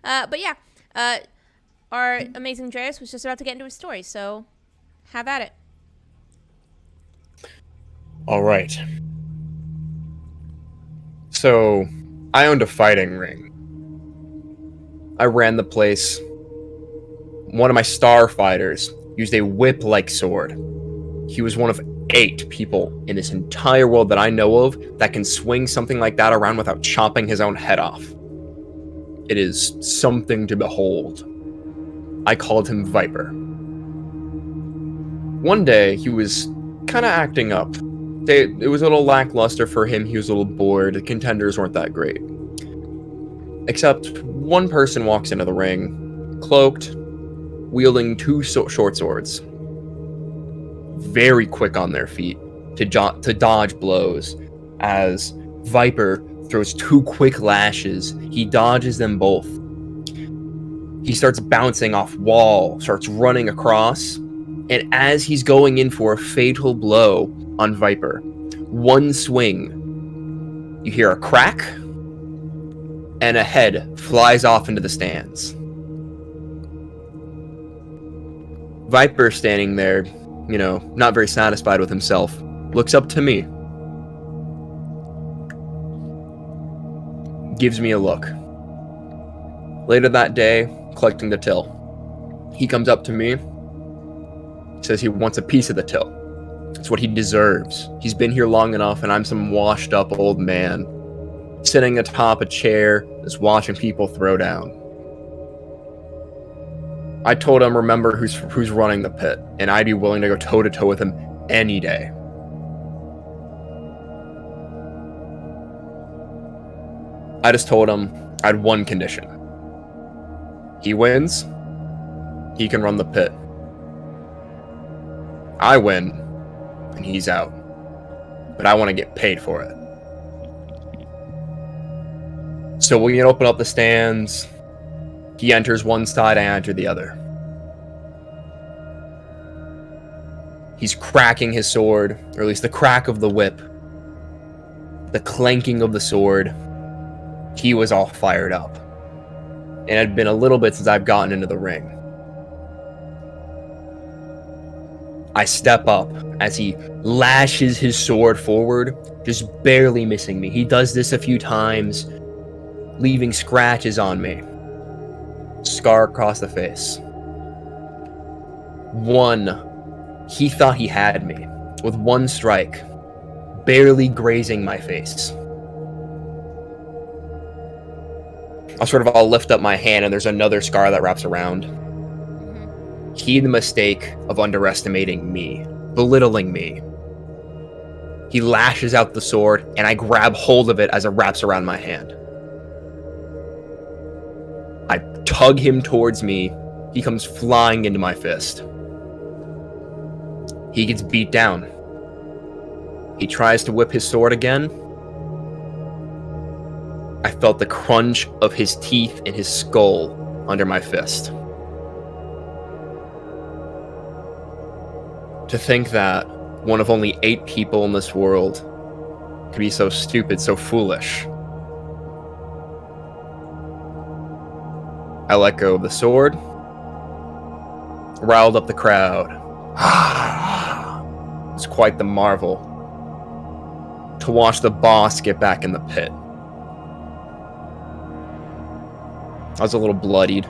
But yeah, uh, our amazing Darius was just about to get into his story, so have at it. All right. So, I owned a fighting ring. I ran the place. One of my star fighters used a whip like sword. He was one of 8 people in this entire world that I know of that can swing something like that around without chopping his own head off. It is something to behold. I called him Viper. One day, he was kind of acting up. It was a little lackluster for him. He was a little bored. The contenders weren't that great. Except one person walks into the ring, cloaked, wielding 2 short swords, very quick on their feet to dodge blows. As Viper throws 2 quick lashes, he dodges them both. He starts bouncing off wall, starts running across, and as he's going in for a fatal blow on Viper, one swing, you hear a crack, and a head flies off into the stands. Viper, standing there, not very satisfied with himself, looks up to me, gives me a look. Later that day, collecting the till, he comes up to me, says he wants a piece of the till. It's what he deserves. He's been here long enough, and I'm some washed up old man sitting atop a chair just watching people throw down. I told him, remember who's running the pit, and I'd be willing to go toe to toe with him any day. I just told him I had one condition. He wins, he can run the pit. I win, and he's out. But I want to get paid for it. So we can open up the stands. He enters one side, I enter the other. He's cracking his sword, or at least the crack of the whip, the clanking of the sword. He was all fired up. And it had been a little bit since I've gotten into the ring. I step up as he lashes his sword forward, just barely missing me. He does this a few times, leaving scratches on me. Scar across the face. One, he thought he had me, with one strike, barely grazing my face. I'll lift up my hand, and there's another scar that wraps around. He made the mistake of underestimating me, belittling me. He lashes out the sword, and I grab hold of it as it wraps around my hand. I tug him towards me. He comes flying into my fist. He gets beat down. He tries to whip his sword again. I felt the crunch of his teeth in his skull under my fist. To think that one of only 8 people in this world could be so stupid, so foolish. I let go of the sword, riled up the crowd. It was quite the marvel to watch the boss get back in the pit. I was a little bloodied.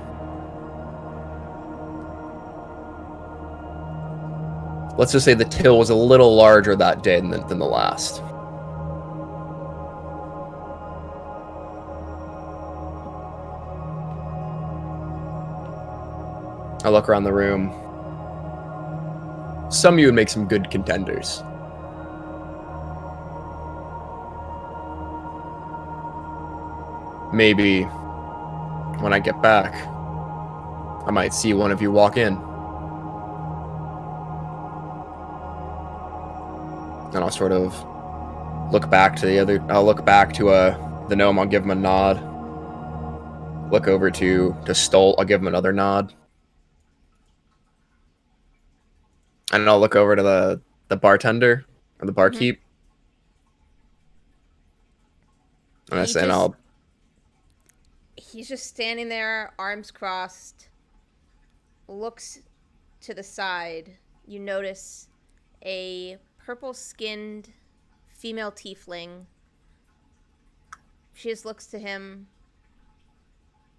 Let's just say the till was a little larger that day than the last. I look around the room. Some of you would make some good contenders. Maybe when I get back, I might see one of you walk in. And I'll sort of look back to the gnome, I'll give him a nod. Look over to Stolt, I'll give him another nod. And I'll look over to the bartender or the barkeep. And He just He's just standing there, arms crossed, looks to the side. You notice a purple skinned female tiefling. She just looks to him,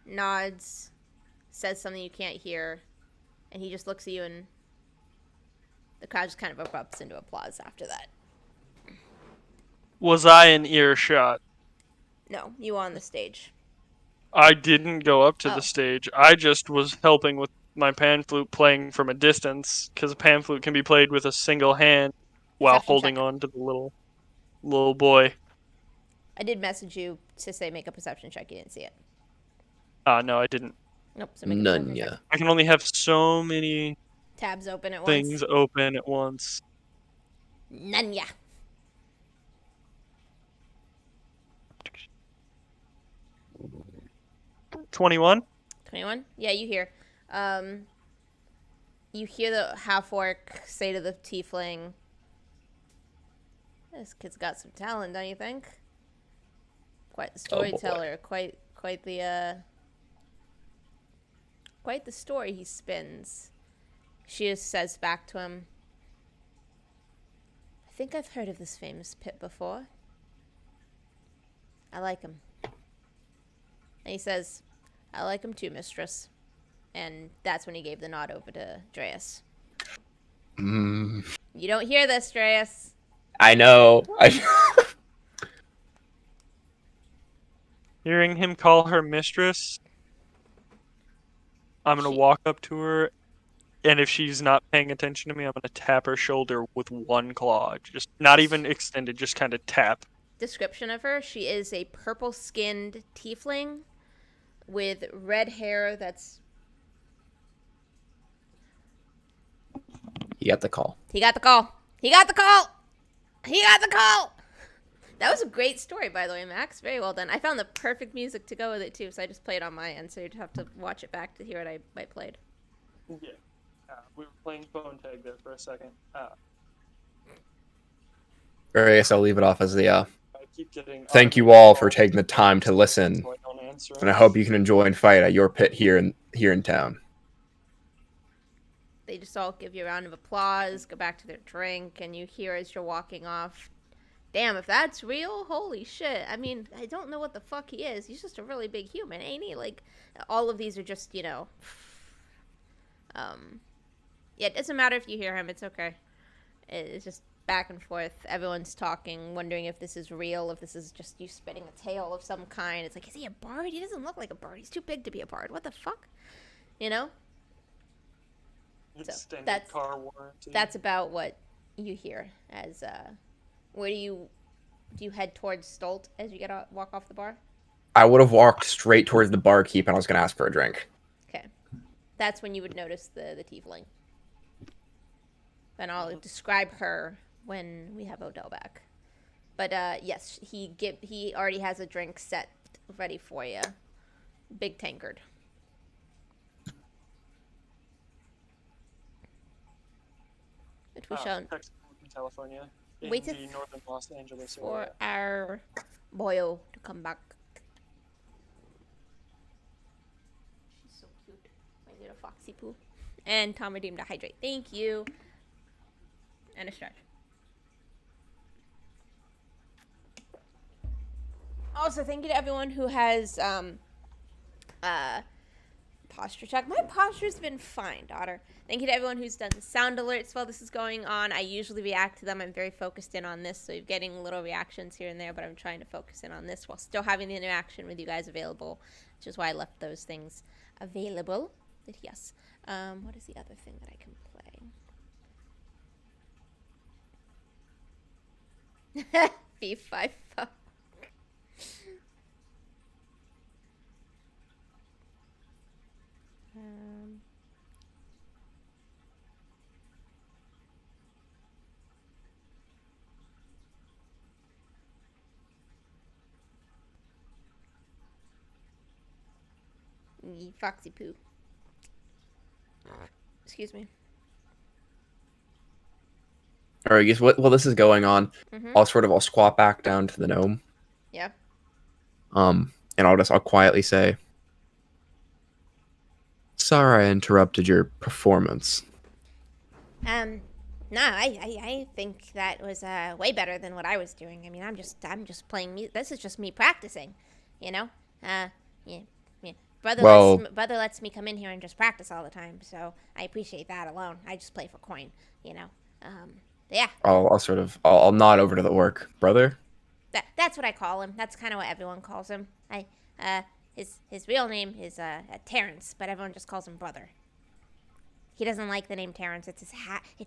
nods, says something you can't hear, and he just looks at you, and the crowd just kind of erupts into applause after that. Was I in earshot? No, you on the stage. I didn't go up to Oh. the stage. I just was helping with my pan flute playing from a distance, because a pan flute can be played with a single hand while Perception holding check. on to the little boy. I did message you to say make a perception check. You didn't see it. No, I didn't. Nope. So make a None, perception yeah. check. I can only have so many Tabs open at things once. open at once. None, yeah. 21? 21? Yeah, you hear. You hear the half orc say to the tiefling, "This kid's got some talent, don't you think? Quite the storyteller, quite the story he spins." She just says back to him, "I think I've heard of this famous pit before. I like him." And he says, "I like him too, mistress." And that's when he gave the nod over to Dreas. Mm, You don't hear this, Dreas. I know. Hearing him call her mistress, I'm gonna walk up to her, and if she's not paying attention to me, I'm gonna tap her shoulder with one claw. Just not even extended, just kind of tap. Description of her: she is a purple-skinned tiefling with red hair that's... You got the call. He got the call. He got the call. He got the call. That was a great story, by the way, Max. Very well done. I found the perfect music to go with it, too, so I just played on my end, so you'd have to watch it back to hear what I played. Yeah. We were playing phone tag there for a second. Or I guess I'll leave it off as the I keep getting thank you all for taking the time to listen, so I don't answer and I hope you can enjoy and fight at your pit here in town. They just all give you a round of applause, go back to their drink, and you hear as you're walking off, "Damn, if that's real, holy shit. I mean, I don't know what the fuck he is. He's just a really big human, ain't he?" Like, all of these are just, yeah, it doesn't matter if you hear him. It's okay. It's just back and forth. Everyone's talking, wondering if this is real, if this is just you spitting a tale of some kind. It's like, is he a bard? He doesn't look like a bard. He's too big to be a bard. What the fuck? You know? Extended that's- car warranty. That's about what you hear as, where do you head towards Stolt as you walk off the bar? I would have walked straight towards the barkeep and I was going to ask for a drink. Okay. That's when you would notice the tiefling. And I'll describe her when we have Odell back. But yes, he already has a drink set ready for you. Big tankard. Which we shall Texas, California, in Waiteth the northern Los Angeles for area. our boyo to come back. She's so cute. My little foxy poo. And Tom redeemed to hydrate. Thank you. And a stretch. Also, thank you to everyone who has posture check. My posture's been fine, daughter. Thank you to everyone who's done the sound alerts while this is going on. I usually react to them. I'm very focused in on this, so you're getting little reactions here and there, but I'm trying to focus in on this while still having the interaction with you guys available, which is why I left those things available. But yes. What is the other thing that I can play? B5 fuck. Foxy poo. Excuse me. Or I guess while this is going on, Mm-hmm. I'll squat back down to the gnome. Yeah. And I'll quietly say, sorry I interrupted your performance. No, I think that was way better than what I was doing. I mean, I'm just playing music. This is just me practicing, you know. Yeah, yeah. Well, Brother lets me come in here and just practice all the time, so I appreciate that alone. I just play for coin, you know. Yeah, I'll nod over to the orc. Brother? that's what I call him. That's kind of what everyone calls him. Uh, his real name is Terrence, but everyone just calls him Brother. He doesn't like the name Terrence. It's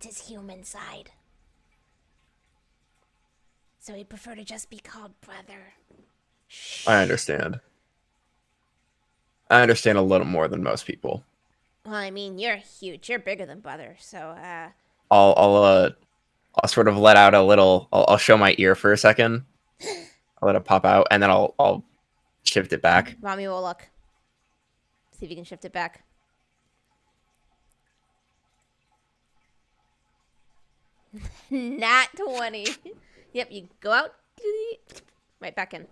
his human side. So he'd prefer to just be called Brother. I understand. I understand a little more than most people. Well, I mean, you're huge. You're bigger than Brother. So, I'll sort of let out a little. I'll show my ear for a second. I'll let it pop out, and then I'll shift it back. Mommy will look. See if you can shift it back. Nat 20. Yep, you go out. Right back in.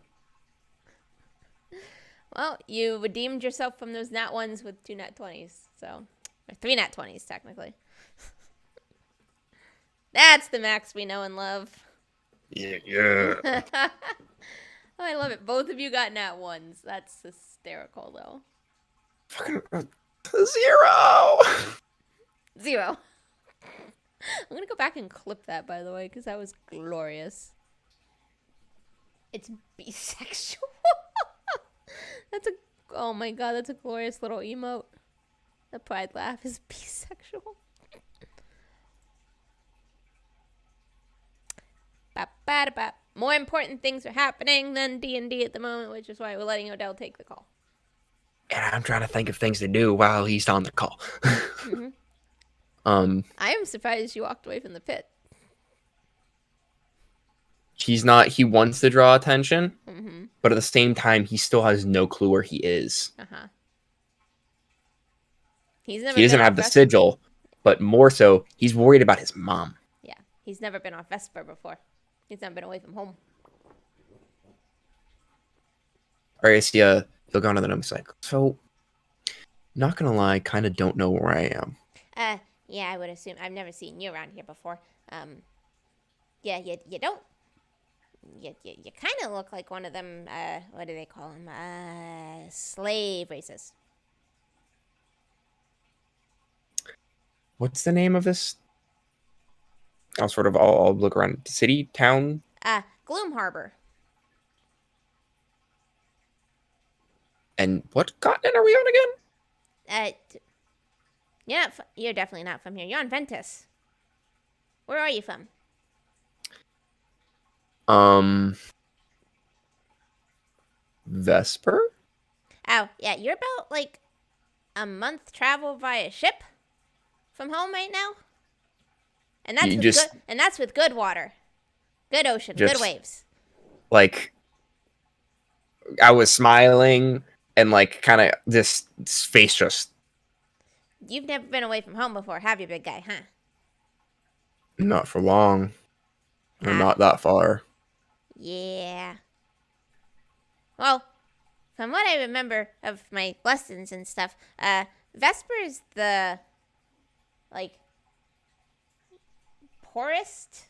Well, you redeemed yourself from those nat 1s with 2 nat 20s. So, or 3 nat 20s, technically. That's the Max we know and love. Yeah. Oh, I love it. Both of you got nat 1s. That's hysterical, though. Fucking 0. 0. I'm gonna go back and clip that, by the way, because that was glorious. It's bisexual. Oh my god, that's a glorious little emote. The pride laugh is bisexual. Ba-ba-da-ba. More important things are happening than D&D at the moment, which is why we're letting Odell take the call. And I'm trying to think of things to do while he's on the call. Mm-hmm. I am surprised you walked away from the pit. He's not. He wants to draw attention, Mm-hmm. but at the same time, he still has no clue where he is. Uh-huh. He doesn't have the sigil, but more so, he's worried about his mom. Yeah, he's never been off Vesper before. He's never been away from home. Or I guess he'll go on to the gnome. He's like, so, not gonna lie, kind of don't know where I am. Yeah, I would assume. I've never seen you around here before. Yeah, you don't. You kind of look like one of them. What do they call them? Slave races. What's the name of this? I'll look around. City, town. Gloom Harbor. And what continent are we on again? You're definitely not from here. You're on Ventus. Where are you from? Vesper? Oh, yeah, you're about like a month travel via ship from home right now. And that's with good water. Good ocean, good waves. Like, I was smiling and like kind of this face just. You've never been away from home before, have you, big guy, huh? Not for long. Or not that far. Yeah. Well, from what I remember of my lessons and stuff, Vesper is the, like, poorest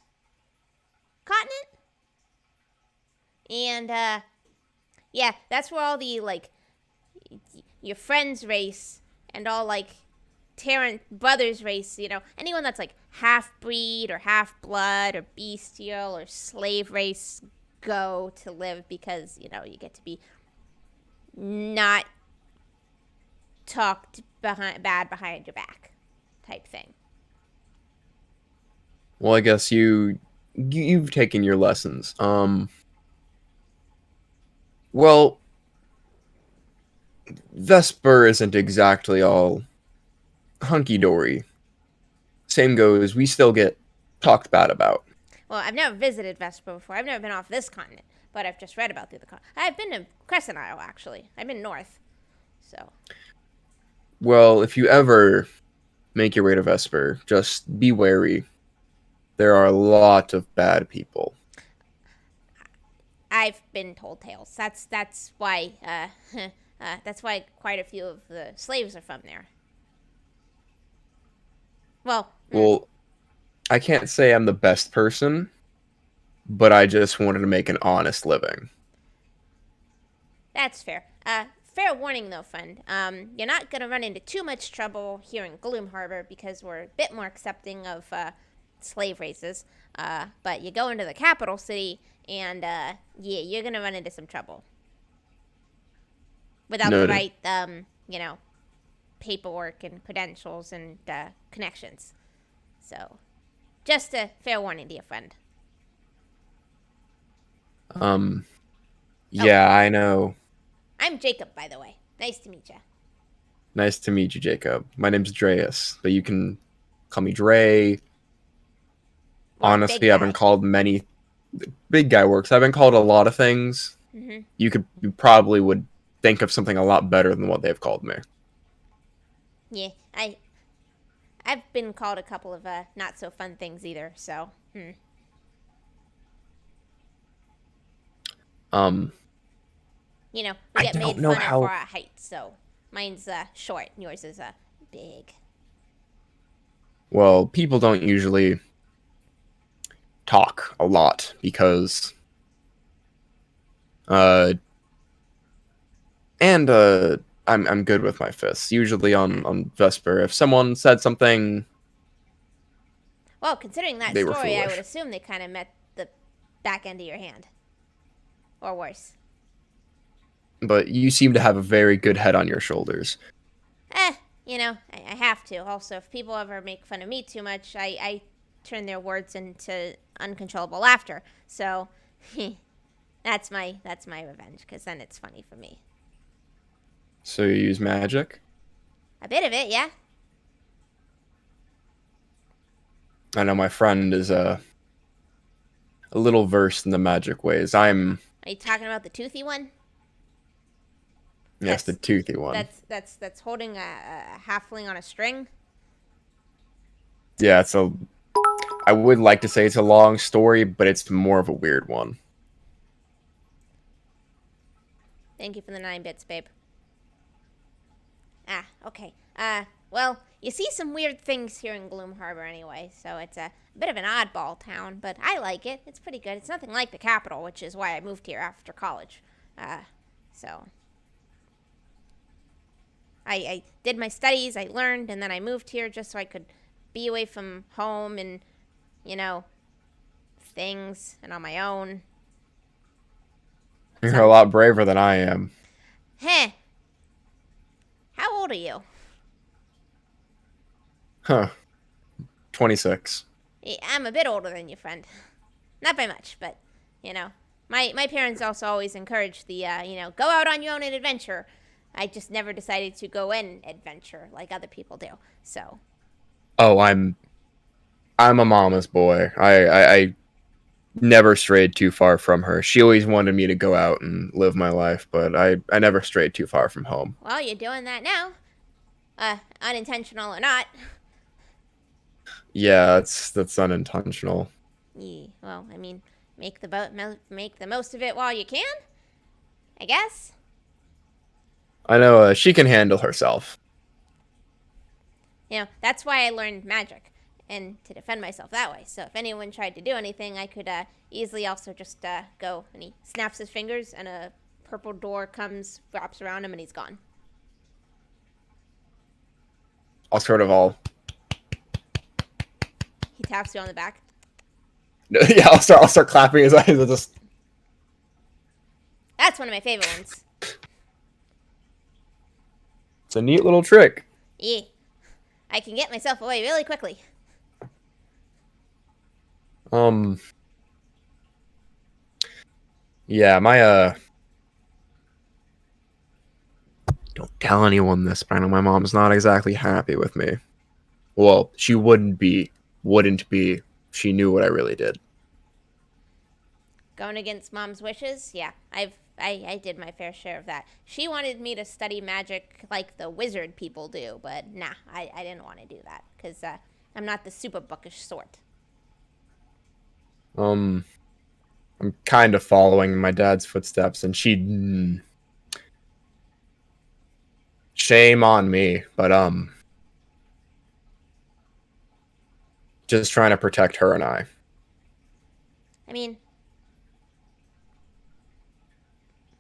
continent. And, yeah, that's where all the, like, your friend's race and all, like, Terran brothers race, you know, anyone that's, like, half-breed or half-blood or bestial or slave race go to live because, you know, you get to be not talked bad behind your back type thing. Well, I guess you've taken your lessons. Well, Vesper isn't exactly all hunky-dory. Same goes, we still get talked bad about. Well, I've never visited Vesper before. I've never been off this continent, but I've just read about the other continent. I've been to Crescent Isle, actually. I've been north, so. Well, if you ever make your way to Vesper, just be wary. There are a lot of bad people. I've been told tales. That's why that's why quite a few of the slaves are from there. Well, Well, I can't say I'm the best person, but I just wanted to make an honest living. that's fair. Fair warning though, friend. You're not gonna run into too much trouble here in Gloom Harbor because we're a bit more accepting of slave races. But you go into the capital city, and yeah, you're gonna run into some trouble without the Noted. right, paperwork and credentials and connections. So, just a fair warning to your friend. Um, Oh, yeah, I know. I'm Jacob, by the way. Nice to meet you. Nice to meet you, Jacob. My name's Dreas, but you can call me Dre. Or big Honestly, I've been guy. called many. Big guy works. I've been called a lot of things. Mm-hmm. You probably would think of something a lot better than what they've called me. Yeah, I've been called a couple of not so fun things either. So, Um, we I get don't made know fun of for how. our height. So, mine's short, and yours is big. Well, people don't usually talk a lot because, uh, and I'm good with my fists. Usually on Vesper, if someone said something, Well, considering that they were story, I would foolish. assume they kind of met the back end of your hand, or worse. But you seem to have a very good head on your shoulders. Eh, I have to. Also, if people ever make fun of me too much, I turn their words into uncontrollable laughter. So, that's my revenge, because then it's funny for me. So you use magic? A bit of it, yeah. I know my friend is a little versed in the magic ways. I'm, Are you talking about the toothy one? yes, the That's toothy one. that's holding a halfling on a string. Yeah, I would like to say it's a long story, but it's more of a weird one. Thank you for the 9 bits, babe. Ah, okay. Well, you see some weird things here in Gloom Harbor anyway, so it's a bit of an oddball town, but I like it. It's pretty good. It's nothing like the capital, which is why I moved here after college. So I did my studies, I learned, and then I moved here just so I could be away from home and, you know, things and on my own. You're a Some, lot braver than I am. heh. How old are you? Huh. 26. I'm a bit older than you, friend. Not by much, but, you know. My parents also always encouraged the, go out on your own and adventure. I just never decided to go in adventure like other people do. So, Oh, I'm a mama's boy. I never strayed too far from her. She always wanted me to go out and live my life, but I never strayed too far from home. well, you're doing that now. Unintentional or not. Yeah, that's unintentional. Yeah, well, I mean, make the most of it while you can, I guess. I know she can handle herself. That's why I learned magic and to defend myself that way. So if anyone tried to do anything, I could easily also just go. And he snaps his fingers, and a purple door comes, wraps around him, and he's gone. All He taps you on the back. yeah, I'll start clapping his eyes. I'll just That's one of my favorite ones. it's a neat little trick. Yeah, I can get myself away really quickly. Um yeah, my don't tell anyone this, but I know my mom's not exactly happy with me. Well, she wouldn't be if she knew what I really did. Going against mom's wishes, yeah, I did my fair share of that. She wanted me to study magic like the wizard people do, but nah, I didn't want to do that because I'm not the super bookish sort. I'm kind of following my dad's footsteps, and shame on me, but just trying to protect her and I. I mean,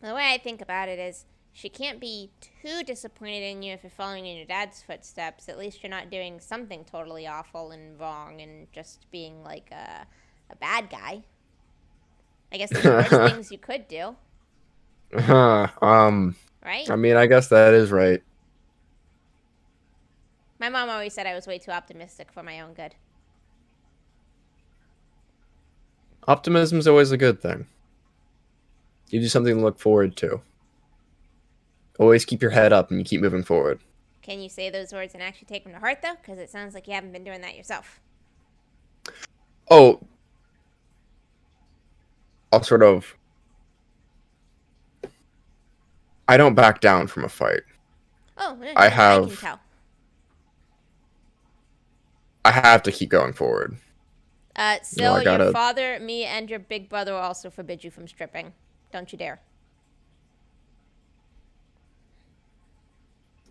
the way I think about it is she can't be too disappointed in you if you're following in your dad's footsteps. At least you're not doing something totally awful and wrong and just being like a bad guy. I guess there's worse things you could do, right? I mean, I guess that is right. My mom always said I was way too optimistic for my own good. Optimism's always a good thing. Gives you something to look forward to. Always keep your head up and you keep moving forward. Can you say those words and actually take them to heart, though? Because it sounds like you haven't been doing that yourself. Oh, I'll sort of... I don't back down from a fight. Oh, no, I can have... tell. I have to keep going forward. Still, I gotta- your father, me, and your big brother will also forbid you from stripping. Don't you dare.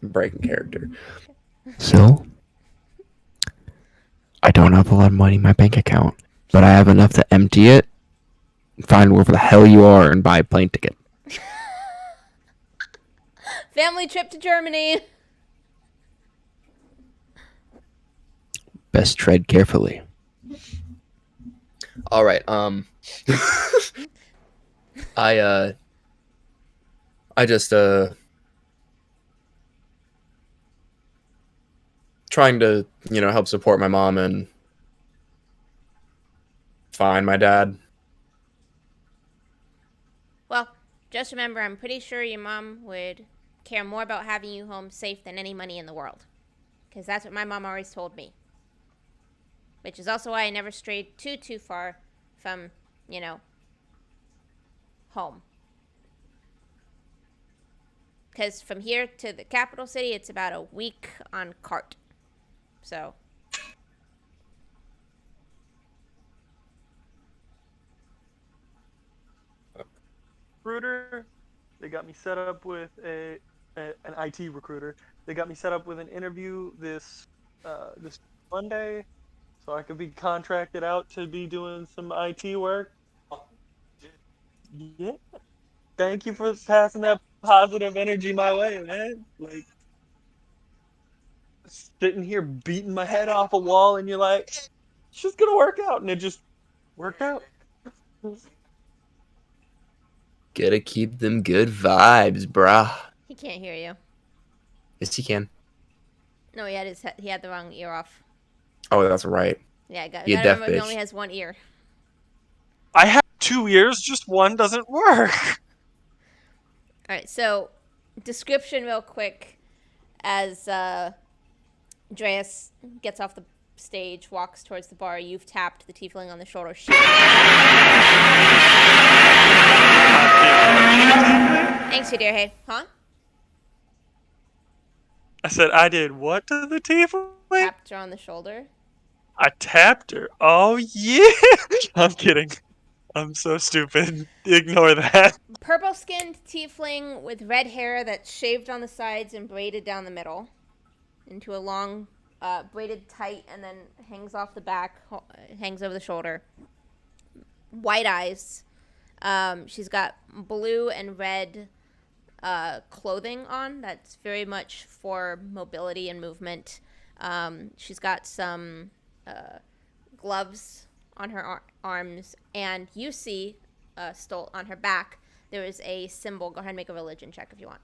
Breaking character. So, I don't have a lot of money in my bank account, but I have enough to empty it, find wherever the hell you are, and buy a plane ticket. Family trip to Germany. Best tread carefully. All right. I just trying to, help support my mom and find my dad. Well, just remember, I'm pretty sure your mom would care more about having you home safe than any money in the world. Because that's what my mom always told me. Which is also why I never strayed too far from, home. Because from here to the capital city, it's about a week on cart. So. Recruiter, they got me set up with an IT recruiter. They got me set up with an interview this Monday, so I could be contracted out to be doing some IT work. Yeah. Thank you for passing that positive energy my way, man. Like sitting here beating my head off a wall, and you're like, it's just gonna work out, and it just worked out. Gotta keep them good vibes, brah. He can't hear you. Yes, he can. No, he had the wrong ear off. Oh, that's right. Yeah, gotta You deaf remember he bitch. only has one ear. I have 2 ears, just one doesn't work. Alright, so description real quick as Dreas gets off the stage, walks towards the bar. You've tapped the tiefling on the shoulder. Thanks, you dear. Hey, huh? I said I did what to the tiefling? Tapped her on the shoulder. I tapped her. Oh yeah. I'm kidding. I'm so stupid. Ignore that. Purple-skinned tiefling with red hair that's shaved on the sides and braided down the middle into a long, braided tight, and then hangs off the back, hangs over the shoulder. White eyes. She's got blue and red clothing on that's very much for mobility and movement. She's got some gloves on her arms, and you see Stolt on her back. There is a symbol. Go ahead and make a religion check if you want.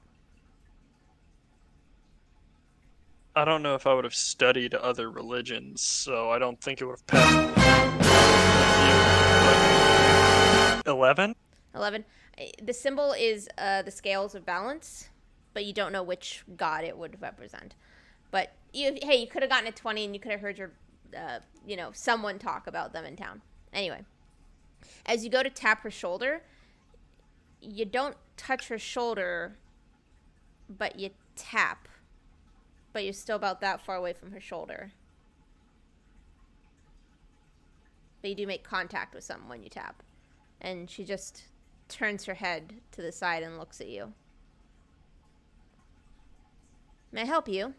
I don't know if I would have studied other religions, so I don't think it would have passed. 11? 11. The symbol is the scales of balance, but you don't know which god it would represent. But you could have gotten a 20 and you could have heard your, someone talk about them in town. Anyway, as you go to tap her shoulder, you don't touch her shoulder, but you tap. But you're still about that far away from her shoulder. But you do make contact with someone when you tap. And she just turns her head to the side and looks at you. May I help you?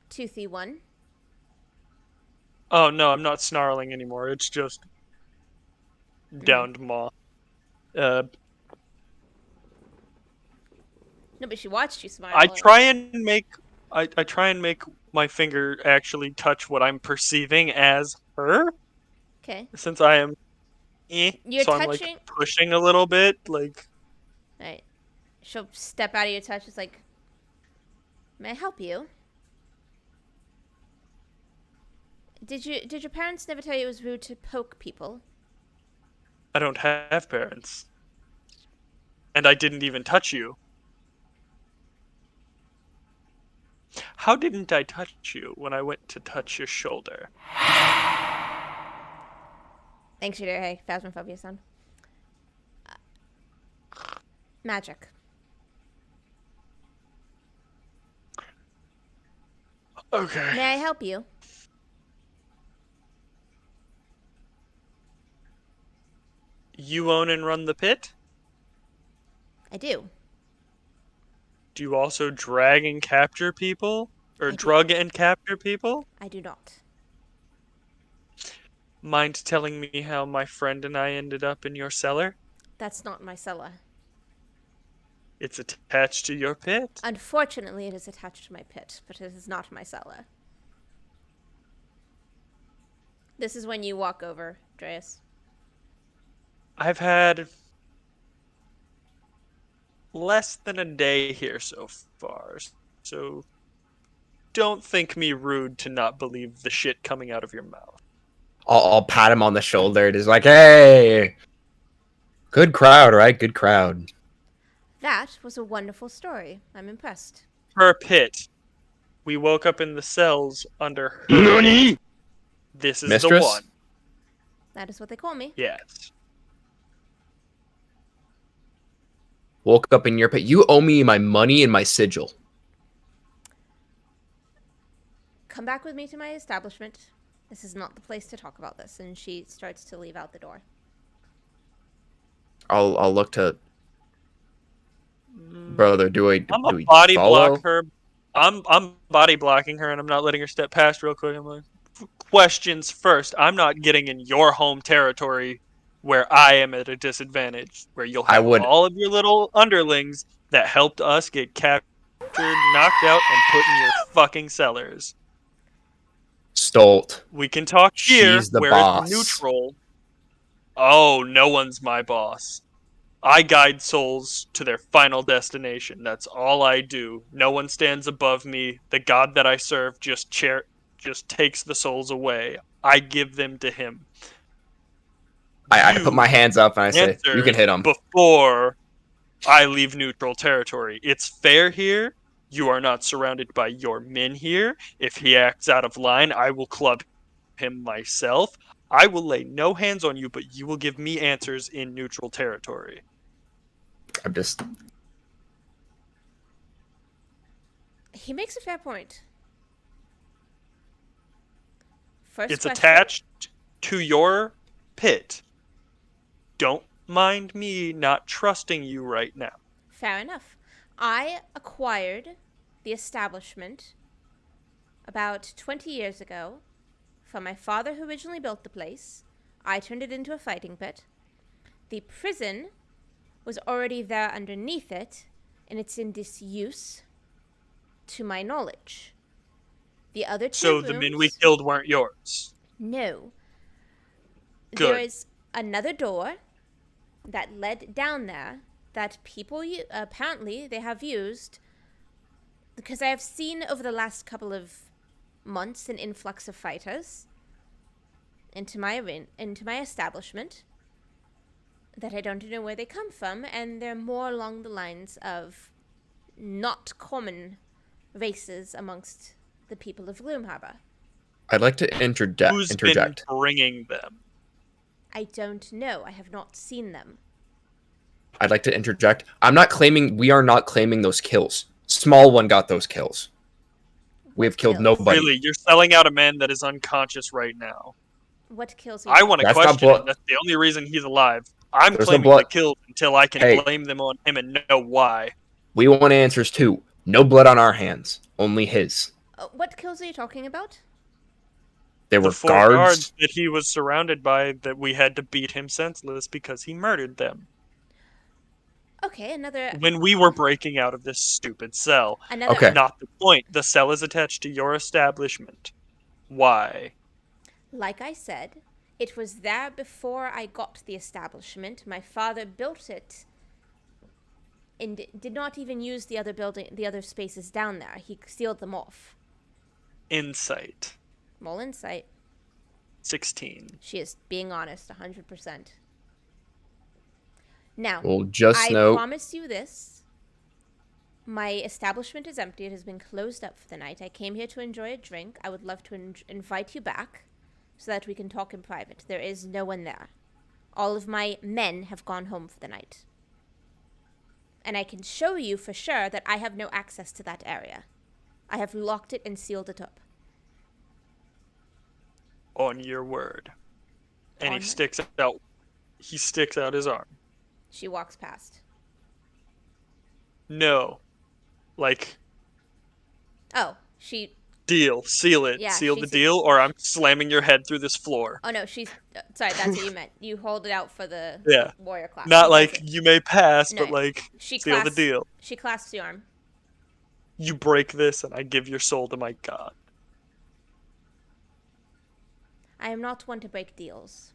Toothy one. Oh no, I'm not snarling anymore. It's just downed maw. No, but she watched you smile. I try and make I try and make my finger actually touch what I'm perceiving as her, Okay. since I am You're so I'm like touching. pushing a little bit, like Right. She'll step out of your touch. It's like, may I help you? Did your parents never tell you it was rude to poke people? I don't have parents. And I didn't even touch you. How didn't I touch you when I went to touch your shoulder? Thanks, Shooter. Hey, Phasmophobia son. Magic. Okay. May I help you? You own and run the pit? I do. Do you also drag and capture people? Or I do. drug and capture people? I do not. Mind telling me how my friend and I ended up in your cellar? That's not my cellar. It's attached to your pit? Unfortunately, it is attached to my pit, but it is not my cellar. This is when you walk over, Dreas. I've had less than a day here so far, so don't think me rude to not believe the shit coming out of your mouth. I'll pat him on the shoulder. Just like, hey, good crowd, right? Good crowd. That was a wonderful story. I'm impressed. Her pit. We woke up in the cells under her. NANI?! This is Mythris? the one. That is what they call me. Yes. Woke up in your pit. You owe me my money and my sigil. Come back with me to my establishment. This is not the place to talk about this. And she starts to leave out the door. I'll look to brother. Do we body follow? block her. I'm body blocking her, and I'm not letting her step past real quick. I'm like, questions first. I'm not getting in your home territory where I am at a disadvantage, where you'll have all of your little underlings that helped us get captured, knocked out, and put in your fucking cellars. Stolt. We can talk here She's the where boss. it's neutral. Oh, no one's my boss. I guide souls to their final destination. That's all I do. No one stands above me. The god that I serve just takes the souls away. I give them to him. I put my hands up and I say, you can hit him. Before I leave neutral territory. It's fair here. You are not surrounded by your men here. If he acts out of line, I will club him myself. I will lay no hands on you, but you will give me answers in neutral territory. I'm just... He makes a fair point. First it's question. Attached to your pit. Don't mind me not trusting you right now. Fair enough. I acquired the establishment about 20 years ago from my father, who originally built the place. I turned it into a fighting pit. The prison was already there underneath it, and it's in disuse, to my knowledge. The other two So rooms, the men we killed weren't yours? No. Good. There is another door that led down there that people apparently they have used, because I have seen over the last couple of months an influx of fighters into my establishment that I don't know where they come from, and they're more along the lines of not common races amongst the people of Gloomharbor. I'd like to interject. Who's been bringing them? I don't know. I have not seen them. I'd like to interject. We are not claiming those kills. Small one got those kills. We have killed nobody. Really, you're selling out a man that is unconscious right now. What kills? I want to question him. That's the only reason he's alive. I'm claiming the kills until I can blame them on him and know why. We want answers too. No blood on our hands. Only his. What kills are you talking about? There The were 4 guards guards. that he was surrounded by that we had to beat him senseless because he murdered them. Okay, another When we were breaking out of this stupid cell. Okay. Not the point. The cell is attached to your establishment. Why? Like I said, it was there before I got the establishment. My father built it and did not even use the other spaces down there. He sealed them off. Insight. Roll insight. 16. She is being honest, 100%. Now, Well, just I know. promise you this. My establishment is empty. It has been closed up for the night. I came here to enjoy a drink. I would love to invite you back so that we can talk in private. There is no one there. All of my men have gone home for the night. And I can show you for sure that I have no access to that area. I have locked it and sealed it up. On your word. And On he my- sticks out his arm. She walks past. No. Like, Oh, she... deal. Seal it. Yeah, Seal she the se- deal, or I'm slamming your head through this floor. Oh, no, she's... sorry, that's what you meant. You hold it out for the Yeah. warrior class. Not She like, does it. you may pass, No, but like, She seal the deal. She clasps the arm. You break this, and I give your soul to my god. I am not one to break deals.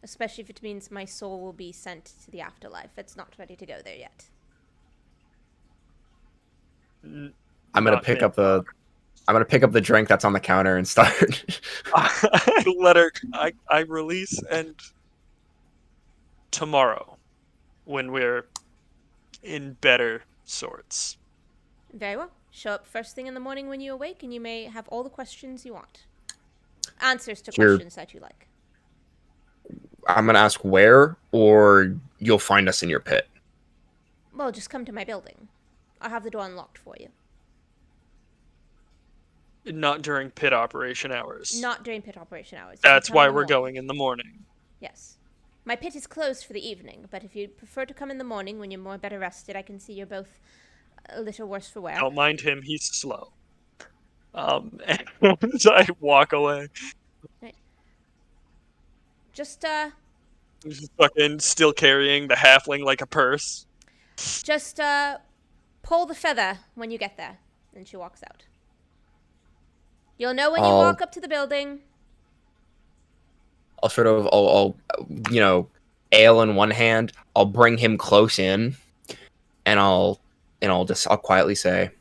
Especially if it means my soul will be sent to the afterlife. It's not ready to go there yet. I'm gonna Not pick me. up the drink that's on the counter and start. I let her. I release, and tomorrow, when we're in better sorts. Very well. Show up first thing in the morning when you awake, and you may have all the questions you want. Answers to Sure. questions that you like. I'm gonna ask where, or you'll find us in your pit. Well, just come to my building. I'll have the door unlocked for you. Not during pit operation hours. Not during pit operation hours. You can That's come why in the we're morning. going in the morning. Yes. My pit is closed for the evening, but if you'd prefer to come in the morning when you're more better rested, I can see you're both a little worse for wear. Don't mind him, he's slow. And I walk away. Just Fucking still carrying the halfling like a purse. pull the feather when you get there. And she walks out. You'll know when you I'll- walk up to the building. I'll ale in one hand. I'll bring him close in, and I'll quietly say,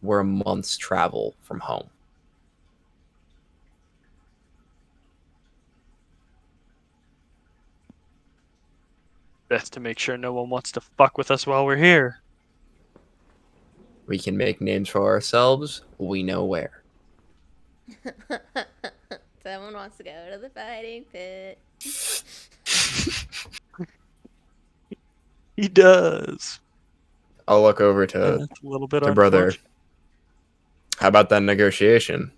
"We're a month's travel from home." Best to make sure no one wants to fuck with us while we're here. We can make names for ourselves. We know where. Someone wants to go to the fighting pit. He does. I'll look over And to that's a little bit brother. unfortunate. How about that negotiation?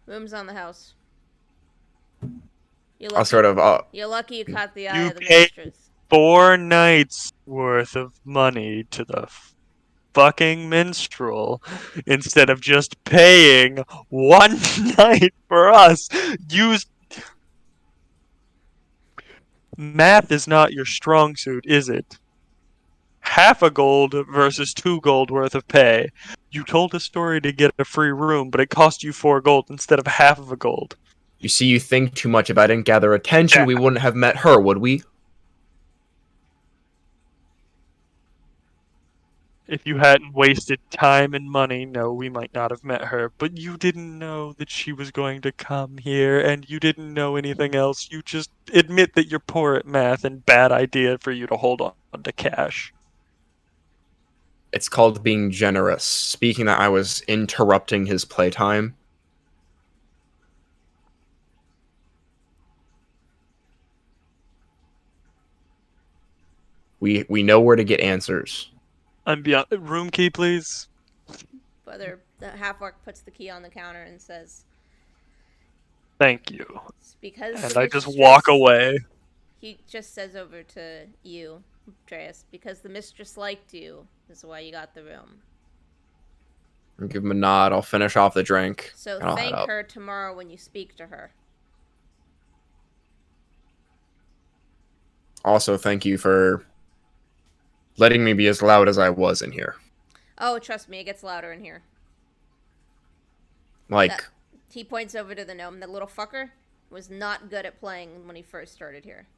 Room's on the house. You're lucky you caught the eye You of the paid- mistress. 4 nights worth of money to the fucking minstrel instead of just paying 1 night for us. Math is not your strong suit, is it? Half a gold versus 2 gold worth of pay. You told a story to get a free room, but it cost you 4 gold instead of half of a gold. You see, you think too much. If I didn't gather attention, Yeah. we wouldn't have met her, would we? If you hadn't wasted time and money, no, we might not have met her. But you didn't know that she was going to come here, and you didn't know anything else. You just admit that you're poor at math and bad idea for you to hold on to cash. It's called being generous. Speaking that, I was interrupting his playtime. We know where to get answers. I'm beyond. Room key, please. Brother, the half-orc puts the key on the counter and says, Thank you. "It's because And the I just mistress-" walk away. He just says over to you, Dreas, because the mistress liked you is why you got the room. I'll give him a nod. I'll finish off the drink. So and I'll head thank up. her tomorrow when you speak to her. Also, thank you for letting me be as loud as I was in here. Oh, trust me, it gets louder in here. Like, He points over to the gnome. The little fucker was not good at playing when he first started here.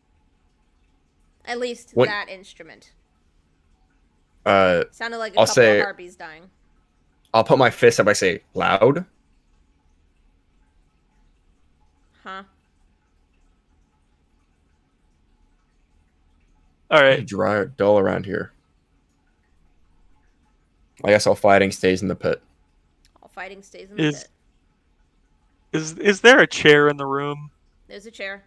At least What- that instrument. uh, Sounded like a I'll couple say- of harpies dying. I'll put my fist up. I say, loud? Huh? All Pretty right. dry or dull around here. I guess all fighting stays in the pit. All fighting stays in the Is- pit. Is there a chair in the room? There's a chair.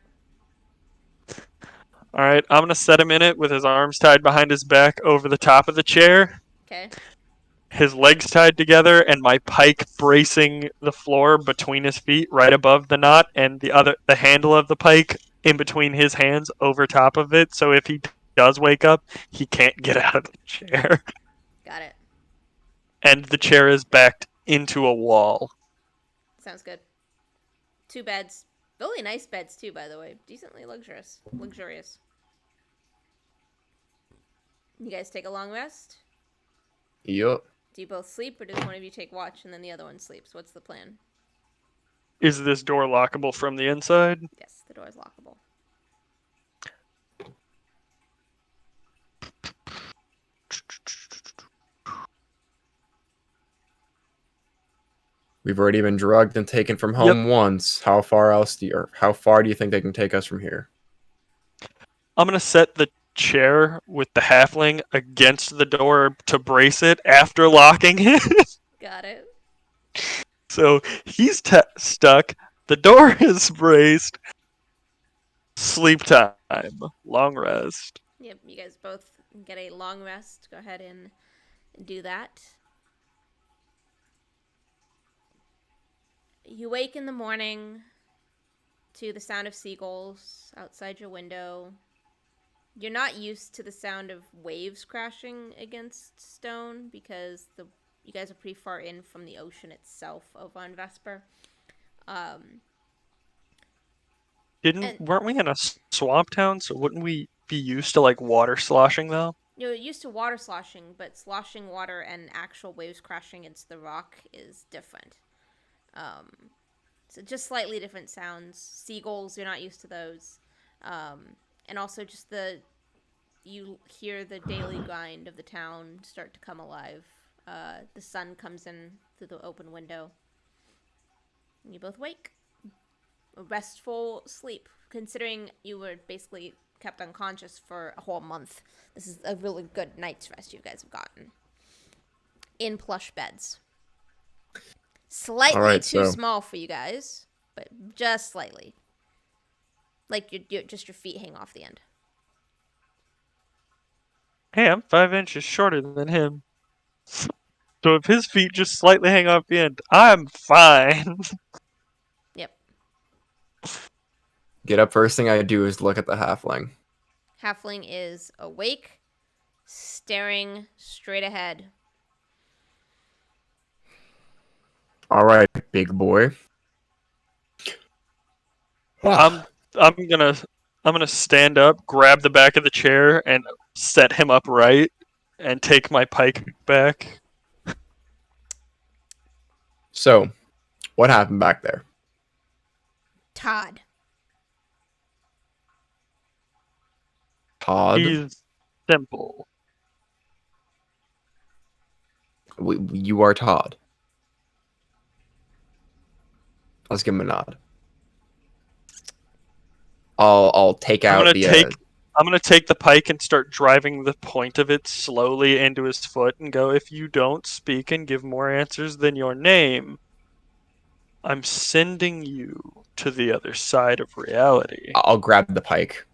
All right. I'm gonna set him in it with his arms tied behind his back over the top of the chair, Okay. his legs tied together, and my pike bracing the floor between his feet, right above the knot, and the handle of the pike in between his hands over top of it. So if he does wake up, he can't get out of the chair, Got it. and the chair is backed into a wall. Sounds good. 2 beds. Really nice beds too, by the way. Decently luxurious. You guys take a long rest? Yup. Do you both sleep, or does one of you take watch and then the other one sleeps? What's the plan? Is this door lockable from the inside? Yes, the door is lockable. We've already been drugged and taken from home once. How far do you think they can take us from here? I'm gonna set the chair with the halfling against the door to brace it after locking it. Got it. So he's stuck. The door is braced. Sleep time. Long rest. Yep, you guys both get a long rest. Go ahead and do that. You wake in the morning to the sound of seagulls outside your window. You're not used to the sound of waves crashing against stone because you guys are pretty far in from the ocean itself over on Vesper. Weren't we in a swamp town? So wouldn't we be used to like water sloshing though? You're used to water sloshing, but sloshing water and actual waves crashing against the rock is different. So just slightly different sounds. Seagulls, you're not used to those. And also just you hear the daily grind of the town start to come alive. The sun comes in through the open window. And you both wake. A restful sleep, considering you were basically kept unconscious for a whole month. This is a really good night's rest you guys have gotten. In plush beds. Slightly too small for you guys, but just slightly. Like just your feet hang off the end. Hey, I'm 5 inches shorter than him. So if his feet just slightly hang off the end, I'm fine. Yep. Get up. First thing I do is look at the halfling. Halfling is awake, staring straight ahead. All right, big boy. I'm gonna stand up, grab the back of the chair, and set him upright, and take my pike back. So, what happened back there? Todd. Todd? He's simple. You are Todd. Let's give him a nod. I'll take out I'm gonna take the pike and start driving the point of it slowly into his foot and go, if you don't speak and give more answers than your name, I'm sending you to the other side of reality. I'll grab the pike.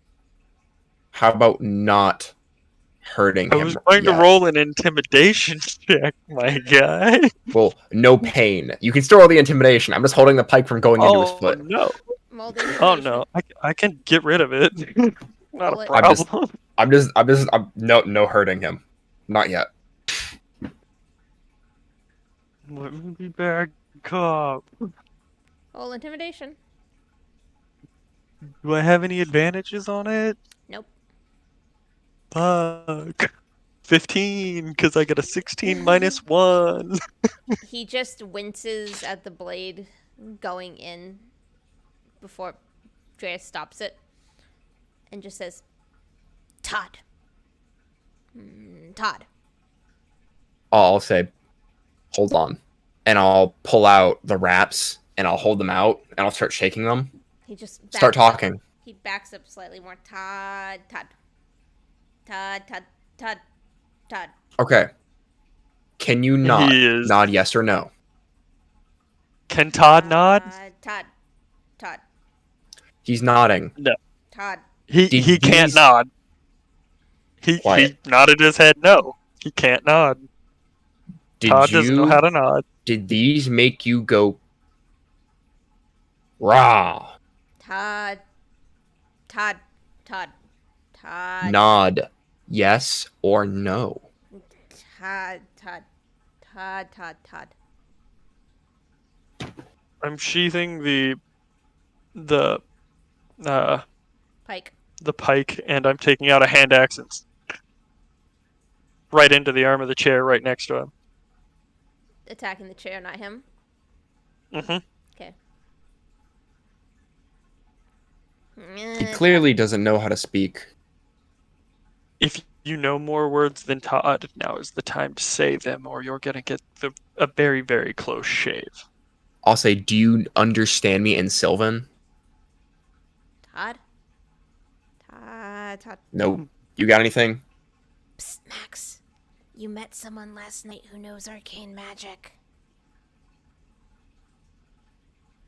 How about not hurting him? I was going to yet? roll an intimidation check, my guy. Well, no pain. You can still roll the intimidation. I'm just holding the pike from going into his foot. No. Roll the Oh intimidation. no. I can get rid of it. Not Roll a it. problem. I'm no hurting him. Not yet. Be bad cop. Roll intimidation. Do I have any advantages on it? Nope. Fuck. 15, because I got a 16 minus 1. He just winces at the blade going in before Drea stops it and just says, Todd. Todd. I'll say, hold on. And I'll pull out the wraps and I'll hold them out and I'll start shaking them. He just Start backs up. talking. He backs up slightly more. Todd. Todd. Todd. Todd. Todd. Todd. Okay. Can you nod? He is. Nod yes or no? Can Todd nod? Todd. Todd. He's nodding. No. Todd. Did He can't these- nod. He Quiet. nodded his head no. He can't nod. Todd doesn't know how to nod. Did these make you go rah? Todd. Todd. Todd. Todd. Nod yes or no? Todd. Todd. Todd. Todd. Todd. I'm sheathing the Pike. pike, and I'm taking out a hand axe and right into the arm of the chair right next to him. Attacking the chair, not him. Mm-hmm. Okay. He clearly doesn't know how to speak. If you know more words than Todd, now is the time to say them, or you're gonna get a very, very close shave. I'll say, do you understand me in Sylvan? Todd. Todd. Todd. Nope. You got anything? Psst, Max. You met someone last night who knows arcane magic.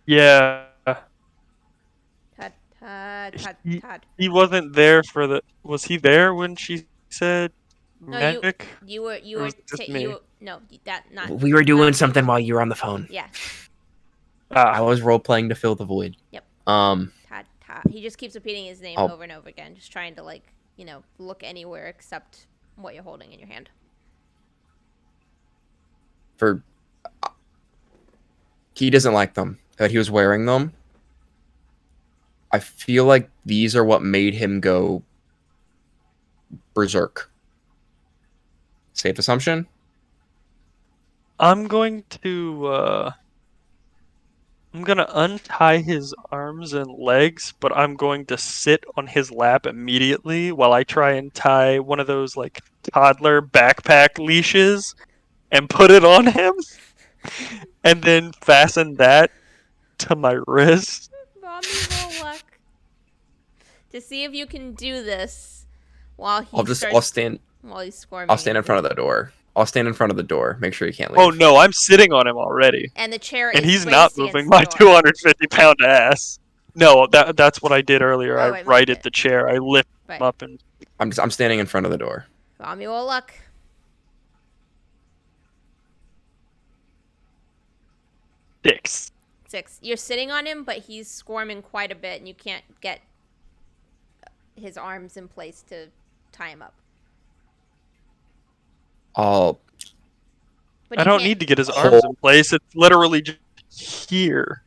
Yeah. Todd. Todd. Todd. He- Todd. He wasn't there for the. Was he there when she said No, magic? You were. Or was it just me? No, that not. We were doing not- something while you were on the phone. Yeah. I was role playing to fill the void. Yep. Um, Todd. Todd. He just keeps repeating his name Oh. over and over again, just trying to look anywhere except what you're holding in your hand. for he doesn't like them. That he was wearing them. I feel like these are what made him go berserk. Safe assumption? I'm going to. I'm gonna untie his arms and legs, but I'm going to sit on his lap immediately while I try and tie one of those like toddler backpack leashes and put it on him, and then fasten that to my wrist. Robbie, roll luck to see if you can do this while he I'll stand while he's squirming. I'll stand in front of the door. I'll stand in front of the door. Make sure he can't leave. Oh no, I'm sitting on him already, And the chair and is he's not raised moving against my the door. 250-pound ass. No, that's what I did earlier. Oh, I right, righted right. the chair. I lift Right. him up and. I'm standing in front of the door. Robbie, roll luck. 6. 6. You're sitting on him, but he's squirming quite a bit, and you can't get his arms in place to tie him up. I'll But I he don't can't- need to get his arms in place. It's literally just here,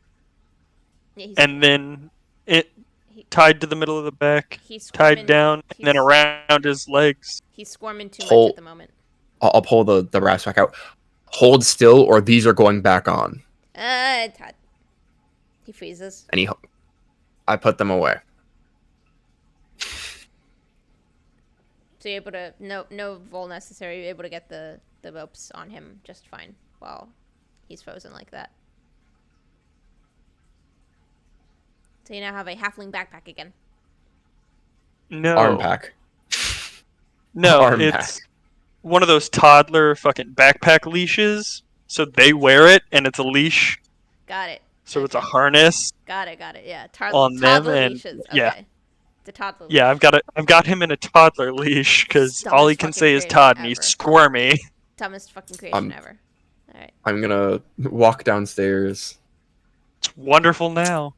Yeah, he's, and then it he- tied to the middle of the back, he's tied squirming, down, and then he's- around his legs. He's squirming too much Hold- at the moment. I'll pull the wraps back out. Hold still, or these are going back on. Todd. He freezes. And I put them away. So you're able to no roll necessary. You're able to get the ropes on him just fine while he's frozen like that. So you now have a halfling backpack again. No, Arm pack. no, arm it's pack. one of those toddler fucking backpack leashes. So they wear it, and it's a leash. Got it. So it's a Okay. harness. Got it. Yeah. on them toddler and- leashes. yeah. Okay. The toddler. Yeah, leash. I've got him in a toddler leash because Dumbest all he can fucking say is creation Todd, and he's ever. squirmy. Dumbest fucking creation ever. All right. I'm gonna walk downstairs. It's wonderful now.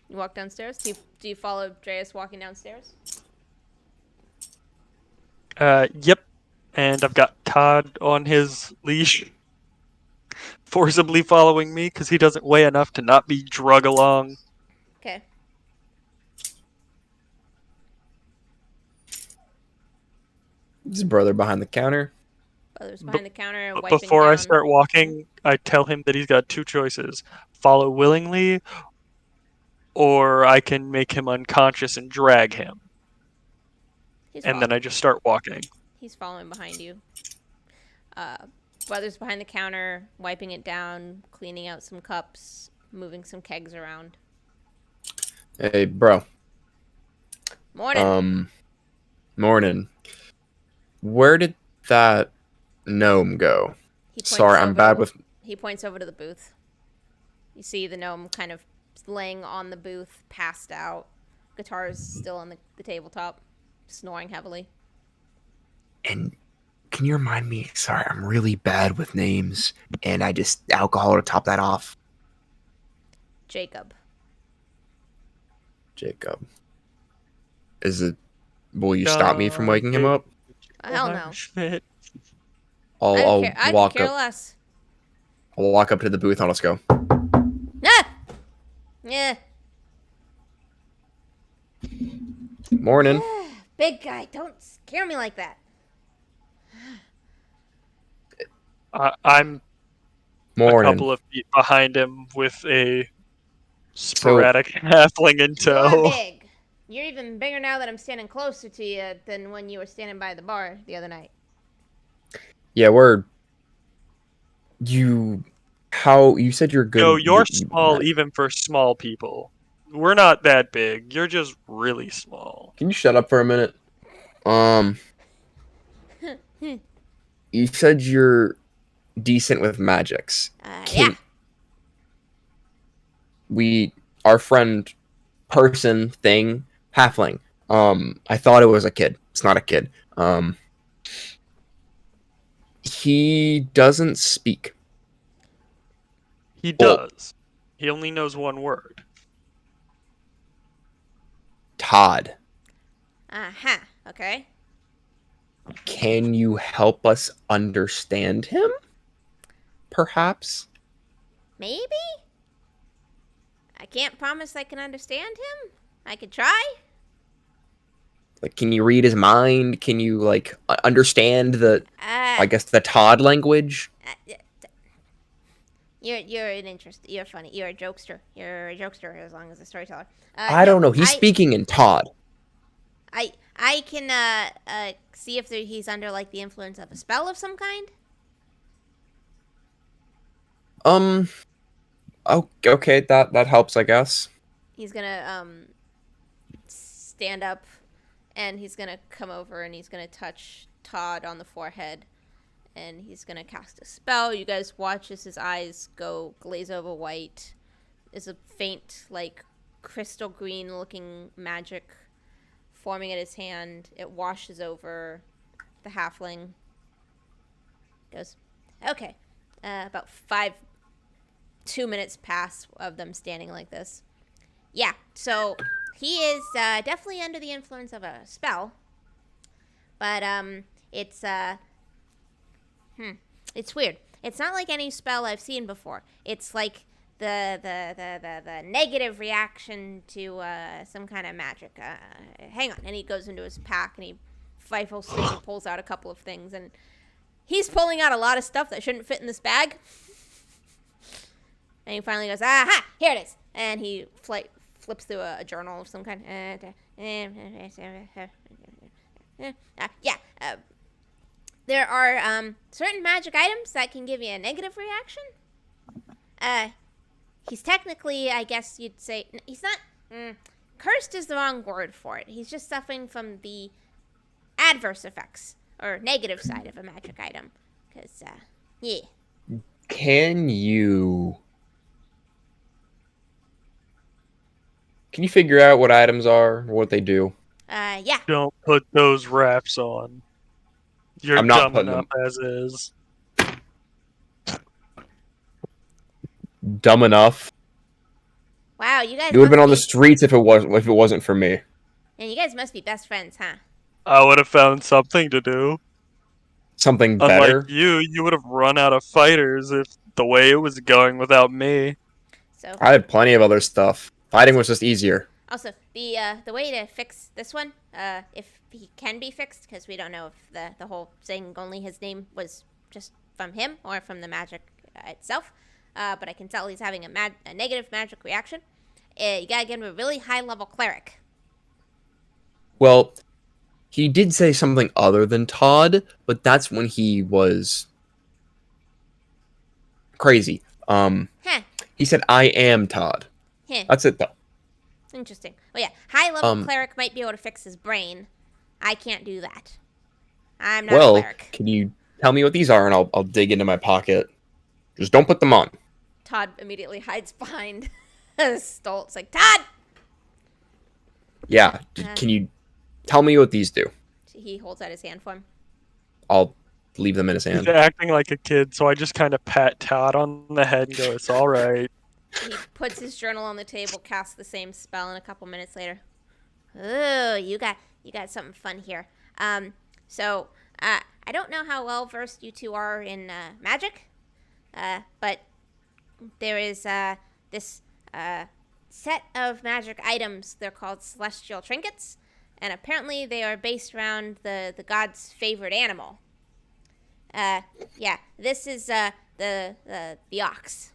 You walk downstairs. Do you follow Dreas walking downstairs? Yep. And I've got Todd on his leash, forcibly following me because he doesn't weigh enough to not be drug along. Okay. His brother behind the counter. Brother's behind the counter, But wiping before I down. start walking, I tell him that he's got two choices: follow willingly, or I can make him unconscious and drag him. And then I just start walking. He's following behind you. Brother's behind the counter, wiping it down, cleaning out some cups, moving some kegs around. Hey, bro. Morning. Morning. Where did that gnome go? Sorry, I'm bad with... He points over to the booth. You see the gnome kind of laying on the booth, passed out. Guitar's still on the tabletop, snoring heavily. And can you remind me? Sorry, I'm really bad with names, and I just alcohol to top that off. Jacob. Jacob. Is it... Will you stop me from waking him up? Hell no. I'll walk care up. less. I'll walk up to the booth and let's go. Ah! Yeah. Morning. Big guy, don't scare me like that. I'm Morning. a couple of feet behind him with a sporadic halfling in tow. You're big. You're even bigger now that I'm standing closer to you than when you were standing by the bar the other night. Yeah, you said you're good. No, you're small even for small people. We're not that big. You're just really small. Can you shut up for a minute? You said you're decent with magics. Yeah. Our friend, person, thing, halfling. I thought it was a kid. It's not a kid. He doesn't speak. He does. He only knows one word. Todd. Uh-huh. Okay. Can you help us understand him? Perhaps? Maybe? I can't promise I can understand him. I could try. Like, can you read his mind? Can you, like, understand the, I guess, the Todd language? You're funny. You're a jokester. You're a jokester as long as a storyteller. I don't know. He's speaking in Todd. I can see if he's under like the influence of a spell of some kind. Okay, that helps, I guess. He's gonna stand up, and he's gonna come over and he's gonna touch Todd on the forehead, and he's gonna cast a spell. You guys watch as his eyes glaze over white. There's a faint, like, crystal green looking magic forming at his hand. It washes over the halfling. Goes, okay. About 2 minutes pass of them standing like this. Yeah, so he is definitely under the influence of a spell. But it's weird. It's not like any spell I've seen before. It's like the negative reaction to some kind of magic. Hang on. And he goes into his pack and he rifles through and pulls out a couple of things. And he's pulling out a lot of stuff that shouldn't fit in this bag. And he finally goes, aha, here it is. And he flips through a journal of some kind. There are certain magic items that can give you a negative reaction. He's technically, I guess you'd say, he's not, cursed is the wrong word for it. He's just suffering from the adverse effects, or negative side of a magic item. Because, yeah. Can you figure out what items are, or what they do? Yeah. Don't put those wraps on. You're I'm not dumb enough as is. Dumb enough. Wow, you guys. You would have been on the streets if it wasn't for me. And you guys must be best friends, huh? I would have found something to do. something Unlike better. you would have run out of fighters if the way it was going without me. So I had plenty of other stuff. Fighting was just easier. also the way to fix this one, if he can be fixed, because we don't know if the whole saying only his name was just from him or from the magic itself. But I can tell he's having a negative magic reaction. You gotta get him a really high level cleric. Well, he did say something other than Todd, but that's when he was crazy. Huh. He said, "I am Todd." Heh. That's it, though. Interesting. Well, yeah, high level Um, cleric might be able to fix his brain. I can't do that. I'm not a Well, cleric. can you tell me what these are, and I'll dig into my pocket. Just don't put them on. Todd immediately hides behind Stoltz. Like, Todd! Yeah. Can you tell me what these do? He holds out his hand for him. I'll leave them in his He's hand. acting like a kid, so I just kind of pat Todd on the head and go, "It's all right." He puts his journal on the table, casts the same spell, and a couple minutes later, ooh, you got something fun here. So I don't know how well versed you two are in magic, but there is this set of magic items. They're called celestial trinkets, and apparently they are based around the god's favorite animal. Yeah, this is the ox.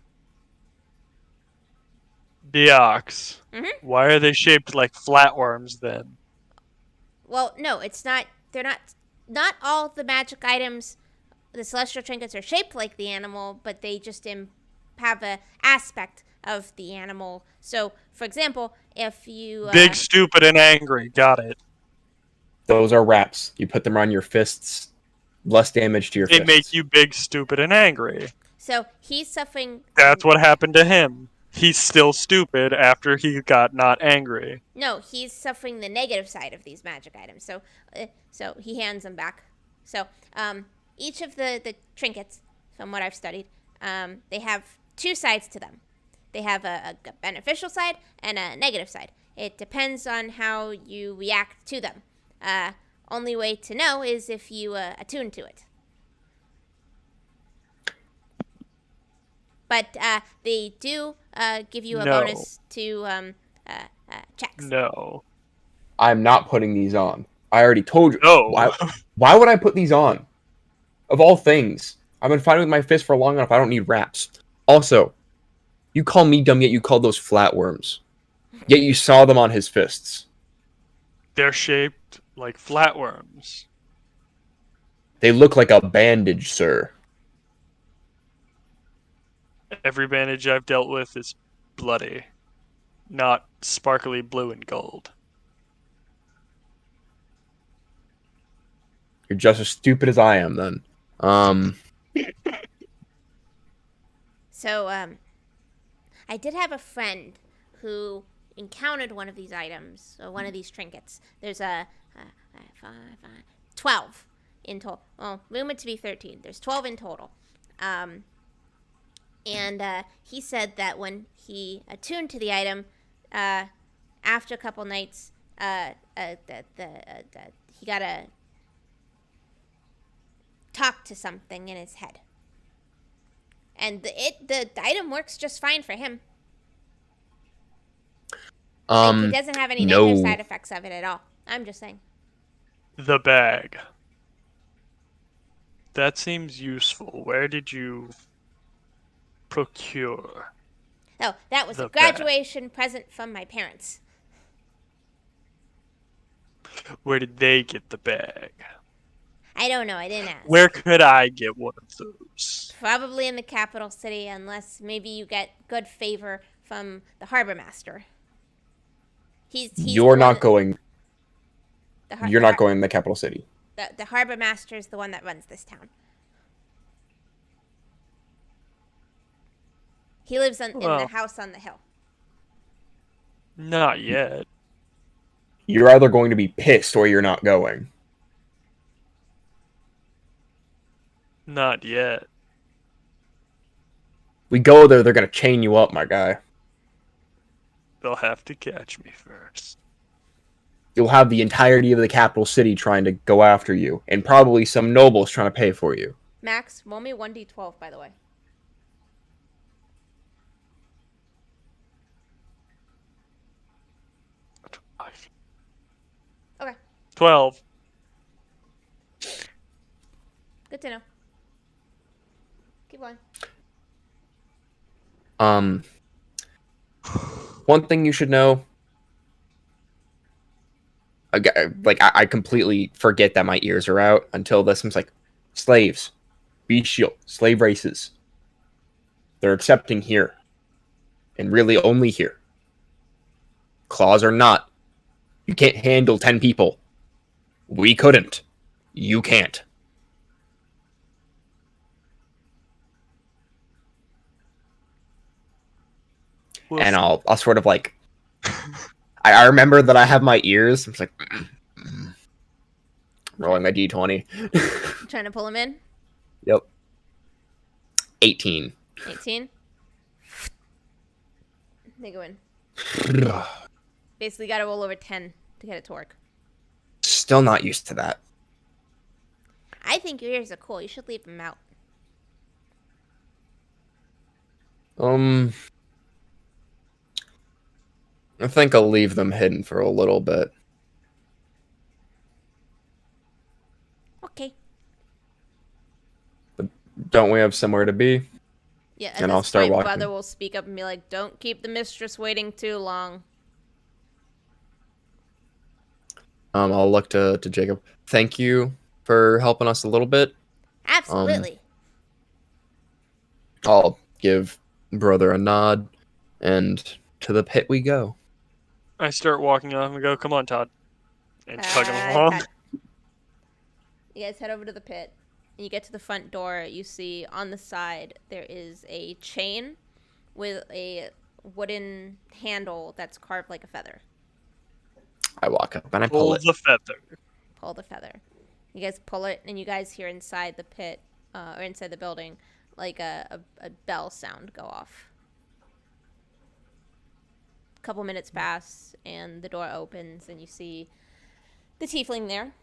The ox. Mhm. Why are they shaped like flatworms then? Well, no, it's not. They're not. Not all the magic items, the celestial trinkets, are shaped like the animal, but they just have a aspect of the animal. So, for example, if you Big, stupid, and angry. Got it. Those are wraps. You put them around your fists. Less damage to your They fists. make you big, stupid, and angry. so he's suffering. That's what happened to him. He's still stupid after he got not angry. No, he's suffering the negative side of these magic items. So he hands them back. So each of the trinkets, from what I've studied, they have two sides to them. They have a beneficial side and a negative side. It depends on how you react to them. Only way to know is if you attune to it. But they do give you a No. bonus to checks. No. I'm not putting these on. I already told you. No. Why would I put these on? Of all things. I've been fighting with my fist for long enough. I don't need wraps. Also, you call me dumb, yet you call those flatworms. Yet you saw them on his fists. They're shaped like flatworms. They look like a bandage, sir. Every bandage I've dealt with is bloody, not sparkly blue and gold. You're just as stupid as I am, then. So, I did have a friend who encountered one of these items, or one of these trinkets. There's 12 in total. Well, rumored to be 13. There's 12 in total. And he said that when he attuned to the item, after a couple nights, he got a talk to something in his head. And the item works just fine for him. Like, he doesn't have any negative side effects of it at all. I'm just saying. The bag. That seems useful. Where did you procure? Oh, that was The a graduation present from my parents. Where did they get the bag? I don't know. I didn't ask. Where could I get one of those? Probably in the capital city, unless maybe you get good favor from the harbor master. He's You're the not one going. that- You're not going to the capital city. The harbor master is the one that runs this town. He lives in the Well. house on the hill. Not yet. You're either going to be pissed or you're not going. Not yet. We go there, they're going to chain you up, my guy. They'll have to catch me first. you'll have the entirety of the capital city trying to go after you, and probably some nobles trying to pay for you. Max, roll me 1d12, by the way. Okay, 12. good to know. Keep going. One thing you should know. I completely forget that my ears are out until this. I'm like, slaves, bestial, slave races. They're accepting here, and really only here. Claws are not. You can't handle 10 people. We couldn't. You can't. We'll And see. I'll sort of like. I remember that I have my ears. I'm just like. Rolling my d20. Trying to pull him in. Yep. 18. 18. They go in. Basically got to roll over 10 to get it to work. Still not used to that. I think your ears are cool. You should leave them out. I think I'll leave them hidden for a little bit. Okay. Don't we have somewhere to be? Yeah, at And this I'll start point, walking. Brother will speak up and be like, don't keep the mistress waiting too long. I'll look to Jacob. Thank you for helping us a little bit. Absolutely. I'll give brother a nod, and to the pit we go. I start walking off and go, come on, Todd. And tug him Todd. along. You guys head over to the pit. And you get to the front door. You see on the side there is a chain with a wooden handle that's carved like a feather. I walk up and I Pull pull it. the feather. Pull the feather. You guys pull it, and you guys hear inside the pit, or inside the building, like a bell sound go off. A couple minutes pass, and the door opens, and you see the tiefling there.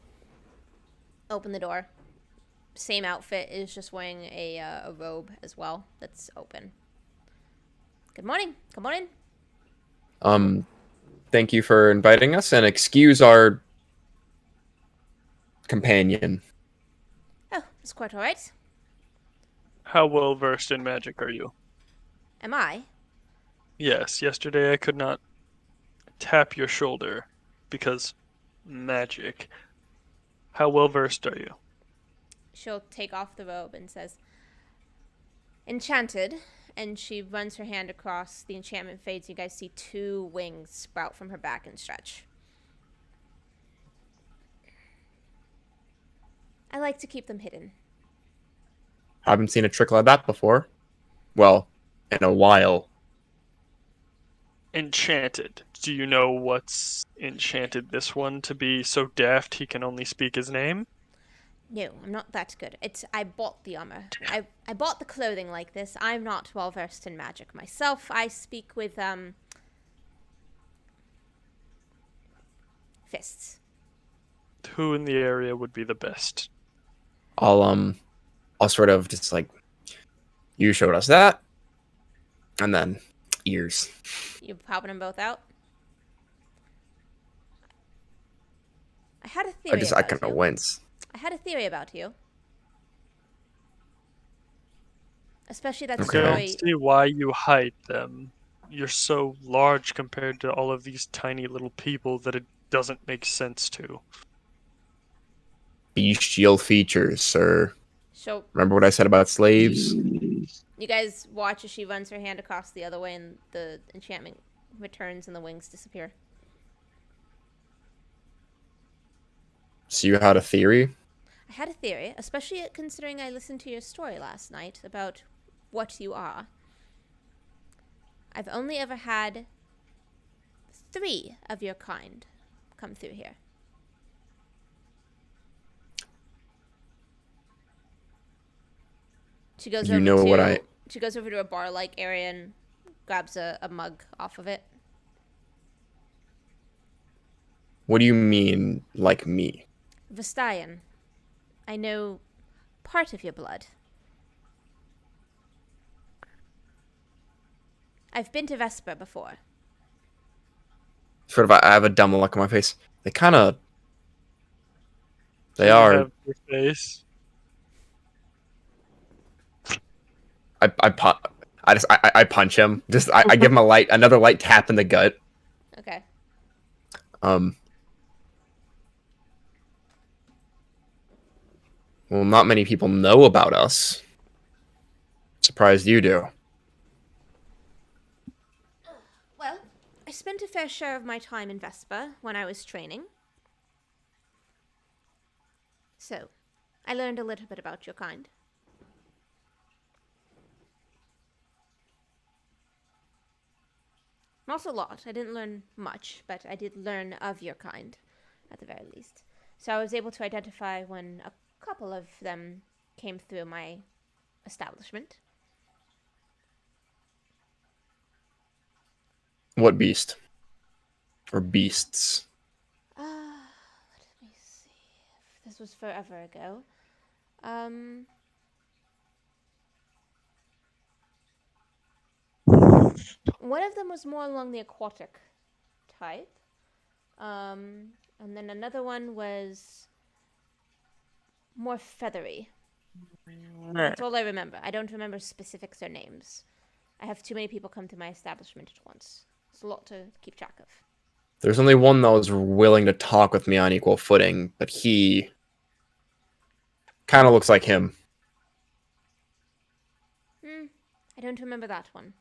Open the door. Same outfit, is just wearing a robe as well that's open. Good morning. Come on in. Thank you for inviting us, and excuse our companion. Oh, it's quite all right. How well versed in magic are you? Am I? Yes, yesterday I could not tap your shoulder because magic. How well versed are you? She'll take off the robe and says, enchanted. And she runs her hand across. The enchantment fades. You guys see 2 wings sprout from her back and stretch. I like to keep them hidden. Haven't seen a trick like that before. Well, in a while. Enchanted. Do you know what's enchanted this one to be so daft he can only speak his name? No, I'm not that good. I bought the armor. I bought the clothing like this. I'm not well versed in magic myself. I speak with fists. Who in the area would be the best? I'll sort of just like, you showed us that, and then ears. You popping them both out? I had a theory. I kind of wince. I had a theory about you. Especially that I Okay. don't story. see why you hide them. You're so large compared to all of these tiny little people that it doesn't make sense to. Bestial features, sir. So Remember what I said about slaves? you guys watch as she runs her hand across the other way, and the enchantment returns and the wings disappear. So you had a theory? I had a theory, especially considering I listened to your story last night about what you are. I've only ever had 3 of your kind come through here. She goes You over know to what I- she goes over to a bar-like area and grabs a mug off of it. What do you mean, like me? Vestayan, I know part of your blood. I've been to Vesper before. Sort of, I have a dumb look on my face. They kind of, Do they you are. have your face? I punch him. I give him another light tap in the gut. Okay. Um. Well, not many people know about us. Surprised you do. Well, I spent a fair share of my time in Vesper when I was training. So, I learned a little bit about your kind. Not a lot. I didn't learn much, but I did learn of your kind, at the very least. So I was able to identify when a couple of them came through my establishment. What beast? Or beasts? Let me see. This was forever ago. One of them was more along the aquatic type. And then another one was more feathery. That's all I remember. I don't remember specifics or names. I have too many people come to my establishment at once. It's a lot to keep track of. There's only one that was willing to talk with me on equal footing, but he kind of looks like him. I don't remember that one.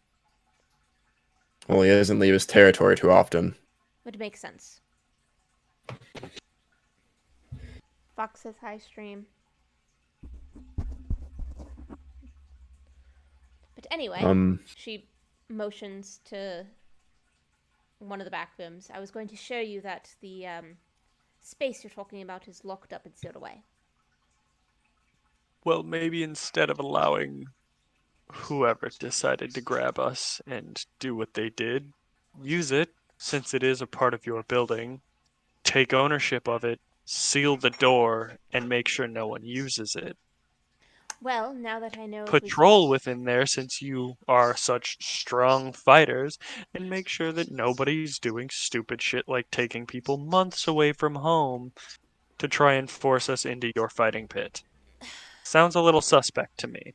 Well, he doesn't leave his territory too often. Would make sense. Fox's High Stream. But anyway, she motions to one of the back rooms. I was going to show you that the space you're talking about is locked up and sealed away. Well, maybe instead of allowing whoever decided to grab us and do what they did, use it, since it is a part of your building, take ownership of it, seal the door, and make sure no one uses it. Well, now that I know Patrol within there since you are such strong fighters, and make sure that nobody's doing stupid shit like taking people months away from home to try and force us into your fighting pit. Sounds a little suspect to me.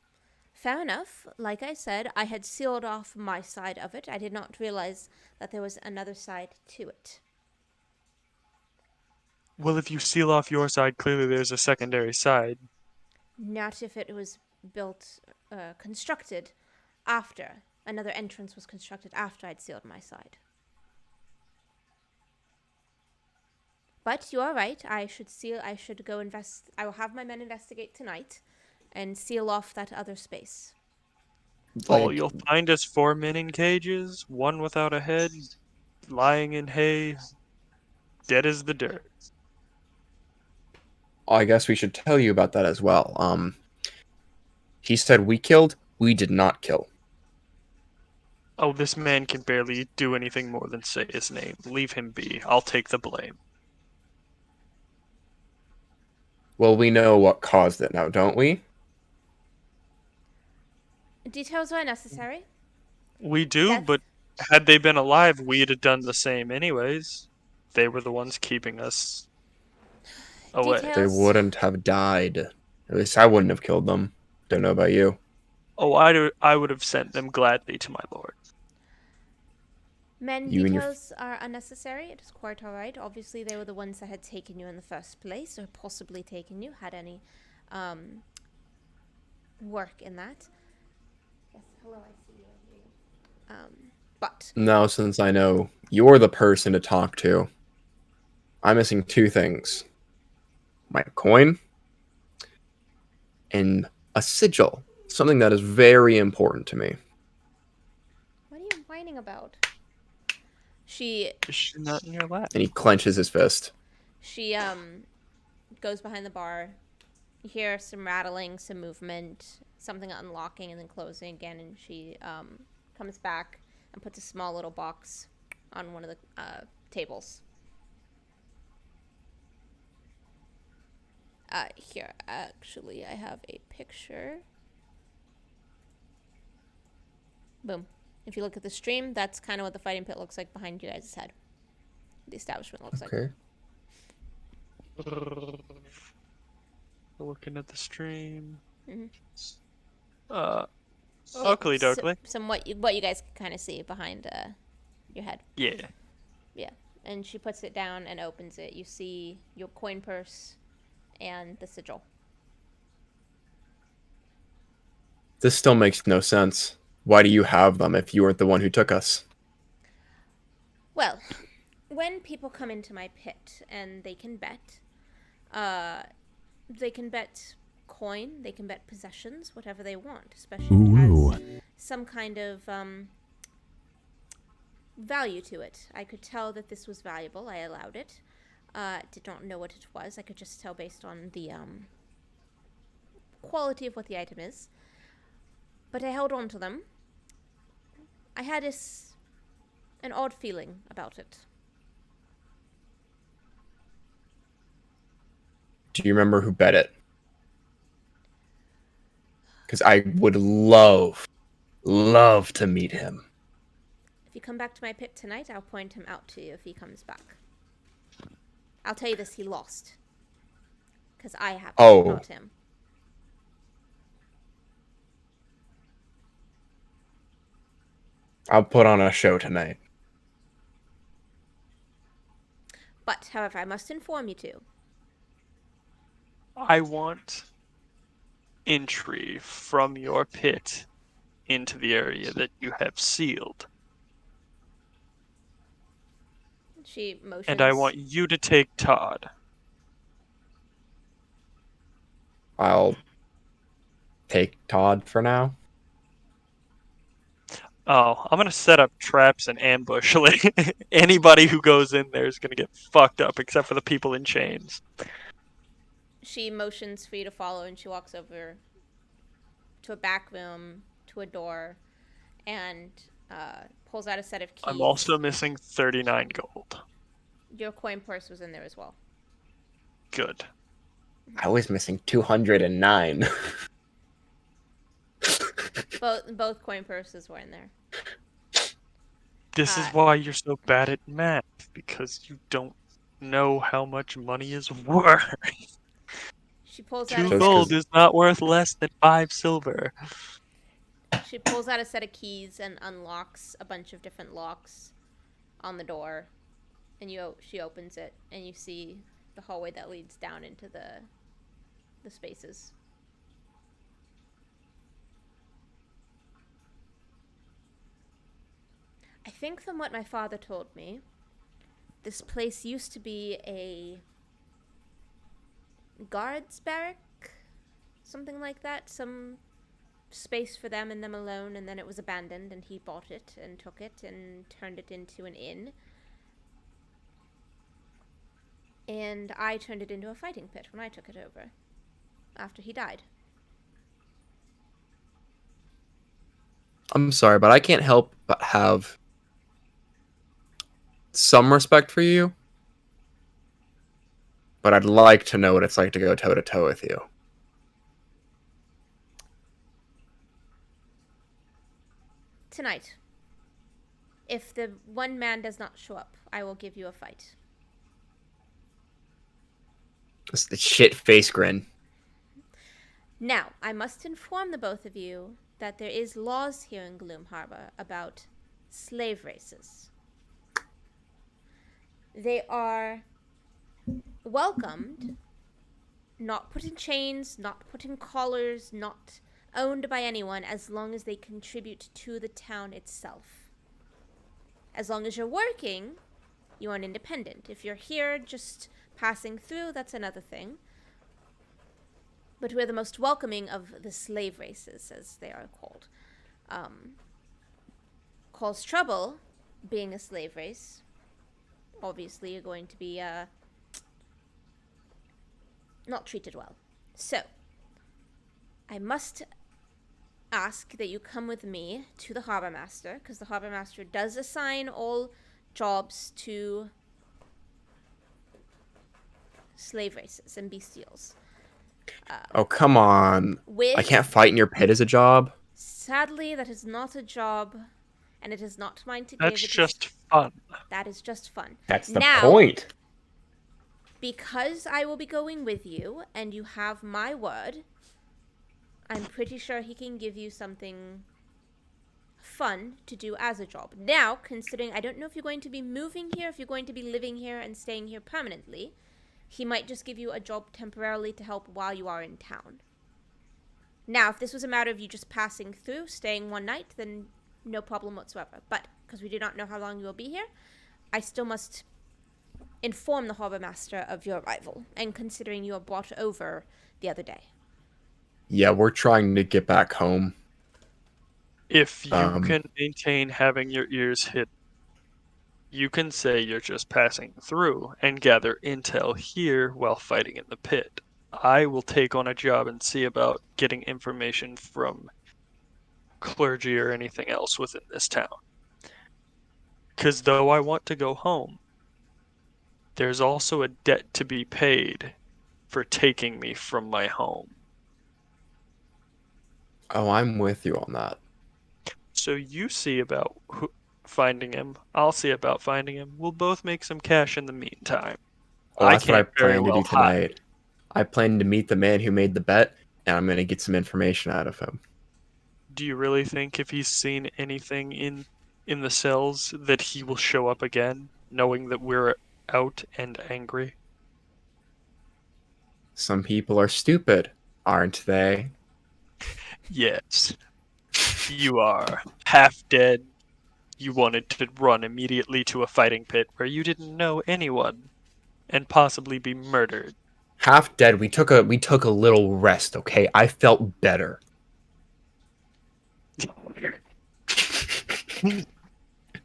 Fair enough. Like I said, I had sealed off my side of it. I did not realize that there was another side to it. Well, if you seal off your side, clearly there's a secondary side. Not if it was constructed after. Another entrance was constructed after I'd sealed my side. But you are right. I should go invest. I will have my men investigate tonight and seal off that other space. Oh, Like, you'll find us 4 men in cages, one without a head, lying in hay, dead as the dirt. I guess we should tell you about that as well. He said we killed. We did not kill. Oh, this man can barely do anything more than say his name. Leave him be. I'll take the blame. Well, we know what caused it now, don't we? Details are necessary. We do, Death. but had they been alive, we'd have done the same anyways. They were the ones keeping us away. Details. They wouldn't have died. At least I wouldn't have killed them. Don't know about you. Oh, I would have sent them gladly to my lord. Men You and your details are unnecessary. It is quite all right. Obviously, they were the ones that had taken you in the first place, or possibly taken you, had any work in that. Yes, hello, I see you. But Now, since I know you're the person to talk to, I'm missing two things. My coin and a sigil. Something that is very important to me. what are you whining about? She Is she not in your lap? And he clenches his fist. goes behind the bar. You hear some rattling, some movement, something unlocking and then closing again, and she comes back and puts a small little box on one of the tables. Here, actually, I have a picture. Boom. If you look at the stream, that's kind of what the fighting pit looks like behind you guys' head. The establishment looks like. Okay. Looking at the stream. Mhm. Oakley dokley. Some what you guys can kind of see behind your head. Yeah. Yeah. And she puts it down and opens it. You see your coin purse and the sigil. This still makes no sense. Why do you have them if you weren't the one who took us? Well, when people come into my pit and they can bet coin, they can bet possessions, whatever they want, especially if it has some kind of value to it. I could tell that this was valuable. I allowed it. Did not know what it was. I could just tell based on the quality of what the item is. But I held on to them. I had an odd feeling about it. Do you remember who bet it? Because I would love to meet him. If you come back to my pit tonight, I'll point him out to you if he comes back. I'll tell you this, he lost. Because I have not him. I'll put on a show tonight. But, however, I must inform you two. I want entry from your pit into the area that you have sealed. She motions. And I want you to take Todd. I'll take Todd for now. Oh, I'm gonna set up traps and ambush. Like, anybody who goes in there is gonna get fucked up, except for the people in chains. She motions for you to follow, and she walks over to a back room, to a door, and pulls out a set of keys. I'm also missing 39 gold. Your coin purse was in there as well. Good. I was missing 209. Both coin purses were in there. This is why you're so bad at math, because you don't know how much money is worth. She pulls 2 gold is not worth less than 5 silver. She pulls out a set of keys and unlocks a bunch of different locks on the door, and she opens it, and you see the hallway that leads down into the spaces. I think from what my father told me, this place used to be a guards barrack, something like that, some space for them and them alone, and then it was abandoned, and he bought it and took it and turned it into an inn. And I turned it into a fighting pit when I took it over, after he died. I'm sorry, but I can't help but have some respect for you. But I'd like to know what it's like to go toe-to-toe with you. Tonight. If the one man does not show up, I will give you a fight. It's the shit face grin. Now, I must inform the both of you that there is laws here in Gloom Harbor about slave races. They are welcomed, not put in chains, not put in collars, not owned by anyone, as long as they contribute to the town itself. As long as you're working, you are independent. If you're here just passing through, that's another thing. But we're the most welcoming of the slave races, as they are called. Cause trouble, being a slave race. Obviously, you're going to be not treated well. So, I must ask that you come with me to the harbor master, because the harbor master does assign all jobs to slave races and bestials. Oh, come on. I With, can't fight in your pit as a job? sadly, that is not a job, and it is not mine to That's give. It is just fun. that is just fun. That's the Now, point. because I will be going with you, and you have my word, I'm pretty sure he can give you something fun to do as a job. Now, considering I don't know if you're going to be moving here, if you're going to be living here and staying here permanently, he might just give you a job temporarily to help while you are in town. Now, if this was a matter of you just passing through, staying one night, then no problem whatsoever. But because we do not know how long you will be here, I still must inform the harbor master of your arrival, and considering you were brought over the other day. Yeah, we're trying to get back home. If you Um, can maintain having your ears hidden, you can say you're just passing through and gather intel here while fighting in the pit. I will take on a job and see about getting information from clergy or anything else within this town. Because though I want to go home, there's also a debt to be paid for taking me from my home. oh, I'm with you on that. So you see about finding him. I'll see about finding him. We'll both make some cash in the meantime. Well, I that's what I can't very plan to do well hide. tonight. I plan to meet the man who made the bet, and I'm going to get some information out of him. Do you really think if he's seen anything in the cells that he will show up again, knowing that we're out and angry? Some people are stupid, aren't they? Yes, you are half dead. You wanted to run immediately to a fighting pit where you didn't know anyone and possibly be murdered. Half dead. We took a little rest, okay? I felt better.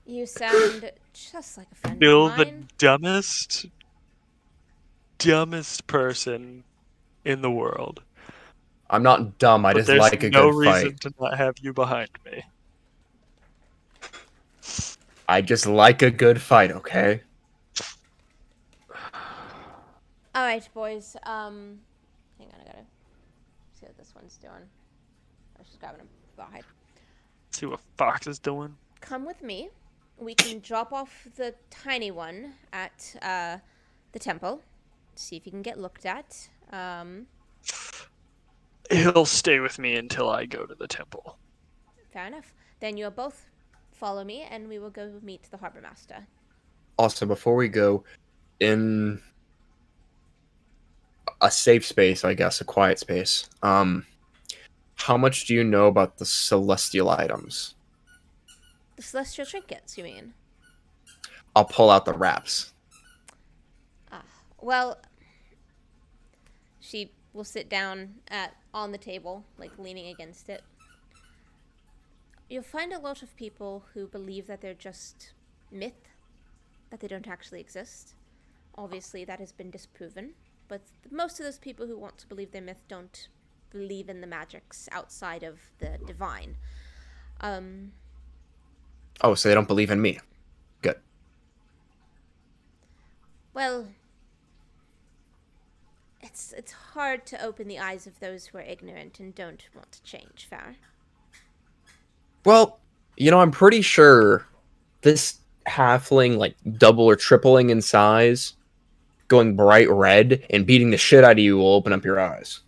You sound just like a friend of Still the mine. dumbest person in the world. I'm not dumb. I But just there's like a no good fight. reason to not have you behind me. I just like a good fight, okay? All right, boys. Hang on, I gotta see what this one's doing. I was just grabbing a rawhide. See what Fox is doing. Come with me. We can drop off the tiny one at the temple. See if you can get looked at. He'll stay with me until I go to the temple. Fair enough. Then you'll both follow me, and we will go meet the harbor master. Also, before we go, in a safe space, I guess, a quiet space, how much do you know about the celestial items? The celestial trinkets, you mean? I'll pull out the wraps. Well, she will sit down on the table, like leaning against it. You'll find a lot of people who believe that they're just myth, that they don't actually exist. Obviously, that has been disproven, but most of those people who want to believe they're myth don't believe in the magics outside of the divine. Oh, so they don't believe in me. Good. Well, it's hard to open the eyes of those who are ignorant and don't want to change, Farah. Well, I'm pretty sure this halfling, like, double or tripling in size, going bright red, and beating the shit out of you will open up your eyes.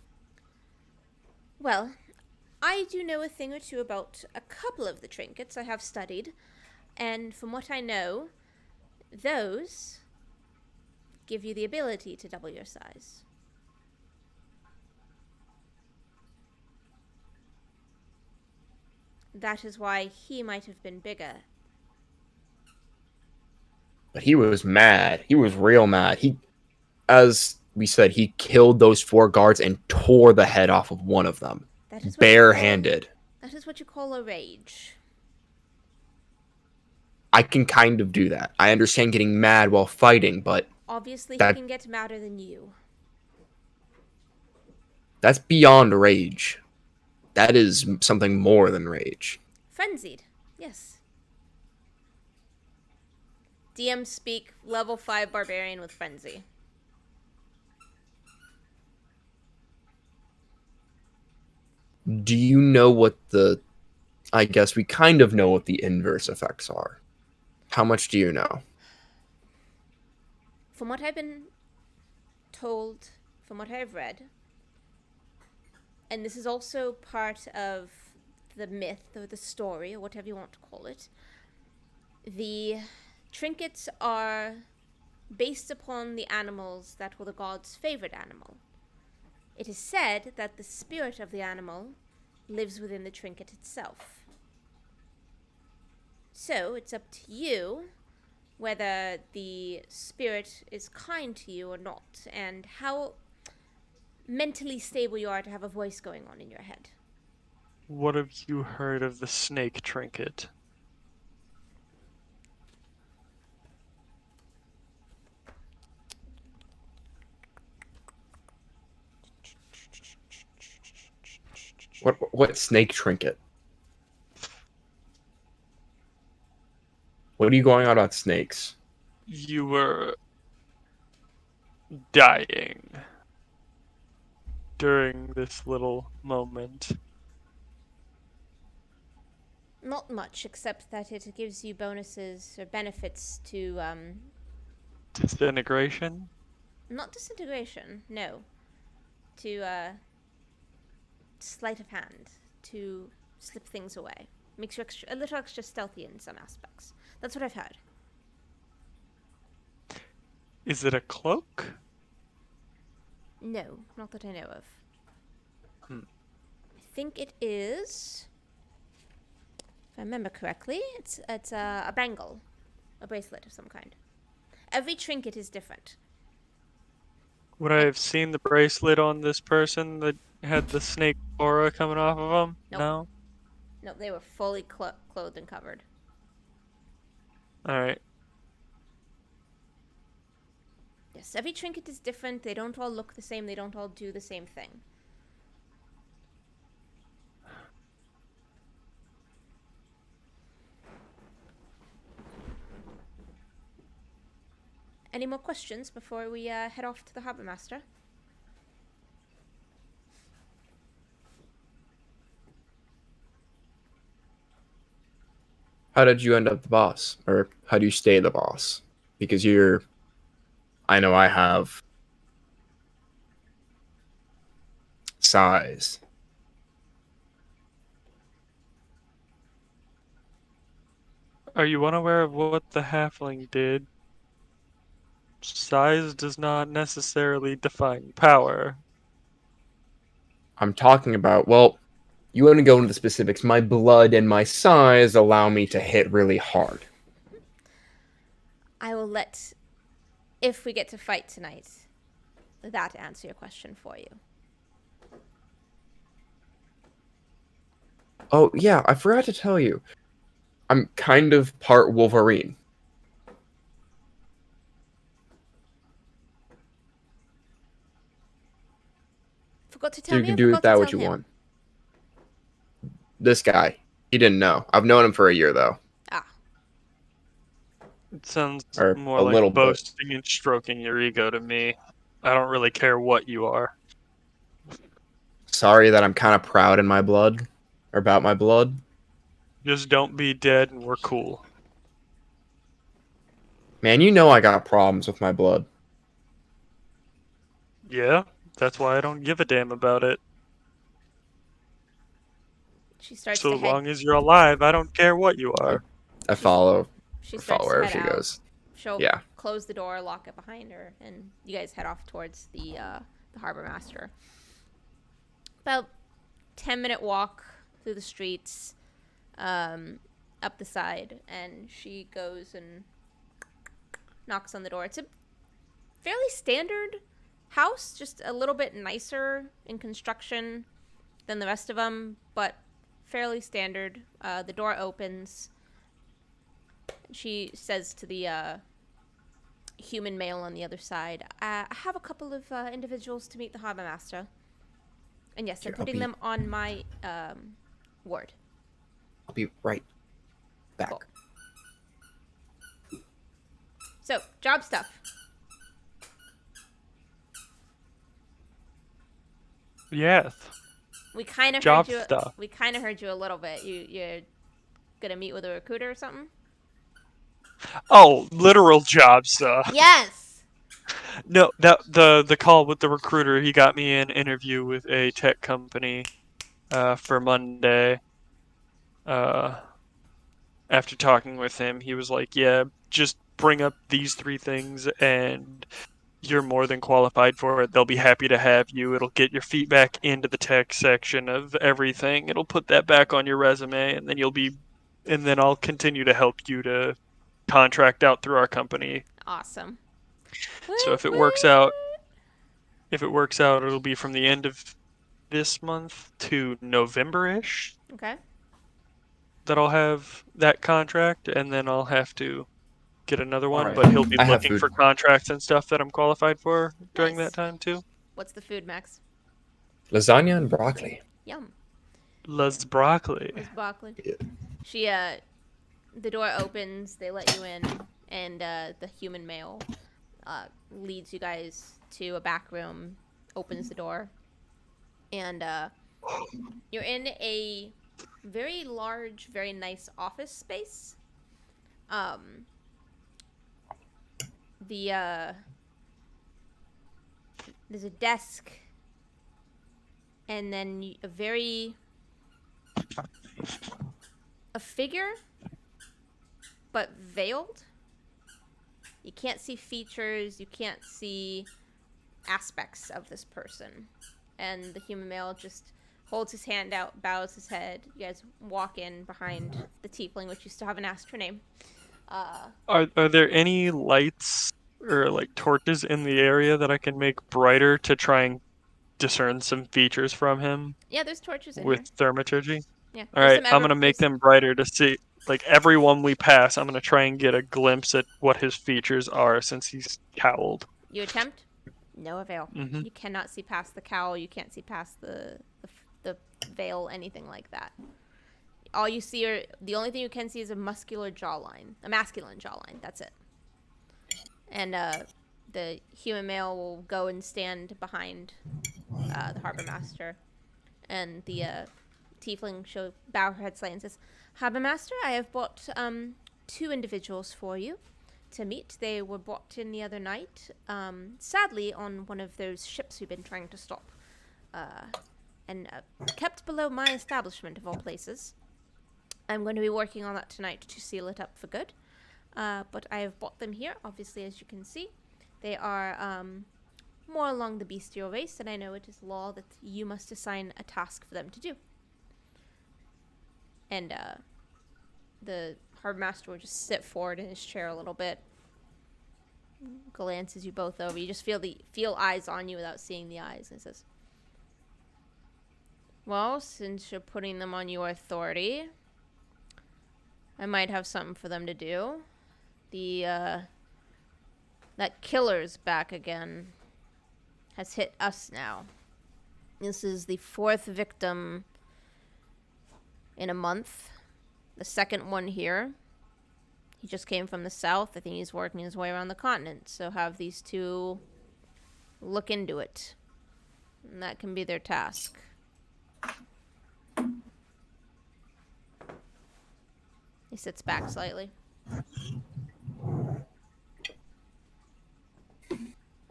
Well, I do know a thing or two about a couple of the trinkets I have studied, and from what I know, those give you the ability to double your size. That is why he might have been bigger. But he was mad. He was real mad. As we said, he killed those 4 guards and tore the head off of one of them. That is what Barehanded. That is what you call a rage. I can kind of do that. I understand getting mad while fighting, but Obviously, he That- can get madder than you. that's beyond rage. That is something more than rage. Frenzied, yes. DM speak level 5 barbarian with frenzy. Do you know what the... I guess we kind of know what the inverse effects are. How much do you know? From what I've been told, from what I've read, and this is also part of the myth or the story or whatever you want to call it, the trinkets are based upon the animals that were the god's favorite animal. It is said that the spirit of the animal lives within the trinket itself. So it's up to you whether the spirit is kind to you or not, and how mentally stable you are to have a voice going on in your head. What have you heard of the snake trinket? What snake trinket? What are you going on about snakes? You were dying during this little moment. Not much, except that it gives you bonuses or benefits to, Disintegration? not disintegration, no. To, sleight of hand, to slip things away. Makes you a little extra stealthy in some aspects. That's what I've heard. Is it a cloak? No, not that I know of. Hmm. I think it is, if I remember correctly, it's a bangle, a bracelet of some kind. Every trinket is different. Would I have seen the bracelet on this person that had the snake aura coming off of him? Nope. No? No, they were fully clothed and covered. Alright. Yes, every trinket is different. They don't all look the same. They don't all do the same thing. Any more questions before we head off to the Harbor Master? How did you end up the boss? Or how do you stay the boss? Because you're... I know I have... size. Are you unaware of what the halfling did? Size does not necessarily define power. I'm talking about, well, you want to go into the specifics. My blood and my size allow me to hit really hard. I will let, if we get to fight tonight, that answer your question for you. Oh, yeah, I forgot to tell you. I'm kind of part Wolverine. Forgot to So tell you me. can I do with forgot to that tell what you him. want. This guy. He didn't know. I've known him for a year, though. Ah, It sounds Or more a like little bit. boasting and stroking your ego to me. I don't really care what you are. Sorry that I'm kind of proud in my blood. Or about my blood. Just don't be dead and we're cool. Man, you know I got problems with my blood. Yeah, that's why I don't give a damn about it. she starts So to head. long as you're alive, I don't care what you are. I follow She starts to wherever head she out. goes. She'll Yeah. close the door, lock it behind her, and you guys head off towards the Harbor Master. About 10-minute walk through the streets, up the side, and she goes and knocks on the door. It's a fairly standard house, just a little bit nicer in construction than the rest of them, but fairly standard. The door opens. She says to the human male on the other side, I have a couple of individuals to meet the Harbor Master. And yes, Here, I'm putting them on my ward. I'll be right back. Cool. So, job stuff. Yes. We kind of Job heard you. stuff. We kind of heard you a little bit. You're gonna meet with a recruiter or something? Oh, literal job stuff. Yes. No, that the call with the recruiter, he got me an interview with a tech company for Monday. Uh, after talking with him, he was like, "Yeah, just bring up these three things and you're more than qualified for it. They'll be happy to have you. It'll get your feet back into the tech section of everything. It'll put that back on your resume and then and then I'll continue to help you to contract out through our company. Awesome. So Woot woot. if it works out, it'll be from the end of this month to November-ish Okay. that I'll have that contract, and then I'll have to get another one, Alright. but he'll be I have looking food. for contracts and stuff that I'm qualified for during Nice. that time too. What's the food, Max? Lasagna and broccoli. Yum. Les broccoli. Where's broccoli? Yeah. She the door opens. They let you in, and the human male leads you guys to a back room. Opens the door, and you're in a very large, very nice office space. The there's a desk, and then a figure, but veiled. You can't see features. You can't see aspects of this person. And the human male just holds his hand out, bows his head. You guys walk in behind the tiefling, which you still haven't asked her name. Are there any lights or like torches in the area that I can make brighter to try and discern some features from him Yeah, there's torches in with here. thaumaturgy? Yeah, All right, I'm gonna make them brighter to see. Like everyone we pass, I'm gonna try and get a glimpse at what his features are since he's cowled. You attempt? No avail. Mhm. You cannot see past the cowl. You can't see past the veil, anything like that. All you see are the only thing you can see is a masculine jawline. That's it. And the human male will go and stand behind the harbor master, and the tiefling she'll bow her head slightly and says, "Harbor master, I have brought two individuals for you to meet. They were brought in the other night, sadly on one of those ships we've been trying to stop, and kept below my establishment of all places. I'm going to be working on that tonight to seal it up for good. But I have brought them here, obviously, as you can see. They are more along the bestial race, and I know it is law that you must assign a task for them to do." And the harbor master will just sit forward in his chair a little bit, glances you both over. You just feel eyes on you without seeing the eyes, and says, "Well, since you're putting them on your authority, I might have something for them to do. That killer's back again. Has hit us now. This is the 4th victim in a month. The second one here. He just came from the south. I think he's working his way around the continent. So have these two look into it. And that can be their task." He sits back slightly.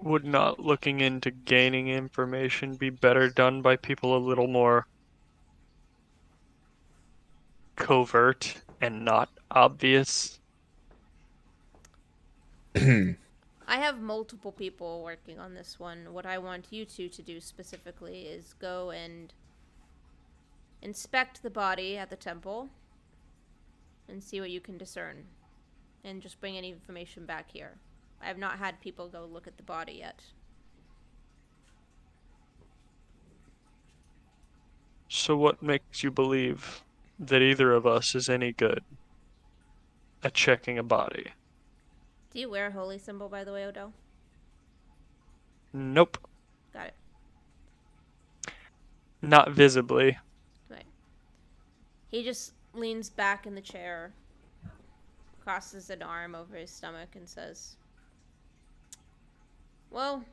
Would not looking into gaining information be better done by people a little more covert and not obvious? I have multiple people working on this one. What I want you two to do specifically is go and inspect the body at the temple and see what you can discern. And just bring any information back here. I have not had people go look at the body yet. So what makes you believe that either of us is any good at checking a body? Do you wear a holy symbol, by the way, Odell? Nope. Got it. Not visibly. Right. He just leans back in the chair, crosses an arm over his stomach, and says, "Well,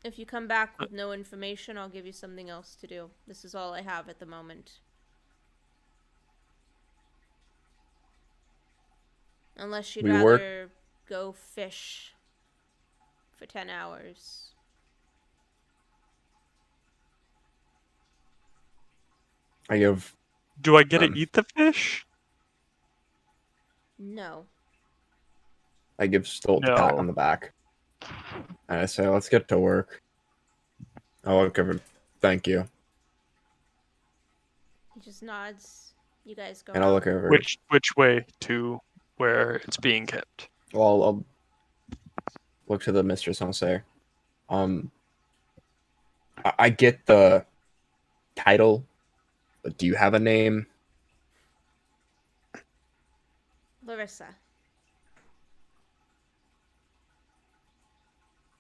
If you come back with no information, I'll give you something else to do. This is all I have at the moment. Unless you'd We work. rather go fish for 10 hours. I give Do I get to eat the fish? No. Stolt a pat on No. the back. And I say, let's get to work. I'll look over. Thank you. He just nods. You guys go And I'll out. look over. Which way to where it's being kept? Well, I'll look to the mistress and I'll say, I get the title, but do you have a name? Larissa.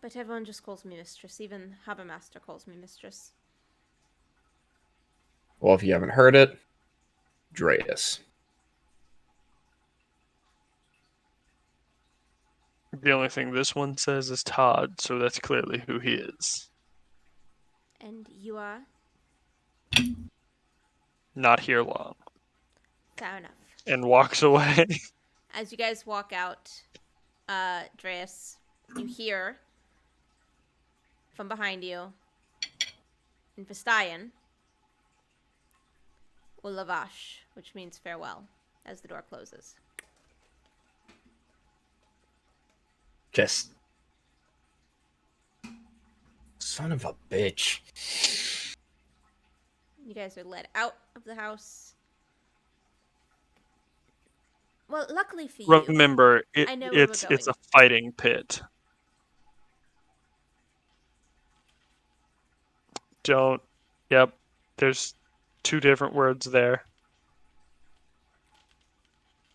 But everyone just calls me mistress. Even Habermaster calls me mistress. Well, if you haven't heard it, Dreas. The only thing this one says is Todd, so that's clearly who he is. And you are? Not here long. Fair enough. And walks away. As you guys walk out, Dreas, you hear from behind you in Vistayan, Ulavash, which means farewell, as the door closes. Just son of a bitch. You guys are led out of the house. Well, luckily for you, Remember, I know where we're it's going. a fighting pit. Don't. Yep. There's two different words there.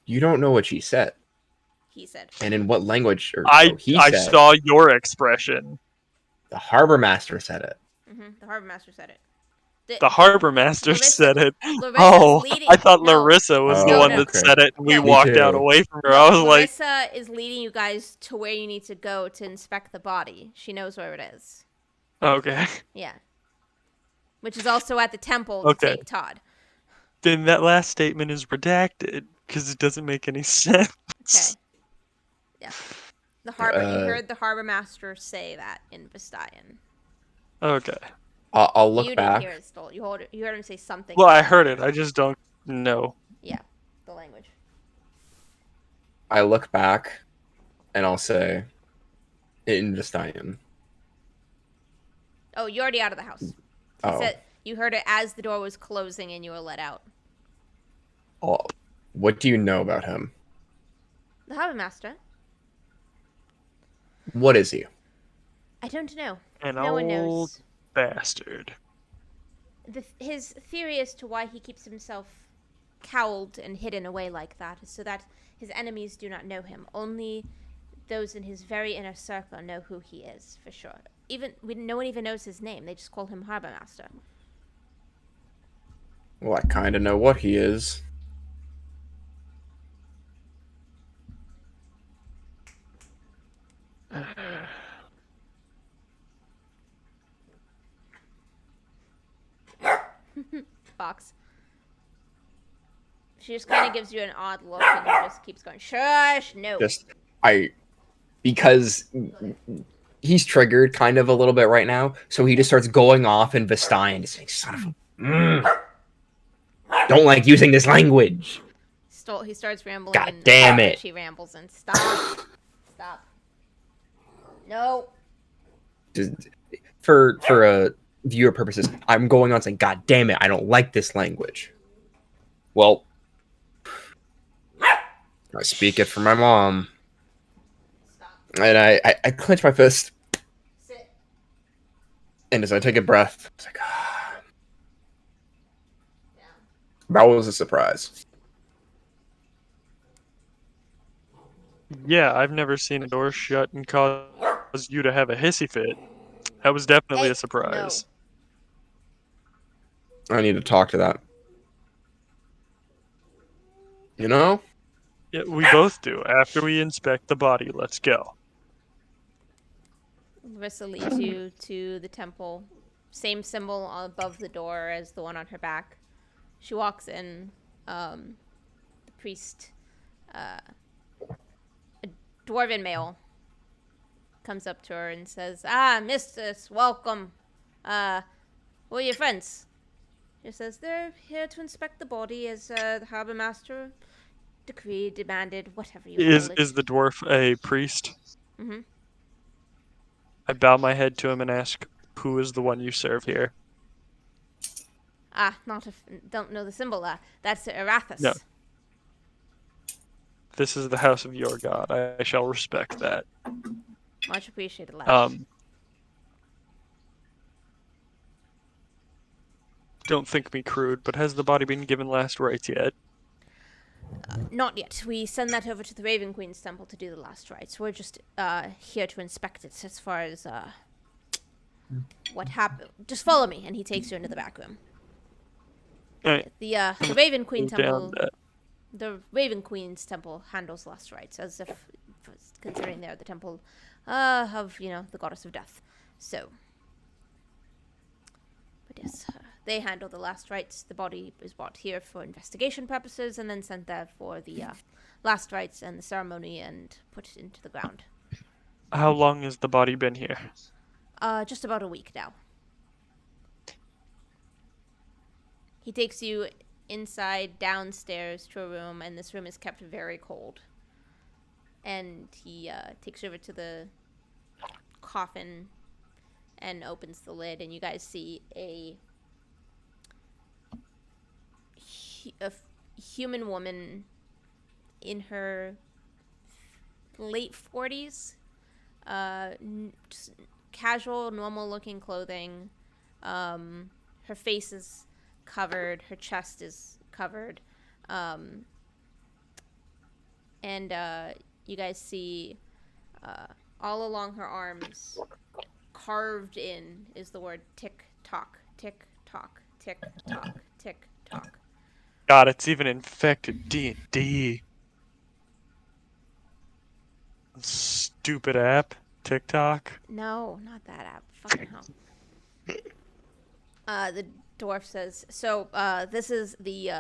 You don't know what she said. He said. And in what language? Or he I said. saw your expression. The harbor master said it. The harbor master said it. The harbor master Larissa- said it. Larissa's Oh, leading- I thought no. Larissa was Oh, the one that okay. said it, and we No. Me walked out too. away from her. I was like, Larissa is leading you guys to where you need to go to inspect the body. She knows where it is. okay. Yeah. Which is also at the temple Okay. to take Todd. Then that last statement is redacted because it doesn't make any sense. Okay. Yeah. The harbor. You heard the harbor master say that in Vistayan. Okay. I'll look You back. didn't hear it, Stolt. You heard him say something. Well, I about heard it. I just don't know. Yeah, the language. I look back, and I'll say, in Vistayan. Oh, you're already out of the house. He Oh. said you heard it as the door was closing and you were let out. Oh, what do you know about him? The harbor master? What is he? I don't know. An No one old knows. bastard. His theory as to why he keeps himself cowled and hidden away like that is so that his enemies do not know him. Only those in his very inner circle know who he is, for sure. No one even knows his name. They just call him Harbor Master. Well, I kind of know what he is. Fox. She just kind of gives you an odd look and just keeps going, shush, no. Because he's triggered kind of a little bit right now, so he just starts going off in Vistayan, saying, son of a... don't like using this language. He starts rambling. God and damn it. She rambles and stop. Stop. No. Just, for viewer purposes, I'm going on saying, God damn it, I don't like this language. Well, I speak it for my mom. Stop. And I clench my fist, Sit. and as I take a breath, it's like, Down. that was a surprise. Yeah, I've never seen a door shut and cause you to have a hissy fit. That was definitely Hey, a surprise. I need to talk to that. You know? Yeah, we both do. After we inspect the body, let's go. Larissa leads you to the temple. Same symbol above the door as the one on her back. She walks in. The priest, a dwarven male, comes up to her and says, "Ah, mistress, welcome. Who are your friends?" She says, "They're here to inspect the body as the harbor master decreed, demanded, whatever you call it." Is the dwarf a priest? Mm-hmm. I bow my head to him and ask, "Who is the one you serve here?" Ah, not if don't know the symbol. That's No. Arathis. This is the house of your god. I shall respect that. Much appreciated, lad. Don't think me crude, but has the body been given last rites yet? Not yet. We send that over to the Raven Queen's temple to do the last rites. We're just here to inspect it as far as what happened. Just follow me, and he takes you into the back room. Alright, The Raven Queen move down temple. that. The Raven Queen's temple handles last rites, as if considering they're the temple of the goddess of death. So, but yes, they handle the last rites. The body is brought here for investigation purposes, and then sent there for the last rites and the ceremony, and put into the ground. How long has the body been here? Just about a week now. He takes you inside, downstairs to a room, and this room is kept very cold. And he takes you over to the coffin and opens the lid, and you guys see a human woman in her late 40s, just casual, normal-looking clothing. Her face is covered, her chest is covered, and you guys see all along her arms, carved in, is the word tick-tock, tick-tock, tick-tock, tick-tock. God, it's even infected D&D. Stupid app. TikTok. No, not that app. Fucking hell. The dwarf says, so this is the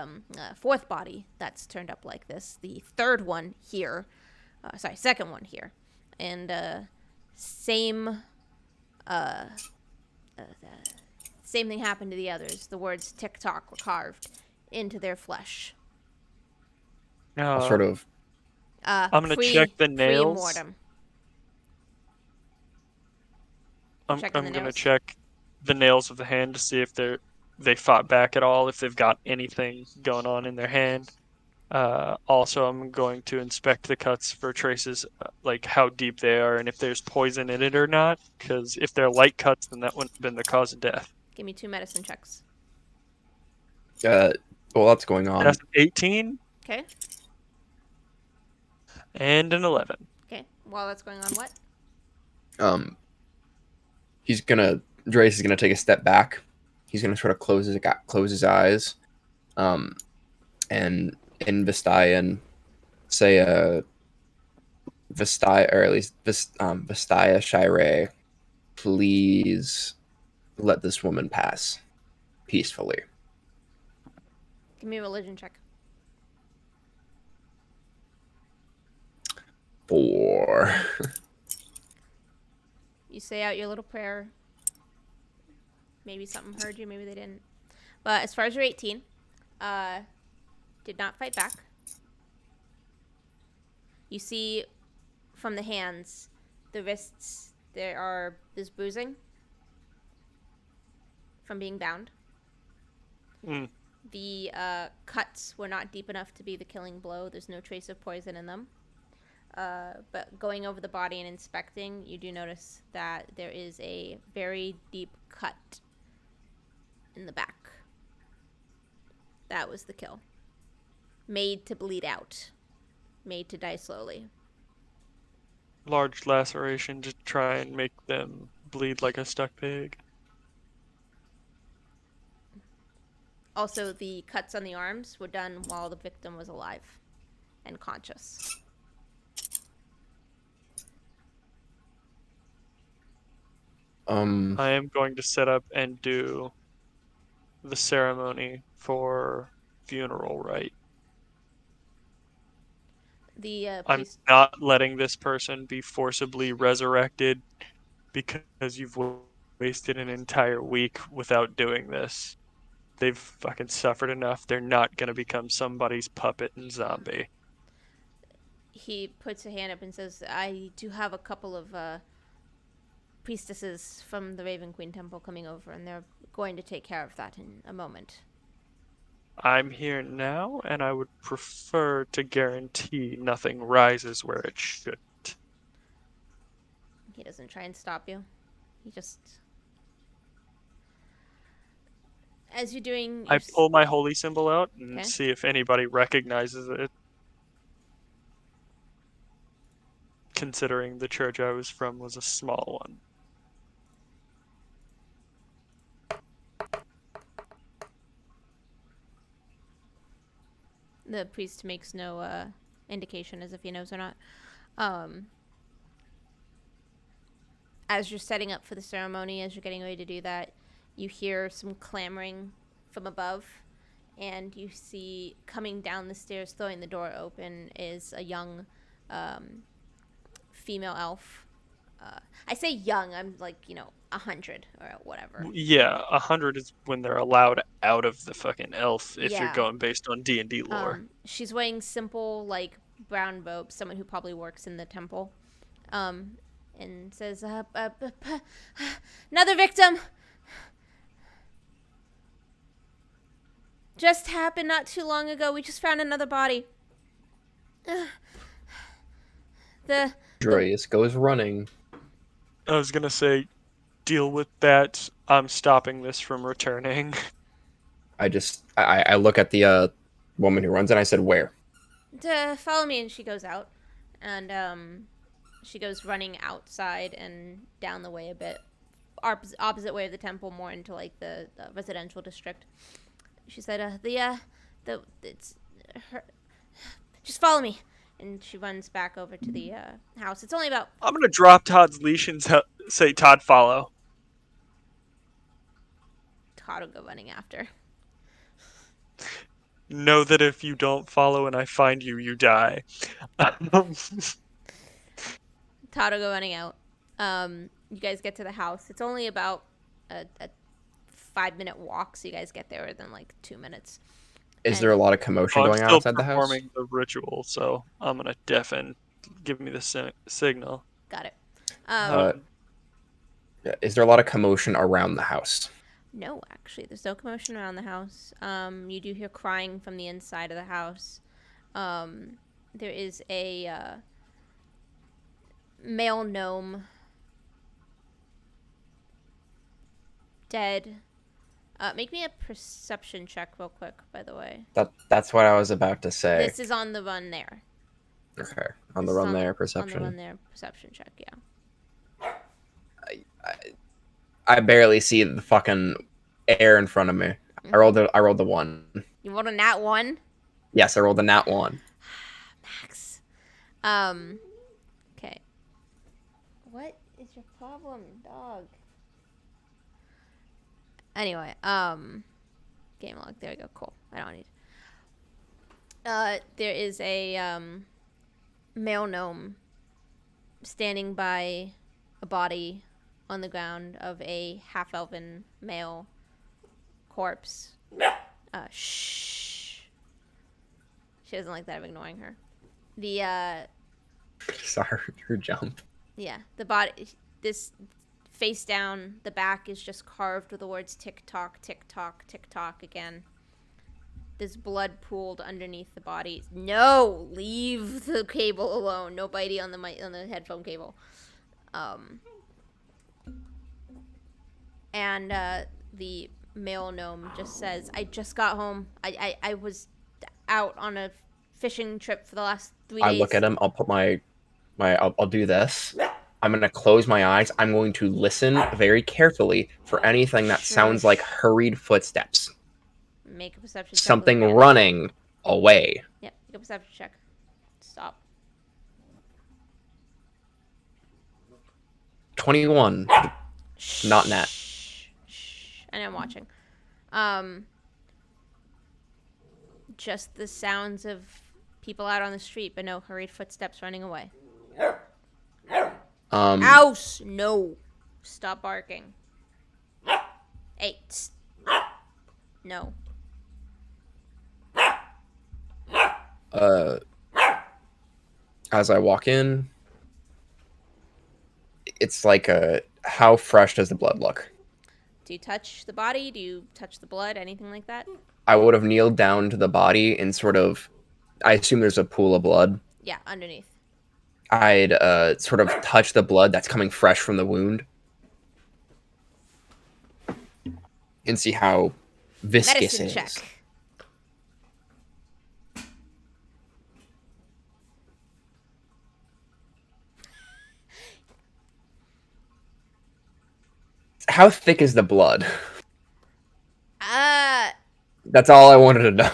fourth body that's turned up like this. The third one here. Second one here. And same thing happened to the others. The words TikTok were carved into their flesh. Sort of. I'm gonna check the nails. Pre-mortem. I'm Checking the gonna nails? check the nails of the hand to see if they fought back at all, if they've got anything going on in their hand. Also, I'm going to inspect the cuts for traces, like how deep they are and if there's poison in it or not. Because if they're light cuts, then that wouldn't have been the cause of death. Give me 2 medicine checks. Well, that's going on. That's an 18 Okay. and an 11. Okay. While that's going on, what? Drace is gonna take a step back. He's gonna sort of close his eyes, and in Vistayan say Vistaya, or at least Vistaya Shire, please let this woman pass peacefully. Give me a religion check. 4. You say out your little prayer. Maybe something heard you, maybe they didn't. But as far as your 18, did not fight back. You see from the hands, the wrists, there's bruising from being bound. Mm. The cuts were not deep enough to be the killing blow. There's no trace of poison in them. But going over the body and inspecting, you do notice that there is a very deep cut in the back. That was the kill. Made to bleed out. Made to die slowly. Large laceration to try and make them bleed like a stuck pig. Also, the cuts on the arms were done while the victim was alive and conscious. I am going to set up and do the ceremony for funeral rite. The I'm priest. not letting this person be forcibly resurrected because you've wasted an entire week without doing this. They've fucking suffered enough. They're not gonna become somebody's puppet and zombie. He puts a hand up and says, "I do have a couple of priestesses from the Raven Queen Temple coming over, and they're going to take care of that in a moment." I'm here now, and I would prefer to guarantee nothing rises where it shouldn't. He doesn't try and stop you. He just, as you're doing, I pull my holy symbol out and Okay. see if anybody recognizes it. Considering the church I was from was a small one. The priest makes no indication as if he knows or not. As you're setting up for the ceremony, as you're getting ready to do that, you hear some clamoring from above, and you see coming down the stairs, throwing the door open, is a young female elf. I say young, I'm like, 100 or whatever. Yeah, 100 is when they're allowed out of the fucking elf if you're Yeah. going based on D&D lore. She's wearing simple, like, brown robes, someone who probably works in the temple. And says, another victim! Just happened not too long ago. We just found another body. Andreas goes running. I was gonna say, deal with that. I'm stopping this from returning. I look at the woman who runs and I said, "Where?" Follow me, and she goes out. And, she goes running outside and down the way a bit. Opposite way of the temple, more into, like, the residential district. She said, it's her. Just follow me. And she runs back over to the house. It's only about. I'm gonna drop Todd's leash and say, Todd, follow. Todd will go running after. Know that if you don't follow and I find you, you die. Todd will go running out. You guys get to the house. It's only about a 5-minute walk, so you guys get there within like 2 minutes. Is there a lot of commotion I'm going on still outside the house? performing the ritual, so I'm gonna deafen. Give me the signal. Got it. Is there a lot of commotion around the house? No, actually, there's no commotion around the house. You do hear crying from the inside of the house. There is a male gnome dead. Make me a perception check real quick, by the way. That's what I was about to say. This is on the run there. Okay, on the run there, perception. On the run there, perception check, yeah. I barely see the fucking air in front of me. I rolled the 1. You rolled a nat 1? Yes, I rolled a nat 1. Max. Okay. What is your problem, dog? Anyway, game log. There we go. Cool. I don't need. There is a male gnome standing by a body on the ground of a half-elven male corpse. Shh. She doesn't like that I'm ignoring her. The Sorry, her jump. yeah, the body, this face down, the back is just carved with the words tick tock, tick tock, tick tock again. There's blood pooled underneath the body. No, leave the cable alone. No biting on the headphone cable. And the male gnome just says, "I just got home. I was out on a fishing trip for the last 3 days." I look at him. I'll put I'll do this. I'm going to close my eyes. I'm going to listen very carefully for anything that sounds like hurried footsteps. Make a perception check. Something running away. Yep, make a perception check. Stop. 21. Not Nat. Shh. And I'm watching. Just the sounds of people out on the street, but no hurried footsteps running away. Ouse! No. Stop barking. Hey. No. As I walk in, it's like how fresh does the blood look? Do you touch the body? Do you touch the blood? Anything like that? I would have kneeled down to the body and sort of, I assume there's a pool of blood. Yeah, underneath. I'd sort of touch the blood that's coming fresh from the wound and see how viscous Medicine it check. is. How thick is the blood? That's all I wanted to know.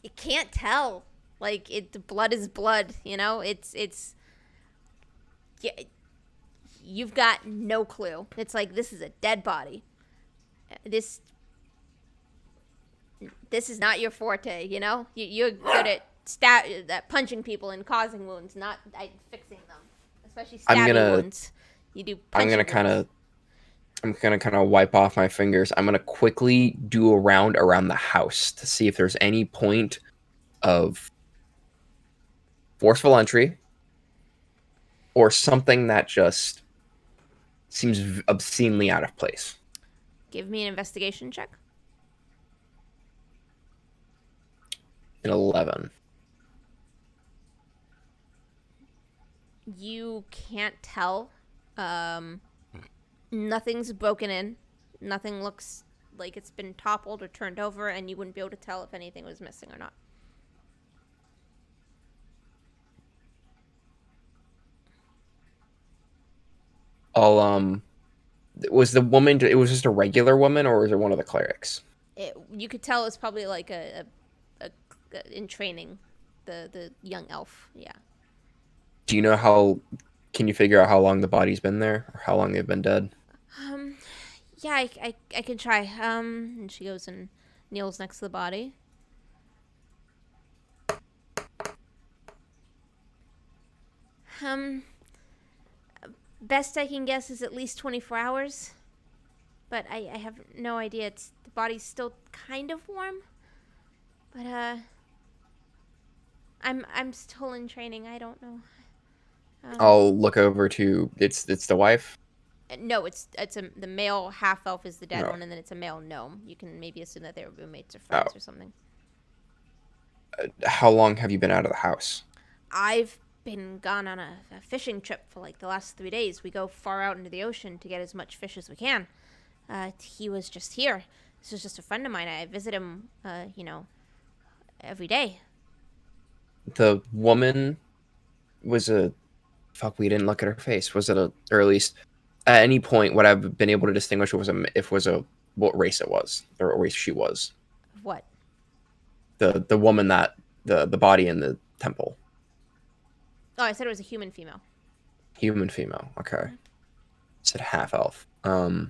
You can't tell. Like the blood is blood, you know? It's yeah, you've got no clue. It's like this is a dead body. This is not your forte, you know? You're good at punching people and causing wounds, not fixing them. Especially stabbing wounds. You do punching wounds. I'm gonna kind of wipe off my fingers. I'm gonna quickly do a round around the house to see if there's any point of forceful entry or something that just seems obscenely out of place. Give me an investigation check. An 11. You can't tell. Nothing's broken in. Nothing looks like it's been toppled or turned over, and you wouldn't be able to tell if anything was missing or not. Was the woman, it was just a regular woman, or was it one of the clerics? You could tell it's probably like a in training, the young elf. Yeah. Do you know can you figure out how long the body's been there, or how long they've been dead? Yeah, I can try. And she goes and kneels next to the body. Best I can guess is at least 24 hours. But I have no idea. The body's still kind of warm. But I'm still in training. I don't know. I'll look over to it's the wife. No, the male half elf is the dead No. one, and then it's a male gnome. You can maybe assume that they were roommates or friends or something. How long have you been out of the house? I've been gone on a fishing trip for like the last 3 days. We go far out into the ocean to get as much fish as we can. He was just here. This was just a friend of mine. I visit him, every day. The woman was we didn't look at her face. Was it or at least at any point would I've been able to distinguish what race it was, or what race she was? What? The woman that the body in the temple. Oh, I said it was a human female. Human female. Okay. Mm-hmm. Said half elf. Okay,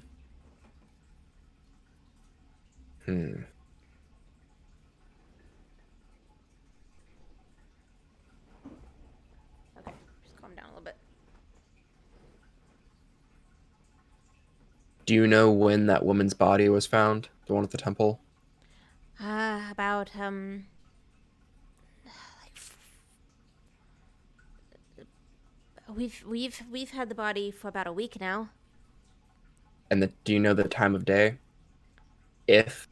just calm down a little bit. Do you know when that woman's body was found? The one at the temple? About we've had the body for about a week now. And do you know the time of day? If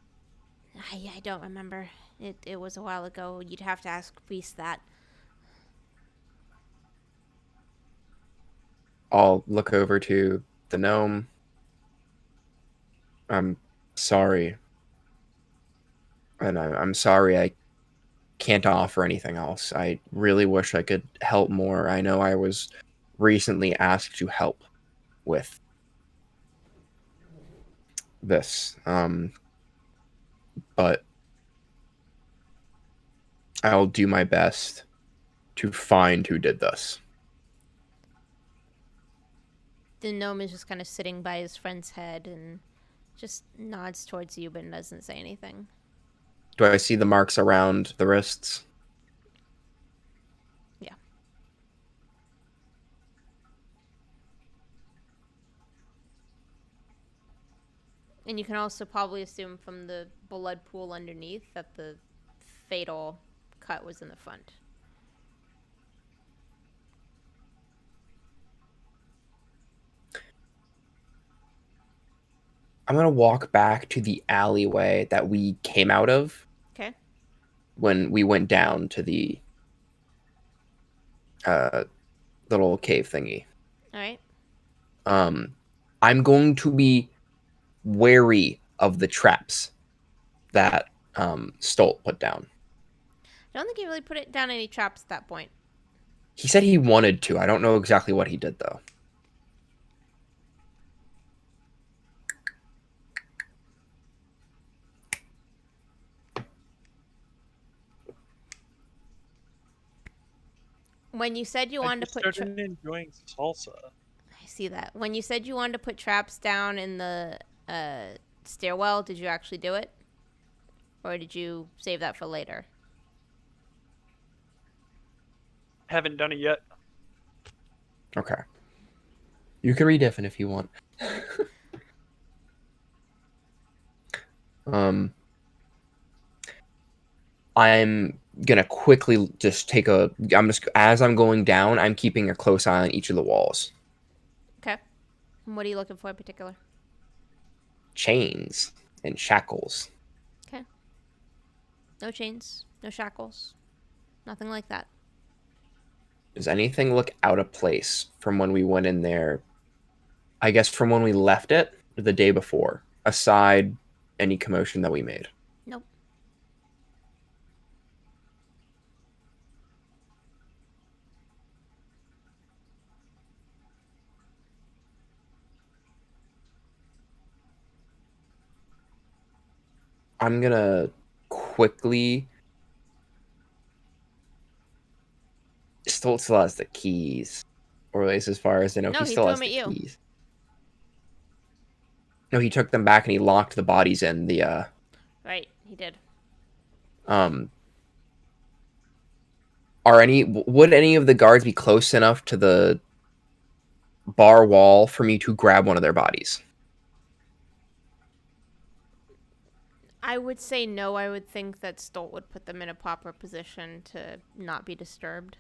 I don't remember. It was a while ago. You'd have to ask Reese that. I'll look over to the gnome. I'm sorry. And I'm sorry I can't offer anything else. I really wish I could help more. I know I was recently asked to help with this. But I'll do my best to find who did this. The gnome is just kind of sitting by his friend's head and just nods towards you but doesn't say anything. Do I see the marks around the wrists? Yeah. And you can also probably assume from the blood pool underneath that the fatal cut was in the front. I'm gonna walk back to the alleyway that we came out of. Okay. When we went down to the little cave thingy. All right. I'm going to be wary of the traps that Stolt put down. I don't think he really put it down any traps at that point. He said he wanted to. I don't know exactly what he did though. When you said you I wanted just to put started enjoying salsa. I see that. When you said you wanted to put traps down in the stairwell, did you actually do it? Or did you save that for later? Haven't done it yet. Okay. You can rediff it if you want. I'm gonna quickly just take a. I'm just as I'm going down. I'm keeping a close eye on each of the walls. Okay. And what are you looking for in particular? Chains and shackles. Okay. No chains, no shackles, nothing like that. Does anything look out of place from when we went in there? I guess from when we left it the day before, aside any commotion that we made. Nope. I'm gonna quickly. Still has the keys, or at least as far as I know, No, he he still threw has them the at you. keys. No, he took them back and he locked the bodies in the. Right, he did. Would any of the guards be close enough to the bar wall for me to grab one of their bodies? I would say no. I would think that Stolt would put them in a proper position to not be disturbed.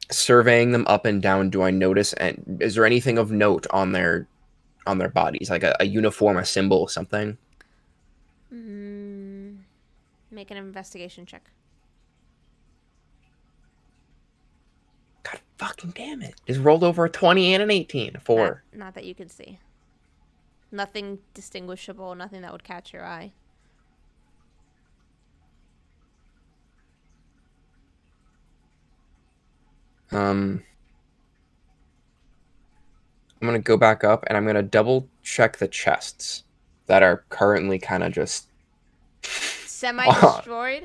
Surveying them up and down, do I notice? And is there anything of note on their bodies, like a uniform, a symbol, something? Make an investigation check. God fucking damn it! Just rolled over a 20 and an 18. 4. Not that you can see. Nothing distinguishable. Nothing that would catch your eye. I'm gonna go back up and I'm gonna double check the chests that are currently kind of just Semi-destroyed?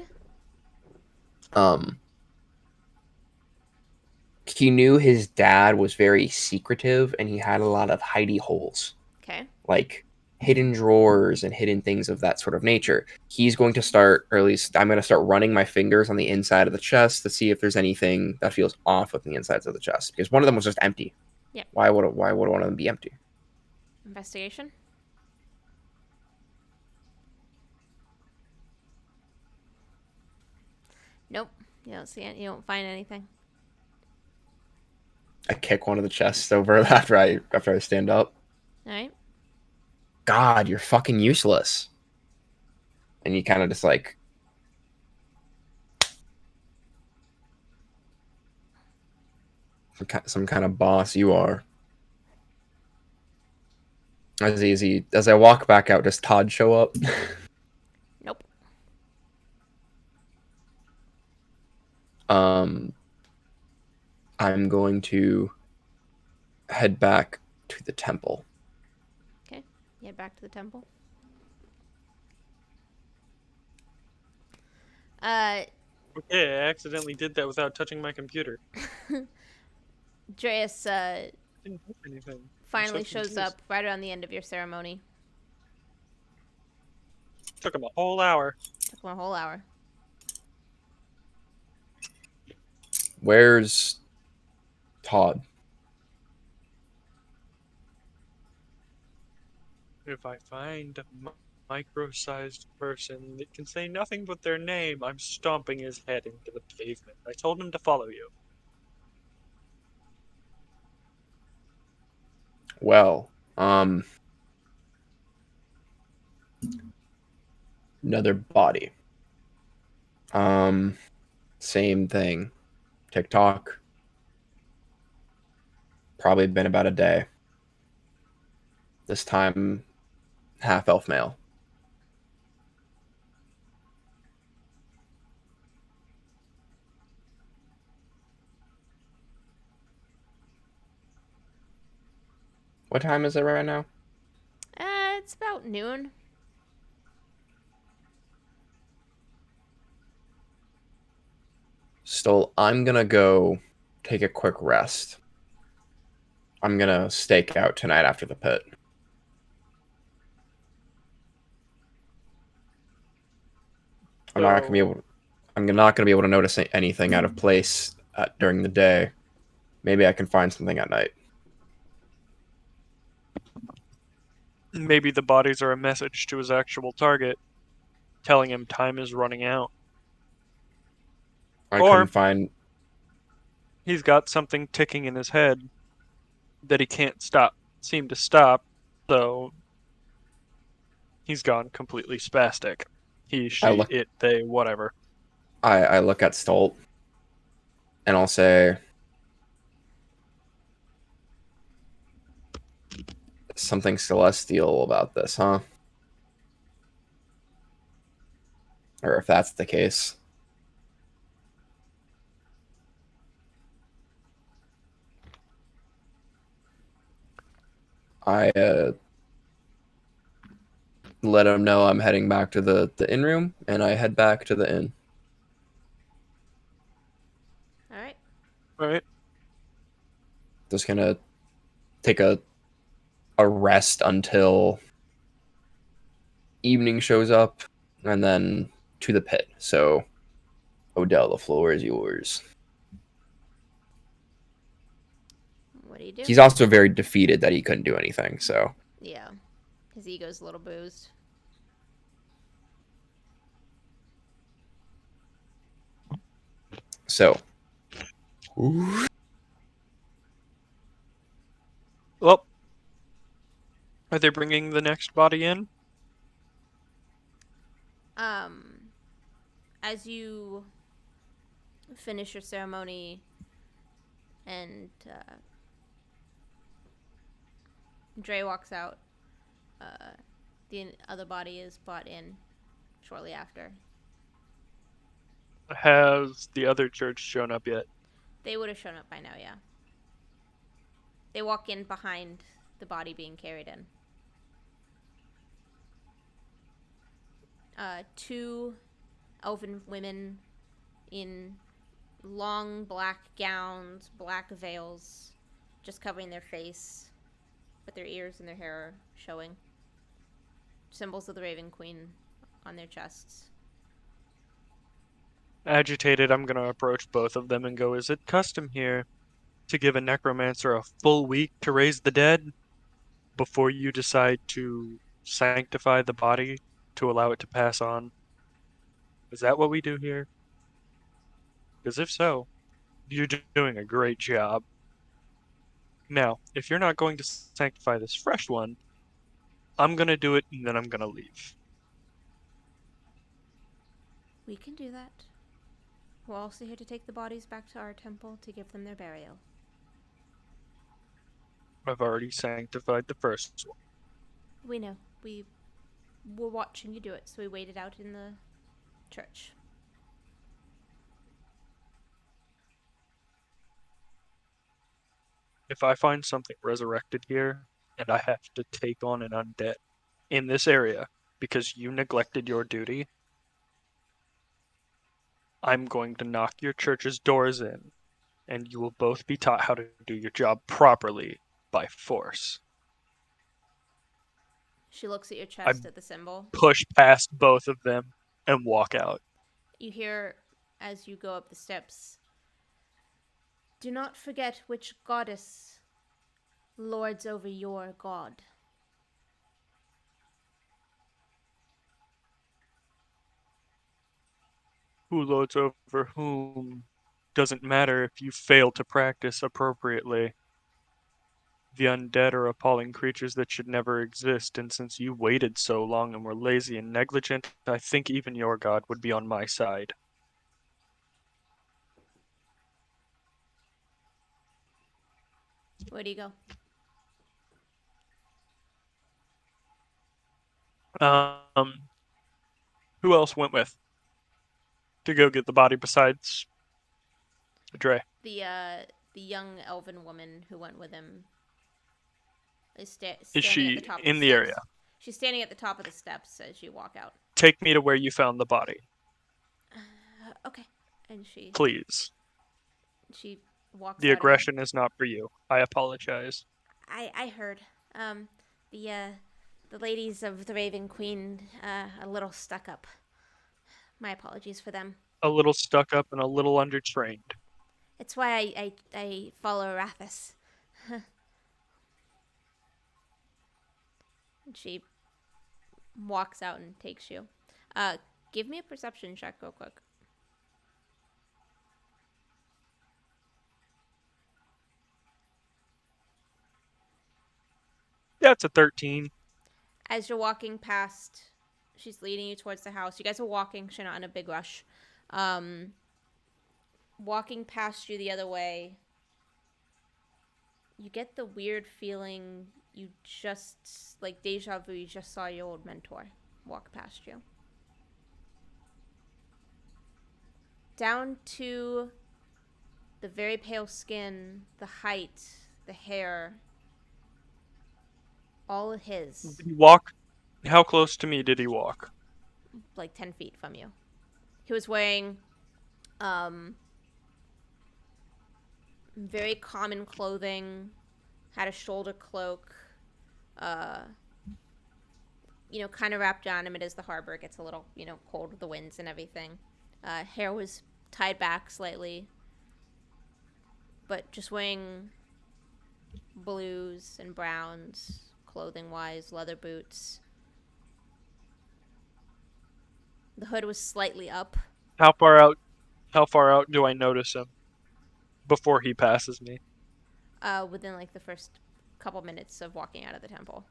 He knew his dad was very secretive and he had a lot of hidey holes. Okay. Like hidden drawers and hidden things of that sort of nature. He's going to start, or at least I'm going to start running my fingers on the inside of the chest to see if there's anything that feels off with the insides of the chest. Because one of them was just empty. Yep. Why would one of them be empty? Investigation? Nope. You don't see it. You don't find anything. I kick one of the chests over after I stand up. All right. God, you're fucking useless. And you kind of just like some kind of boss you are. As I walk back out, does Todd show up? Nope. I'm going to head back to the temple. Okay. You head back to the temple. Okay, I accidentally did that without touching my computer. Dreas Didn't miss anything. I'm finally so shows confused. up right around the end of your ceremony. Took him a whole hour. Took him a whole hour. Where's Todd? If I find a micro-sized person that can say nothing but their name, I'm stomping his head into the pavement. I told him to follow you. Well, another body. Same thing. TikTok. Probably been about a day. This time, half elf male. What time is it right now? It's about noon. Still, I'm gonna go take a quick rest. I'm gonna stake out tonight after the pit. I'm not gonna be able. I'm not gonna be able to notice anything out of place during the day. Maybe I can find something at night. Maybe the bodies are a message to his actual target, telling him time is running out. I couldn't Or find. he's got something ticking in his head that he can't seem to stop, so he's gone completely spastic. He, I she, look. it, they, whatever. I look at Stolt, and I'll say, something celestial about this, huh? Or if that's the case. I let him know I'm heading back to the inn room, and I head back to the inn. All right. Right? Just gonna take a rest until evening shows up, and then to the pit. So, Odell, the floor is yours. What do you do? He's also very defeated that he couldn't do anything. So, Yeah. His ego's a little boozed. so Well, are they bringing the next body in? As you finish your ceremony and Dre walks out, the other body is brought in shortly after. Has the other church shown up yet? They would have shown up by now, yeah. They walk in behind the body being carried in. Two elven women in long black gowns, black veils, just covering their face, but their ears and their hair are showing. Symbols of the Raven Queen on their chests. Agitated, I'm gonna approach both of them and go, is it custom here to give a necromancer a full week to raise the dead before you decide to sanctify the body to allow it to pass on? Is that what we do here? Because if so, you're doing a great job. Now, if you're not going to sanctify this fresh one, I'm gonna do it and then I'm gonna leave. We can do that. We're also here to take the bodies back to our temple to give them their burial. I've already sanctified the first one. We know. We were watching you do it, so we waited out in the church. If I find something resurrected here and I have to take on an undead in this area because you neglected your duty, I'm going to knock your church's doors in and you will both be taught how to do your job properly by force. She looks at your chest at the symbol. Push past both of them and walk out. You hear, as you go up the steps, "Do not forget which goddess lords over your god." Who lords over whom doesn't matter if you fail to practice appropriately. The undead are appalling creatures that should never exist, and since you waited so long and were lazy and negligent, I think even your god would be on my side. Where do you go? Who else went with to go get the body besides Dre? The young elven woman who went with him is Is standing at she the top of in the the steps. area? She's standing at the top of the steps as you walk out. Take me to where you found the body, Okay. And she please. walks The out. aggression is not for you. I apologize. I heard. The ladies of the Raven Queen a little stuck up. My apologies for them. A little stuck up and a little undertrained. It's why I follow Arathis. And she walks out and takes you. Give me a perception check real quick. Yeah, it's a 13. As you're walking past, she's leading you towards the house. You guys are walking. She's not in a big rush. Walking past you the other way, you get the weird feeling you just, like deja vu, you just saw your old mentor walk past you. Down to the very pale skin, the height, the hair, all his. Did he walk? How close to me did he walk? Like 10 feet from you. He was wearing very common clothing, had a shoulder cloak, kind of wrapped around him. It is the harbor. It gets a little, cold with the winds and everything. Hair was tied back slightly, but just wearing blues and browns, clothing-wise, leather boots. The hood was slightly up. How far out do I notice him before he passes me? Within like the first couple minutes of walking out of the temple.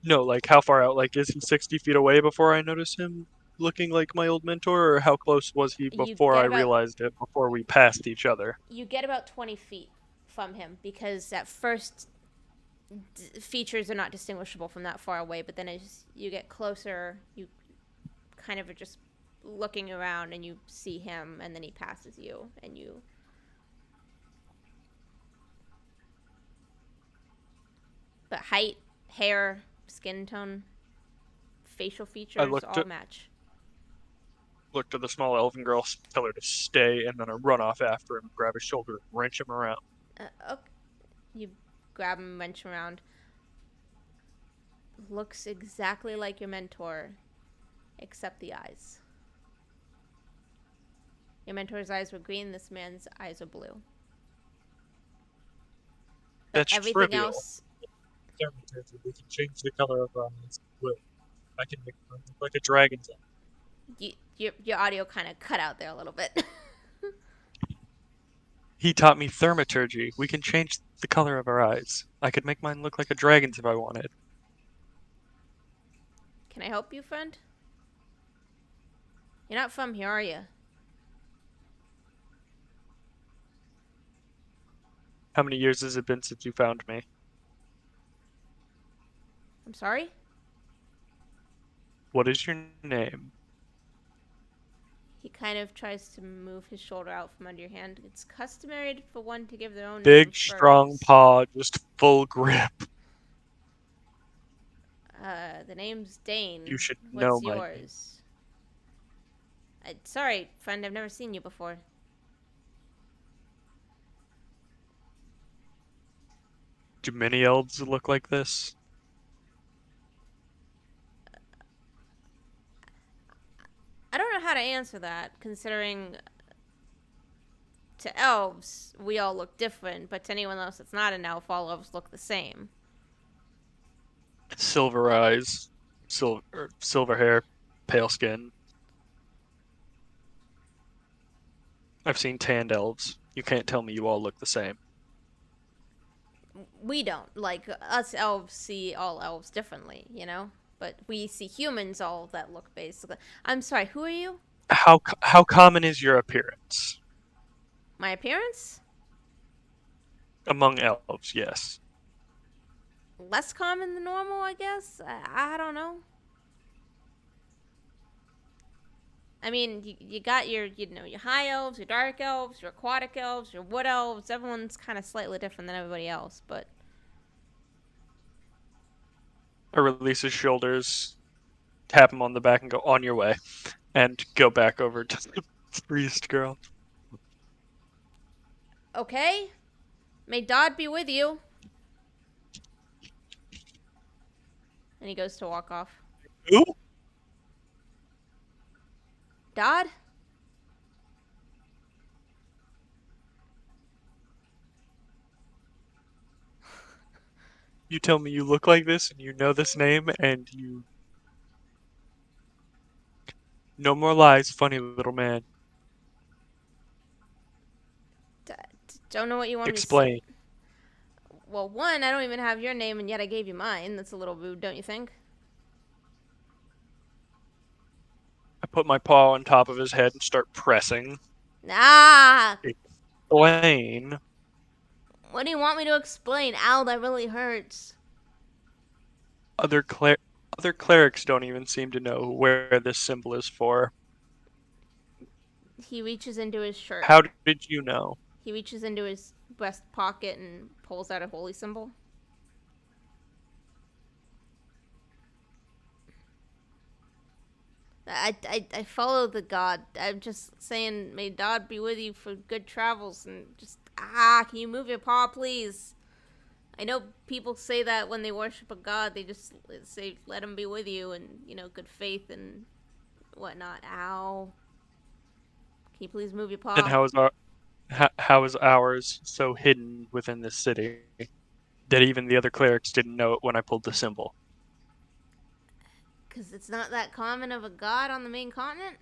No, like how far out? Like, is he 60 feet away before I notice him looking like my old mentor, or how close was he before I realized it, before we passed each other? You get about 20 feet from him, because at first features are not distinguishable from that far away, but then as you get closer, you kind of are just looking around and you see him, and then he passes you, and you... But height, hair, skin tone, facial features all match. Look to the small elven girl, tell her to stay, and then I run off after him, grab his shoulder, and wrench him around. Okay. You grab him, wrench him around. Looks exactly like your mentor, except the eyes. Your mentor's eyes were green. This man's eyes are blue. But that's everything trivial. Else. We can change the color of our eyes. I can make them look like a dragon's eye. Your audio kind of cut out there a little bit. He taught me thaumaturgy. We can change the color of our eyes. I could make mine look like a dragon's if I wanted. Can I help you, friend? You're not from here, are you? How many years has it been since you found me? I'm sorry? What is your name? He kind of tries to move his shoulder out from under your hand. It's customary for one to give their own name Big, first. strong paw, just full grip. The name's Dane. You should What's know my yours? Sorry, friend, I've never seen you before. Do many elves look like this? I don't know how to answer that, considering to elves, we all look different, but to anyone else that's not an elf, all elves look the same. Silver eyes, silver hair, pale skin. I've seen tanned elves. You can't tell me you all look the same. We don't. Like, us elves see all elves differently, you know? But we see humans all that look basically. I'm sorry, who are you? How common is your appearance My appearance? among elves? Yes. Less common than normal, I guess? I don't know. I mean, you got your, your high elves, your dark elves, your aquatic elves, your wood elves. Everyone's kind of slightly different than everybody else, but I release his shoulders, tap him on the back, and go on your way, and go back over to the priest girl. okay. May Dodd be with you. And he goes to walk off. Who? Dodd? You tell me you look like this, and you know this name, and you. No more lies, funny little man. Don't know what you want me to Explain. say. Well, one, I don't even have your name, and yet I gave you mine. That's a little rude, don't you think? I put my paw on top of his head and start pressing. Ah! Explain. What do you want me to explain? Ow, that really hurts. Other clerics don't even seem to know where this symbol is for. He reaches into his shirt. How did you know? He reaches into his breast pocket and pulls out a holy symbol. I follow the god. I'm just saying, may God be with you for good travels, and just can you move your paw, please? I know people say that when they worship a god, they just say, let him be with you, and good faith and whatnot. Ow! Can you please move your And paw? how is ours so hidden within this city that even the other clerics didn't know it when I pulled the symbol? Because it's not that common of a god on the main continent.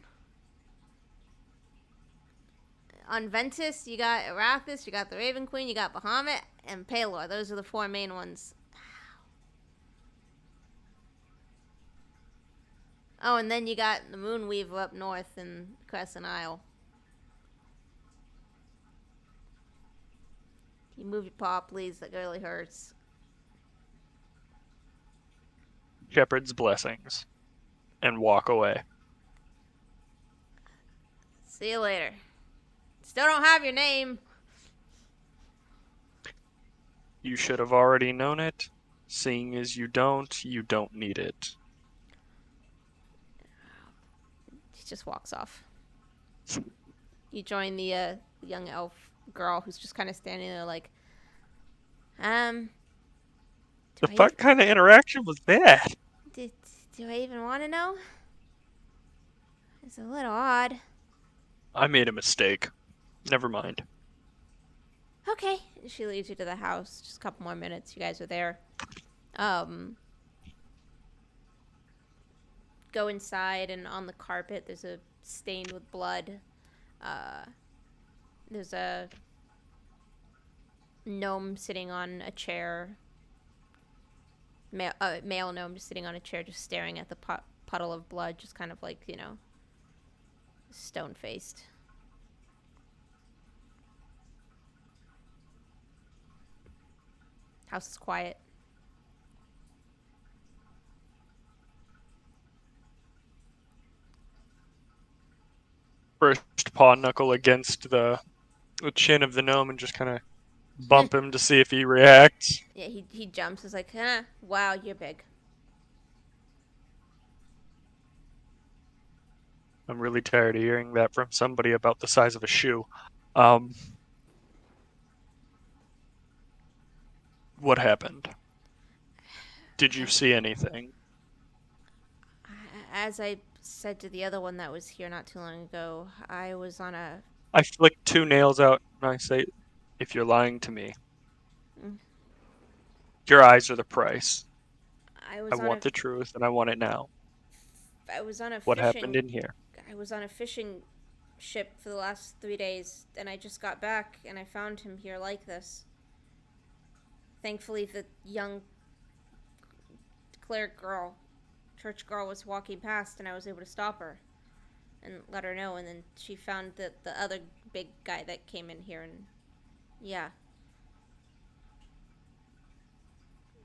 On Ventus, you got Arathis, you got the Raven Queen, you got Bahamut, and Palor. Those are the four main ones. Oh, and then you got the Moonweaver up north in Crescent Isle. Can you move your paw, please? That really hurts. Shepherd's blessings. And walk away. See you later. Still don't have your name. You should have already known it. Seeing as you don't need it. He just walks off. You join the young elf girl who's just kind of standing there like, The fuck kind of interaction was that? do I even want to know? It's a little odd. I made a mistake. Never mind. Okay. She leads you to the house. Just a couple more minutes. You guys are there. Go inside, and on the carpet there's a stain with blood. There's a gnome sitting on a chair. Male gnome just sitting on a chair, just staring at the puddle of blood, just kind of like, stone-faced. House is quiet. First paw knuckle against the chin of the gnome and just kind of bump him to see if he reacts. Yeah, he jumps. He's like, wow, you're big. I'm really tired of hearing that from somebody about the size What happened? Did you see anything? As I said to the other one that was here not too long ago, I was on a. I flick 2 nails out and I say, if you're lying to me, Mm. your eyes are the price. I I was on a. want the truth and I want it now. I was on a What happened fishing. in here? I was on a fishing ship for the last 3 days, and I just got back, and I found him here like this. Thankfully, the young cleric girl, church girl, was walking past, and I was able to stop her and let her know. And then she found the other big guy that came in here, and yeah,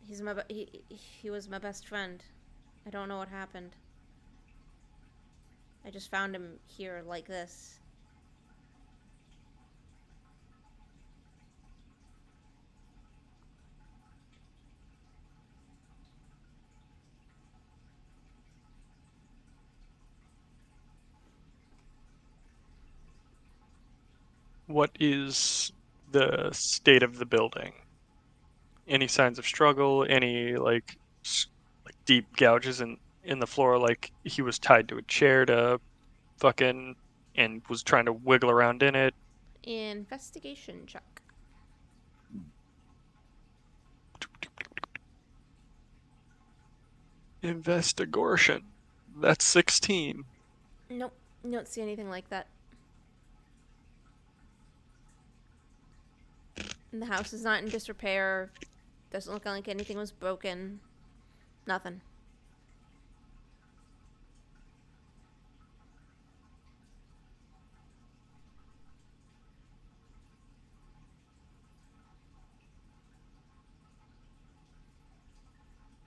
he was my best friend. I don't know what happened. I just found him here like this. What is the state of the building? Any signs of struggle? Any like deep gouges in the floor, like he was tied to a chair to fucking and was trying to wiggle around in it? Investigation check. Investigation. That's 16. Nope, you don't see anything like that. And the house is not in disrepair. Doesn't look like anything was broken. Nothing.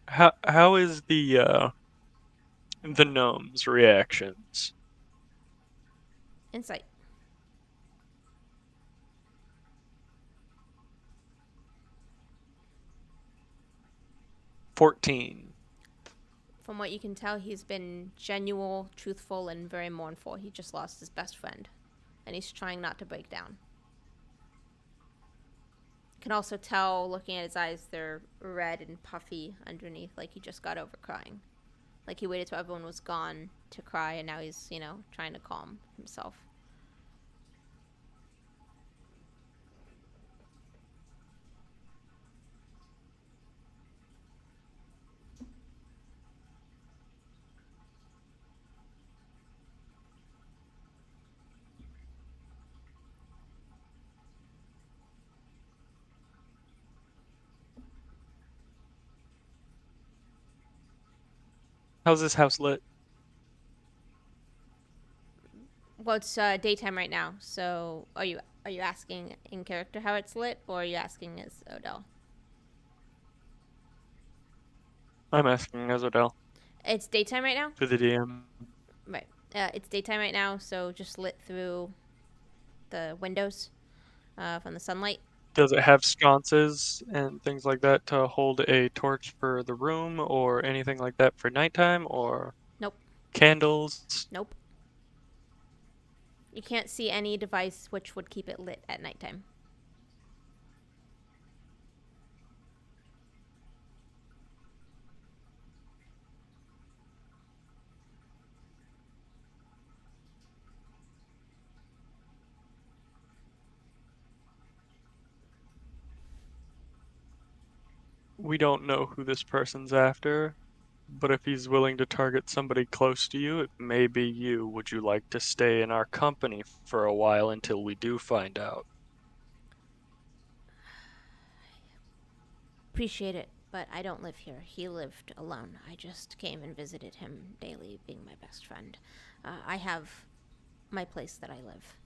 How is the gnome's reactions? Insight. 14. From what you can tell, he's been genuine, truthful, and very mournful. He just lost his best friend, and he's trying not to break down. You can also tell, looking at his eyes, they're red and puffy underneath, like he just got over crying. Like he waited till everyone was gone to cry, and now he's, trying to calm himself. How's this house lit? Well, it's daytime right now, so are you asking in character how it's lit, or are you asking as Odell? I'm asking as Odell It's daytime right now? for the DM. Right. It's daytime right now, so just lit through the windows from the sunlight. Does it have sconces and things like that to hold a torch for the room or anything like that for nighttime, or Nope. candles? Nope. You can't see any device which would keep it lit at nighttime. We don't know who this person's after, but if he's willing to target somebody close to you, it may be you. Would you like to stay in our company for a while until we do find out? Appreciate it, but I don't live here. He lived alone. I just came and visited him daily, being my best friend. I have my place that I live.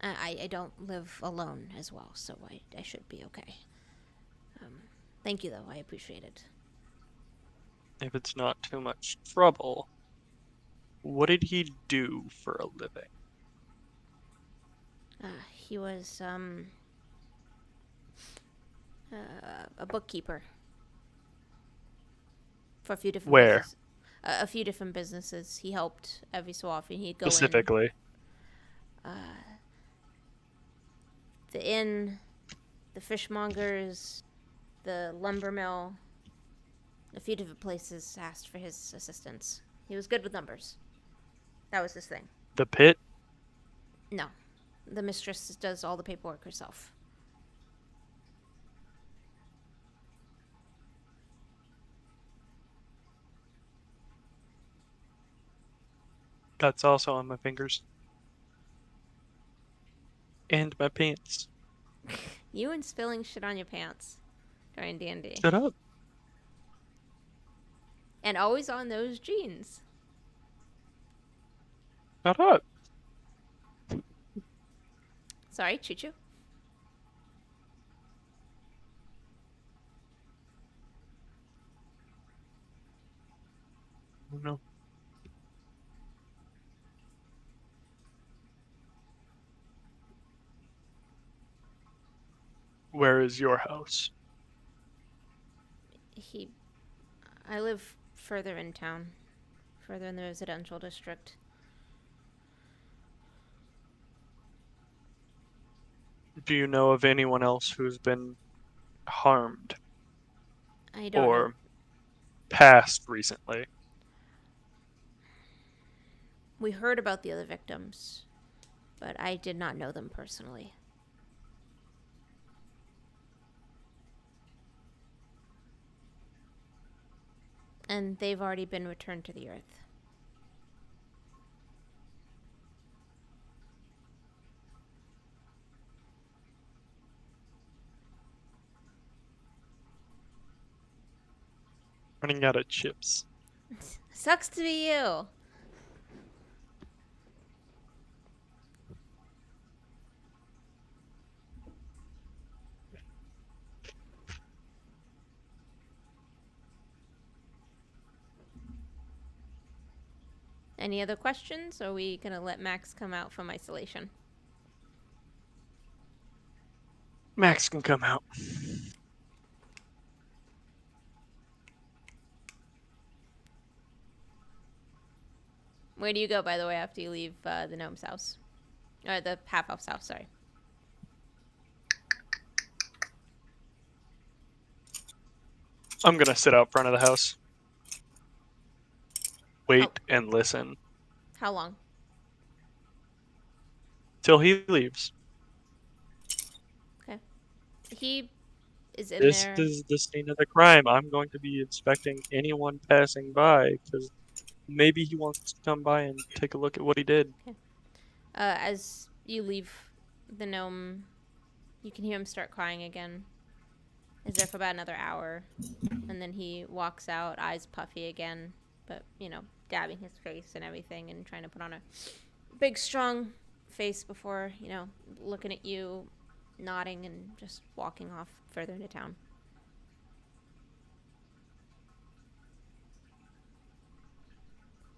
I don't live alone as well, so I should be okay. Thank you, though. I appreciate it. If it's not too much trouble, what did he do for a living? He was a bookkeeper for a few different Where? businesses. A few different businesses. He helped every so often. He'd go Specifically. in. The inn, the fishmongers, the lumber mill, a few different places asked for his assistance. He was good with numbers. That was his thing. The pit? No. The mistress does all the paperwork herself. That's also on my fingers. And my pants. You and spilling shit on your pants during D&D. Shut up. And always on those jeans. Shut up. Sorry, choo-choo. Oh, no. Where is your house? I live further in town. Further in the residential district. Do you know of anyone else who's been harmed I don't know. or passed recently? We heard about the other victims, but I did not know them personally. And they've already been returned to the earth. Running out of chips. Sucks to be you. Any other questions? Or are we gonna let Max come out from isolation? Max can come out. Where do you go, by the way, after you leave the gnome's house? Or the half-elf's house, sorry. I'm gonna sit out front of the house. Wait and listen How long? till he leaves. Okay. He is in This there. is the scene of the crime. I'm going to be inspecting anyone passing by because maybe he wants to come by and take a look at what he did. As you leave the gnome, you can hear him start crying again. Is there for about another hour. And then he walks out, eyes puffy again, but, dabbing his face and everything and trying to put on a big, strong face before, looking at you, nodding, and just walking off further into town.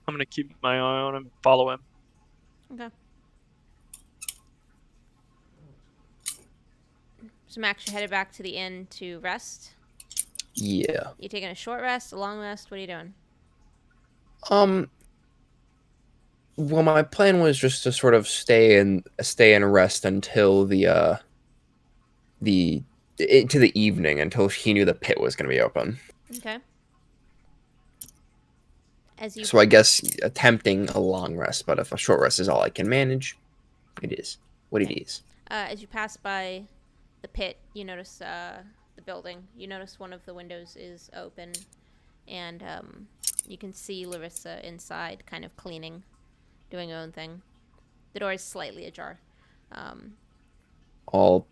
I'm gonna keep my eye on him, follow him. Okay. So Max, you're headed back to the inn to rest. Yeah. You taking a short rest, a long rest? What are you doing? Well, my plan was just to sort of stay and rest until to the evening, until he knew the pit was going to be open. Okay. So I guess attempting a long rest, but if a short rest is all I can manage, it is what it is. As you pass by the pit, you notice the building. You notice one of the windows is open, and you can see Larissa inside, kind of cleaning, doing her own thing. The door is slightly ajar. I'll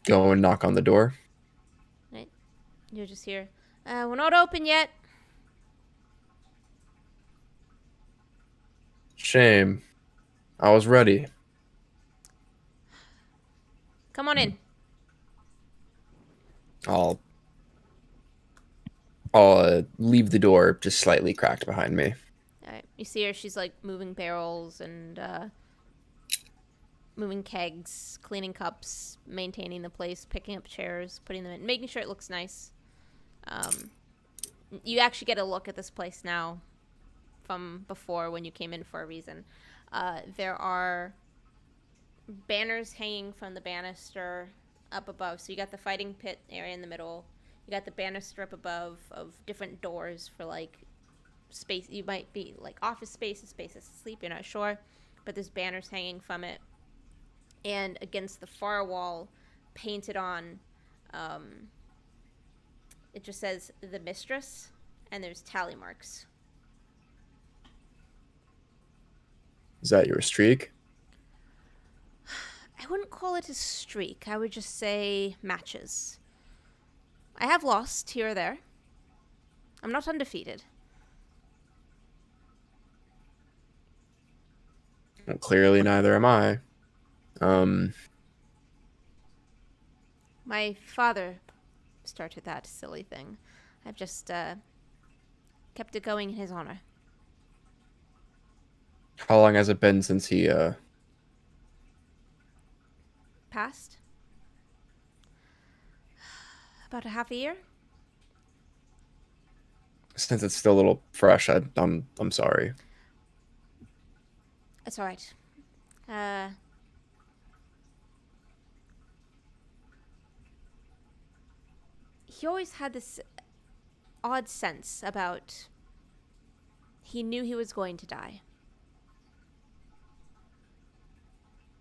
go and knock on the door. Right? You're just here. We're not open yet. Shame. I was ready. Come on in. I'll leave the door just slightly cracked behind me. All right. You see her. She's like moving barrels and moving kegs, cleaning cups, maintaining the place, picking up chairs, putting them in, making sure it looks nice. You actually get a look at this place now from before when you came in for a reason. There are banners hanging from the banister up above. So you got the fighting pit area in the middle. You got the banister up above of different doors for like space. You might be like office spaces, spaces to sleep. You're not sure, but there's banners hanging from it. And against the far wall, painted on, it just says the Mythris, and there's tally marks. Is that your streak? I wouldn't call it a streak. I would just say matches. I have lost here or there. I'm not undefeated. Well, clearly, neither am I. My father started that silly thing. I've just kept it going in his honor. How long has it been since he, Past? About a half a year? since it's still a little fresh, I'm sorry. It's alright. He always had this odd sense about he knew he was going to die.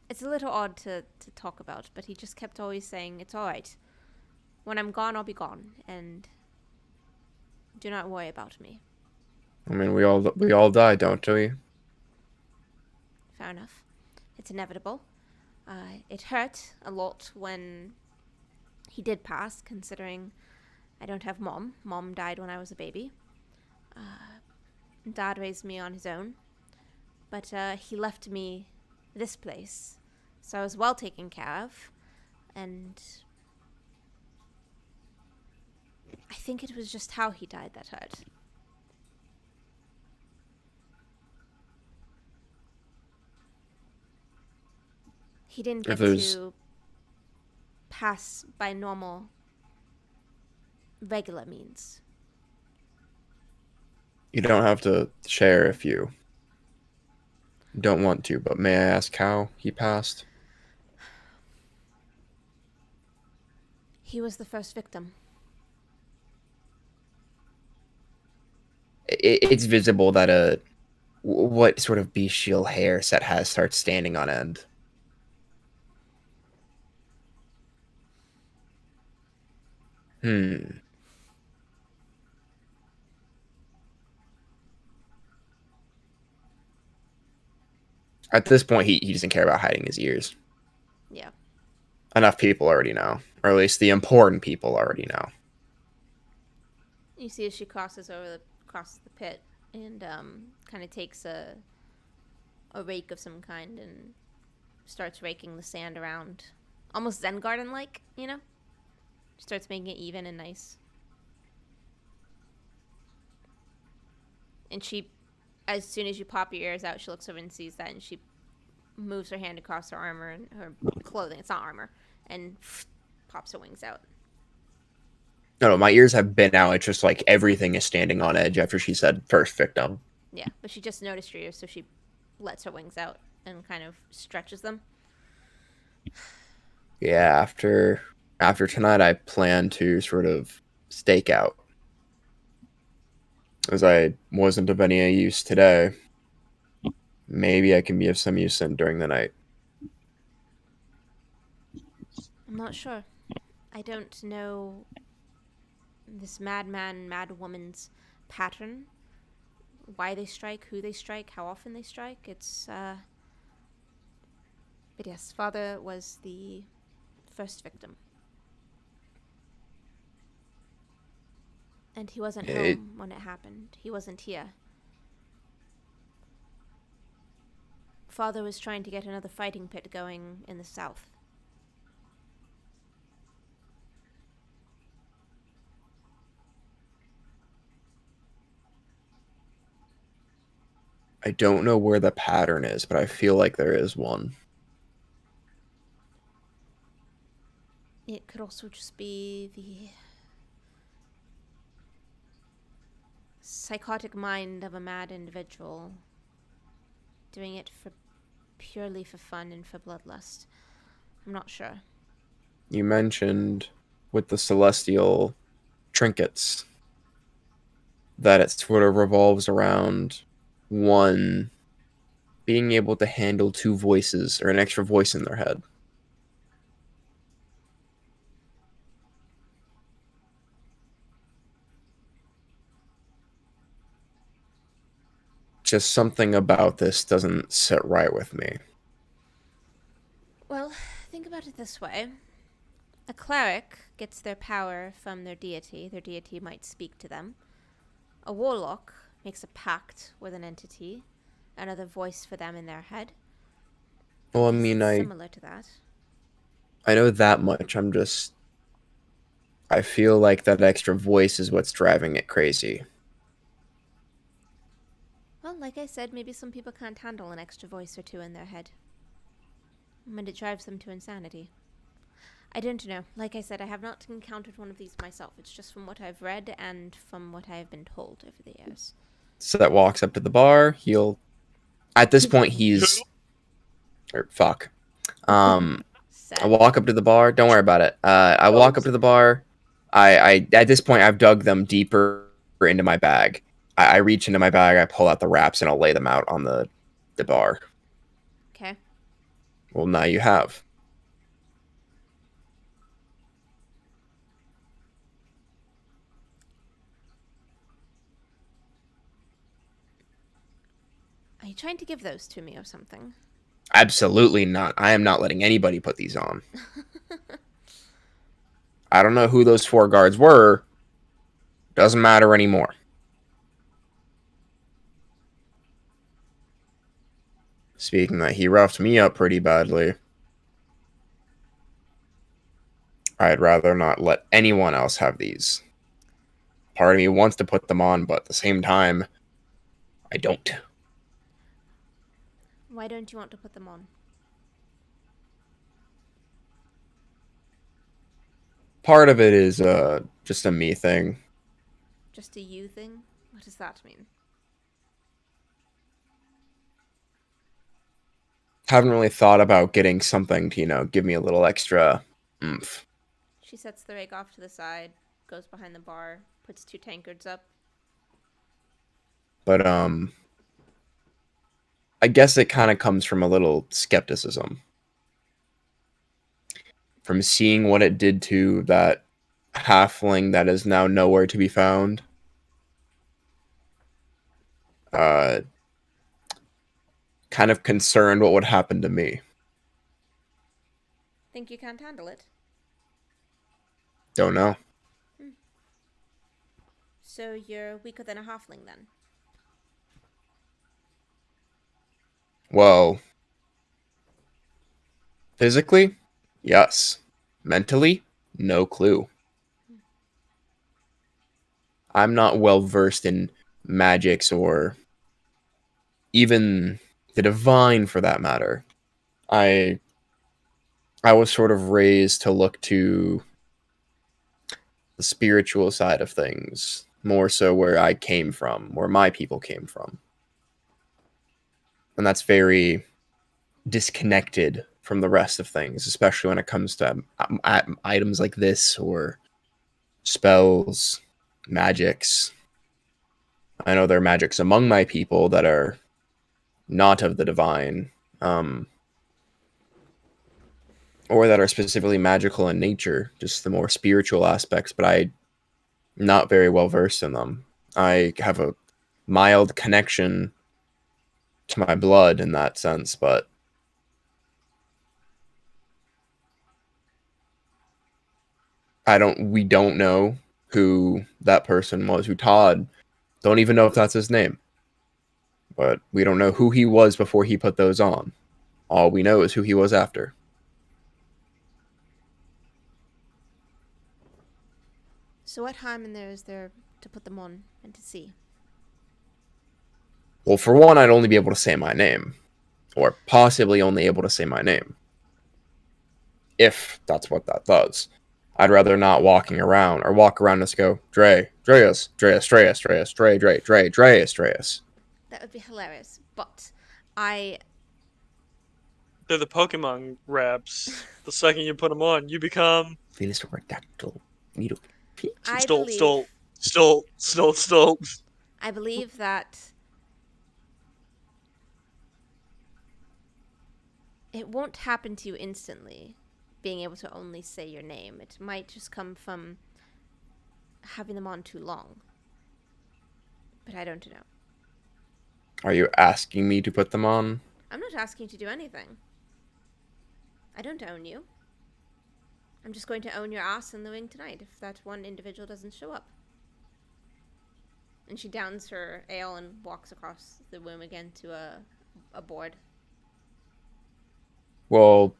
It's a little odd to talk about, but he just kept always saying, it's alright. When I'm gone, I'll be gone, and do not worry about me. I mean, we all die, don't we? Fair enough. It's inevitable. It hurt a lot when he did pass, considering I don't have mom. Mom died when I was a baby. Dad raised me on his own. But he left me this place. So I was well taken care of. And I think it was just how he died that hurt. He didn't get to pass by normal, regular means. You don't have to share if you don't want to, but may I ask how he passed? He was the first victim. It's visible that what sort of bestial hair Set has starts standing on end. At this point, he doesn't care about hiding his ears. Yeah. Enough people already know. Or at least the important people already know. You see as she crosses the pit and kind of takes a rake of some kind and starts raking the sand around. Almost Zen garden-like, you know? Starts making it even and nice. And she, as soon as you pop your ears out, she looks over and sees that, and she moves her hand across her armor and her clothing. It's not armor. And pops her wings out. No, my ears have been out. It's just like everything is standing on edge after she said first victim. Yeah, but she just noticed your ears, so she lets her wings out and kind of stretches them. Yeah, after tonight, I plan to sort of stake out. As I wasn't of any use today, maybe I can be of some use during the night. I'm not sure. I don't know this madman, madwoman's pattern. Why they strike, who they strike, how often they strike. But yes, father was the first victim. And he wasn't home when it happened. He wasn't here. Father was trying to get another fighting pit going in the south. I don't know where the pattern is, but I feel like there is one. It could also just be the psychotic mind of a mad individual doing it purely for fun and for bloodlust. I'm not sure. you mentioned with the celestial trinkets that it sort of revolves around one being able to handle two voices or an extra voice in their head. Just something about this doesn't sit right with me. Well, think about it this way. A cleric gets their power from their deity. Their deity might speak to them. A warlock makes a pact with an entity, another voice for them in their head. Well, I This mean, is I similar to that. know that much. I feel like that extra voice is what's driving it crazy. Well, like I said, maybe some people can't handle an extra voice or two in their head. And it drives them to insanity. I don't know. Like I said, I have not encountered one of these myself. It's just from what I've read and from what I have been told over the years. So that walks up to the bar. At this point, fuck. I Sad. walk up to the bar. Don't worry about it. I walk up to the bar. At this point, I've dug them deeper into my bag. I reach into my bag. I pull out the wraps and I'll lay them out on the bar. Okay. Well, now you have. Are you trying to give those to me or something? Absolutely not. I am not letting anybody put these on. I don't know who those 4 guards were. Doesn't matter anymore. Speaking that, he roughed me up pretty badly. I'd rather not let anyone else have these. Part of me wants to put them on, but at the same time, I don't. Why don't you want to put them on? Part of it is just a me thing. Just a you thing? What does that mean? Haven't really thought about getting something to, give me a little extra oomph. She sets the rake off to the side, goes behind the bar, puts 2 tankards up. But I guess it kind of comes from a little skepticism. From seeing what it did to that halfling that is now nowhere to be found. Kind of concerned what would happen to me. Think you can't handle it? Don't know. So you're weaker than a halfling then? Well, physically, yes. Mentally, no clue. I'm not well versed in magics or even the divine for that matter. I was sort of raised to look to the spiritual side of things, more so where I came from, where my people came from. And that's very disconnected from the rest of things, especially when it comes to items like this or spells, magics. I know there are magics among my people that are not of the divine, or that are specifically magical in nature, just the more spiritual aspects, but I'm not very well versed in them. I have a mild connection to my blood in that sense, but we don't know who that person was, who Todd, don't even know if that's his name. But we don't know who he was before he put those on. All we know is who he was after. So what harm in there is there to put them on and to see? Well, for one, I'd only be able to say my name. Or possibly only able to say my name. If that's what that does. I'd rather not walk around and just go, Dreas, That would be hilarious, but I They're the Pokemon wraps. The second you put them on, you become Velociraptor. Needle. I stole, believe stole, stole, stole, stole. I believe that it won't happen to you instantly, being able to only say your name. It might just come from having them on too long. But I don't know. Are you asking me to put them on? I'm not asking you to do anything. I don't own you. I'm just going to own your ass in the wing tonight if that one individual doesn't show up. And she downs her ale and walks across the room again to a board. Well,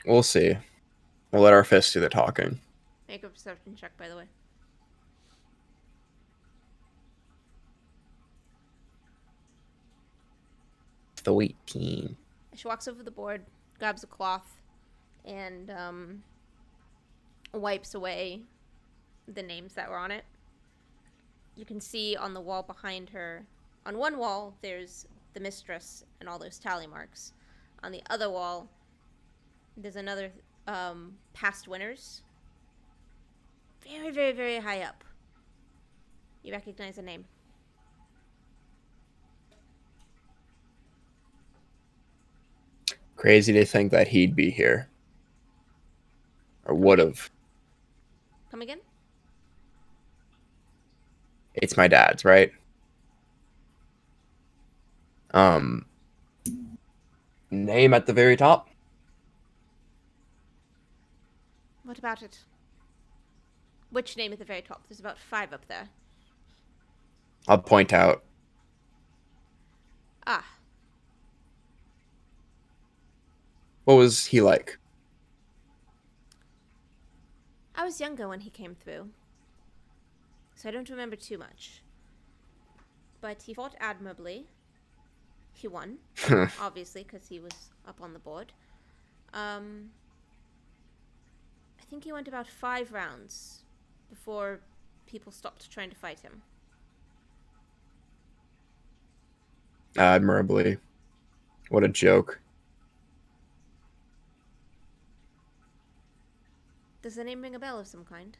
we'll see. We'll let our fists do the talking. Make a perception check, by the way. The 18. She walks over the board, grabs a cloth, and wipes away the names that were on it. You can see on the wall behind her, on one wall, there's the Mythris and all those tally marks. On the other wall, there's another past winners. Very, very, very high up. You recognize a name. Crazy to think that he'd be here. Or would have. Come again? It's my dad's, right? Name at the very top. What about it? Which name at the very top? There's about 5 up there. I'll point out. Ah, What was he like? I was younger when he came through, so I don't remember too much. But he fought admirably. He won, obviously, because he was up on the board. I think he went about 5 rounds before people stopped trying to fight him. Admirably. What a joke. Does the name ring a bell of some kind?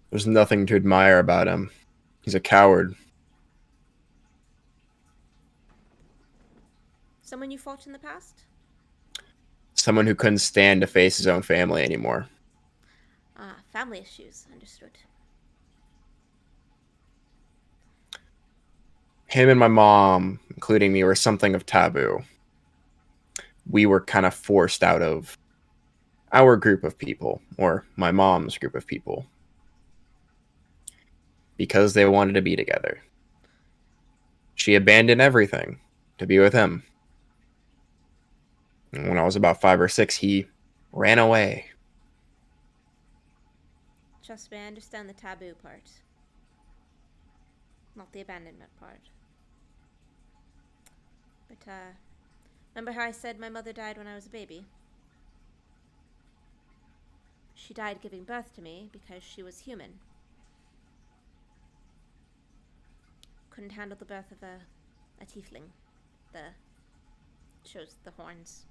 There's nothing to admire about him. He's a coward. Someone you fought in the past? Someone who couldn't stand to face his own family anymore. Ah, family issues. Understood. Him and my mom, including me, were something of taboo. We were kind of forced out of our group of people, or my mom's group of people, because they wanted to be together. She abandoned everything to be with him. And when I was about 5 or 6, he ran away. Trust me, I understand the taboo part. Not the abandonment part. But, remember how I said my mother died when I was a baby? She died giving birth to me because she was human. Couldn't handle the birth of a tiefling. Shows the horns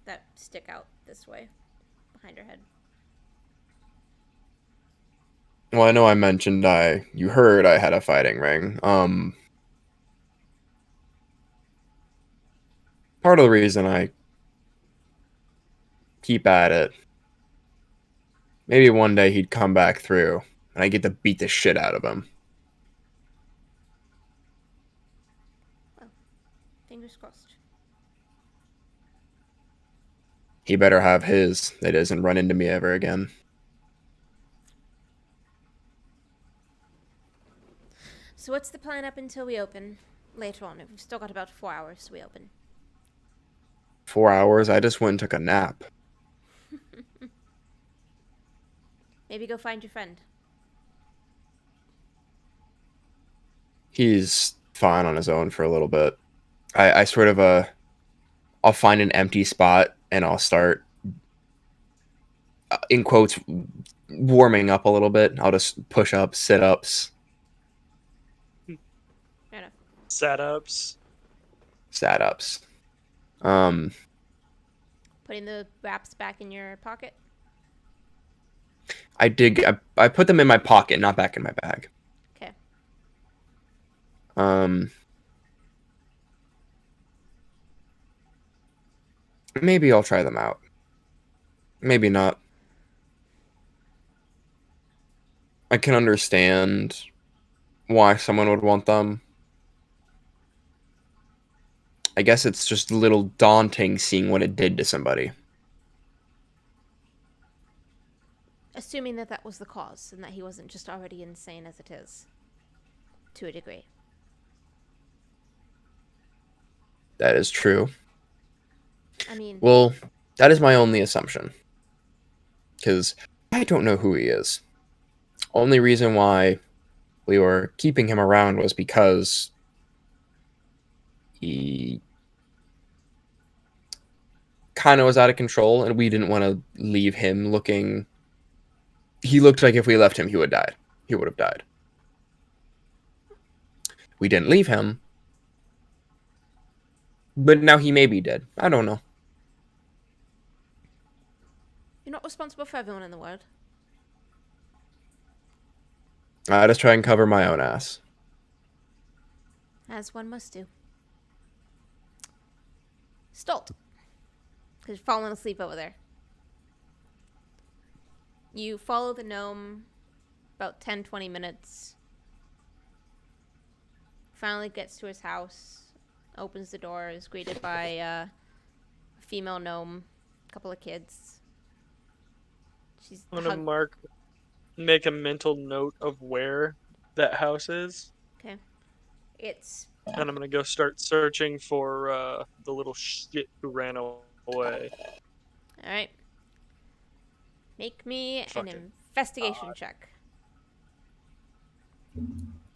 that stick out this way behind her head. Well, I know I mentioned you heard I had a fighting ring. Part of the reason I keep at it, maybe one day he'd come back through and I get to beat the shit out of him. Well, fingers crossed. He better have his that doesn't run into me ever again. So what's the plan up until we open later on? We've still got about 4 hours till we open. 4 hours? I just went and took a nap. Maybe go find your friend. He's fine on his own for a little bit. I sort of I'll find an empty spot and I'll start in quotes warming up a little bit. I'll just push up, sit ups. Fair enough. Sat ups. Sat ups. Putting the wraps back in your pocket. I put them in my pocket, not back in my bag. Okay. Maybe I'll try them out. Maybe not. I can understand why someone would want them. I guess it's just a little daunting seeing what it did to somebody. Assuming that that was the cause and that he wasn't just already insane as it is. To a degree. That is true. I mean... Well, that is my only assumption. Because I don't know who he is. Only reason why we were keeping him around was because he kind of was out of control, and we didn't want to leave him looking... He looked like if we left him, he would die. He would have died. We didn't leave him, but now he may be dead. I don't know. You're not responsible for everyone in the world. I just try and cover my own ass. As one must do. Stolt. Because you're falling asleep over there. You follow the gnome about 10-20 minutes. Finally gets to his house. Opens the door. Is greeted by a female gnome. A couple of kids. She's I'm gonna make a mental note of where that house is. Okay. It's... And I'm gonna go start searching for the little shit who ran away. Alright. Make me an Fucking investigation check.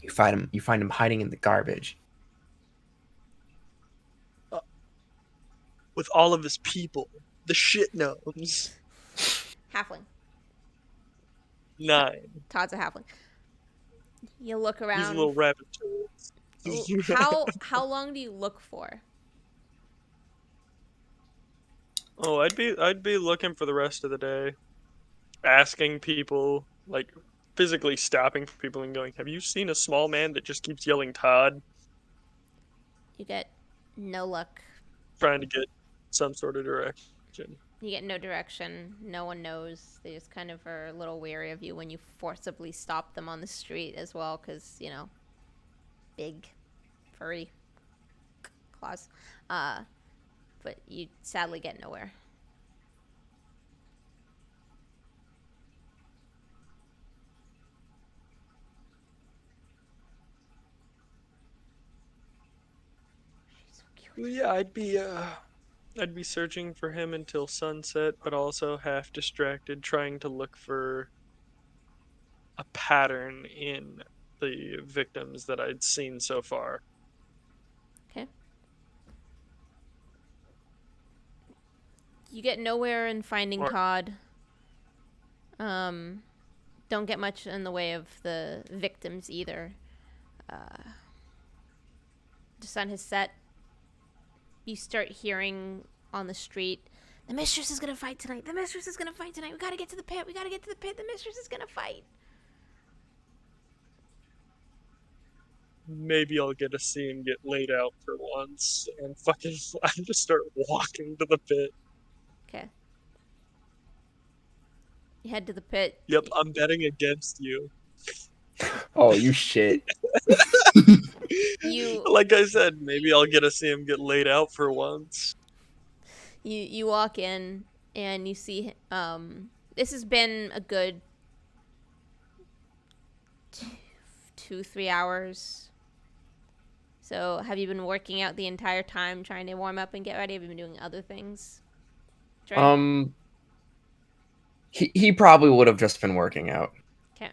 You find him hiding in the garbage. With all of his people, the shit gnomes. Halfling. 9. Todd's a halfling. You look around. He's a little rabbit. How long do you look for? Oh, I'd be looking for the rest of the day, asking people, like physically stopping people and going, "Have you seen a small man that just keeps yelling Todd?" You get no luck. Trying to get some sort of direction. You get no direction. No one knows. They just kind of are a little wary of you when you forcibly stop them on the street as well, because, you know, big, furry claws. But you sadly get nowhere. She's so cute. Well, yeah, I'd be searching for him until sunset, but also half distracted, trying to look for a pattern in the victims that I'd seen so far. Okay. You get nowhere in finding Todd. Don't get much in the way of the victims either. The sun has set. You start hearing on the street, "The mistress is gonna fight tonight. The mistress is gonna fight tonight. We gotta get to the pit. We gotta get to the pit. The mistress is gonna fight." Maybe I'll get to see him get laid out for once and fucking I just start walking to the pit. Okay. You head to the pit. Yep, I'm betting against you. Oh, you shit. You Like I said, maybe I'll get to see him get laid out for once. you walk in and you see this has been a good 2-3 hours. So have you been working out the entire time trying to warm up and get ready? Have you been doing other things? He probably would have just been working out. Okay.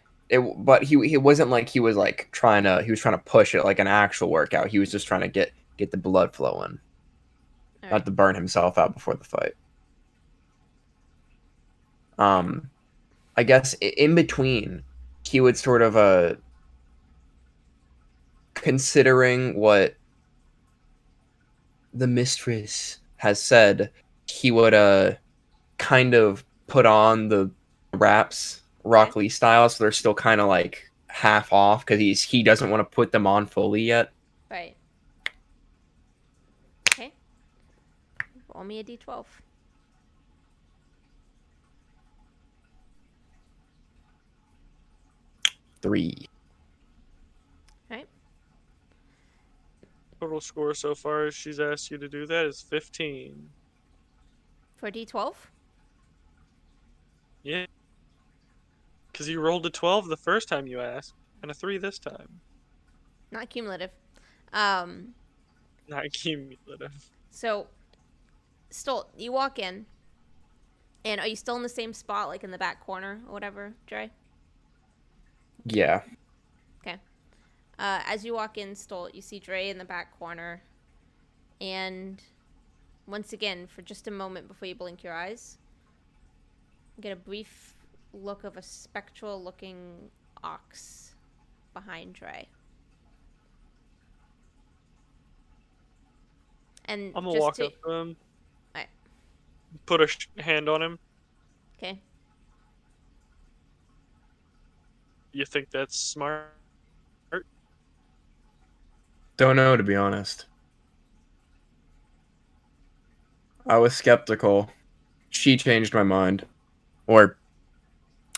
But he wasn't like he was trying to push it like an actual workout. He was just trying to get the blood flowing. All Not right. to burn himself out before the fight. I guess in between, he would sort of considering what the Mythris has said, he would kind of put on the wraps Rock Lee style, so they're still kind of like half off because he doesn't want to put them on fully yet. Right. Okay. Roll me a d12. 3. Right. Total score so far as she's asked you to do that is 15. For d12? Yeah. Because you rolled a 12 the first time you asked, and a 3 this time. Not cumulative. Not cumulative. So, Stolt, you walk in, and are you still in the same spot, like in the back corner or whatever, Dre? Yeah. Okay. As you walk in, Stolt, you see Dre in the back corner, and once again, for just a moment before you blink your eyes, you get a brief look of a spectral-looking ox behind Dre. And I'm gonna just walk to... up to him, Alright. put a hand on him. Okay. You think that's smart? Don't know, to be honest. I was skeptical. She changed my mind. Or,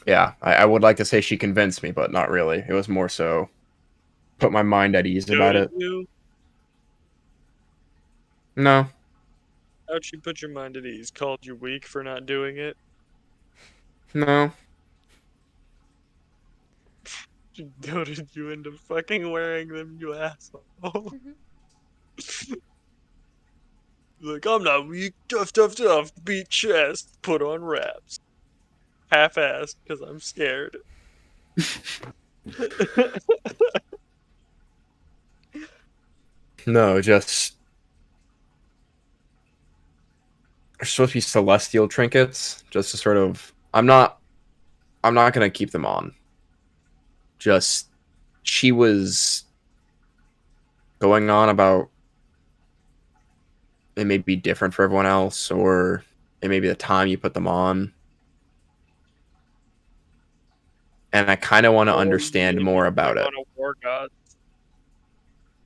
yeah, I would like to say she convinced me, but not really. It was more so put my mind at ease about Goaded it. you? No. How'd she put your mind at ease? Called you weak for not doing it? No. She goaded you into fucking wearing them, you asshole. Like, I'm not weak. Tough, tough, tough. Beat chest. Put on wraps. Half-assed, because I'm scared. No, just... They're supposed to be celestial trinkets, just to sort of... I'm not gonna keep them on. Just... She was going on about it may be different for everyone else, or it may be the time you put them on. And I kind of want to understand more about it. On a war god.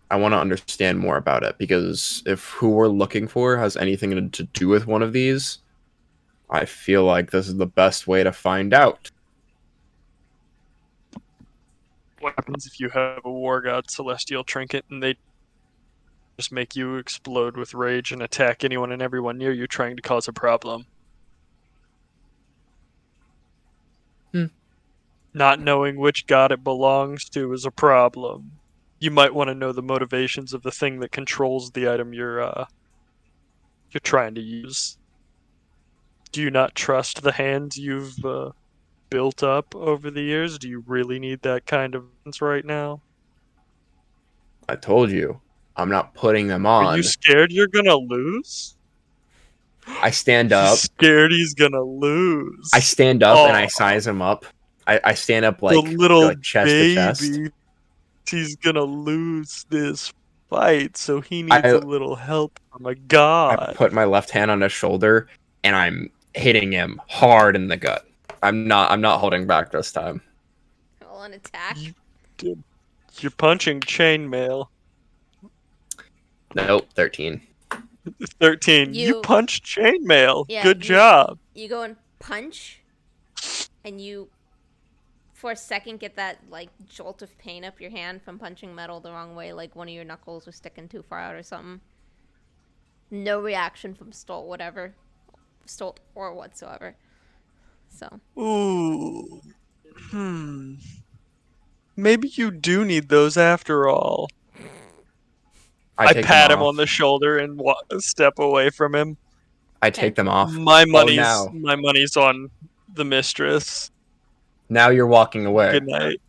I want to understand more about it, because if who we're looking for has anything to do with one of these, I feel like this is the best way to find out. What happens if you have a war god celestial trinket and they just make you explode with rage and attack anyone and everyone near you trying to cause a problem? Not knowing which god it belongs to is a problem. You might want to know the motivations of the thing that controls the item you're trying to use. Do you not trust the hands you've built up over the years? Do you really need that kind of hands right now? I told you, I'm not putting them Are you on. scared you're gonna lose? I stand He's up. scared he's gonna lose. I stand up and I Oh, size him up. I stand up the like little chest to chest. baby. He's gonna lose this fight, so he needs a little help from a I god. put my left hand on his shoulder and I'm hitting him hard in the gut. I'm not holding back this time. Roll an attack. You're punching chainmail. Nope, 13. 13. You punched chainmail. Yeah, Good job. You go and punch, and you, for a second, get that like jolt of pain up your hand from punching metal the wrong way, like one of your knuckles was sticking too far out or something. No reaction from Stolt, Stolt or whatsoever. So. Ooh. Maybe you do need those after all. I pat him on the shoulder and step away from him. I take them off. My money's on the Mythris. Now you're walking away. Good night.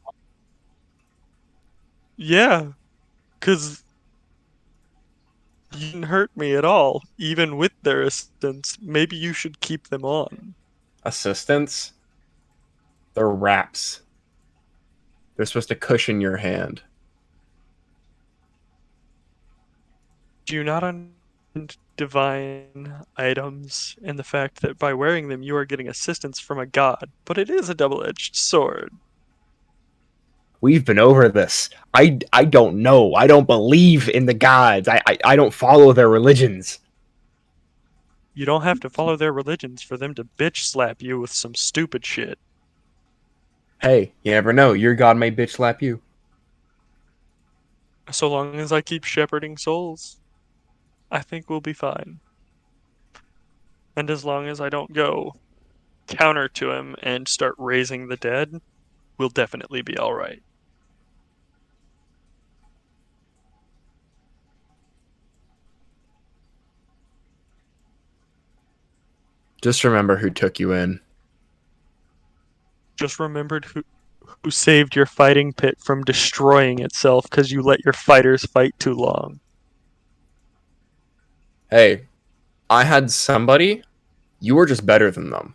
Yeah, because you didn't hurt me at all, even with their assistance. Maybe you should keep them on. Assistance? They're wraps. They're supposed to cushion your hand. Do you not understand divine items and the fact that by wearing them you are getting assistance from a god? But it is a double-edged sword. We've been over this. I don't know. I don't believe in the gods. I don't follow their religions. You don't have to follow their religions for them to bitch slap you with some stupid shit. Hey, you never know. Your god may bitch slap you. So long as I keep shepherding souls, I think we'll be fine. And as long as I don't go counter to him and start raising the dead, we'll definitely be alright. Just remember who took you in. Just remembered who saved your fighting pit from destroying itself because you let your fighters fight too long. Hey, I had somebody. You were just better than them.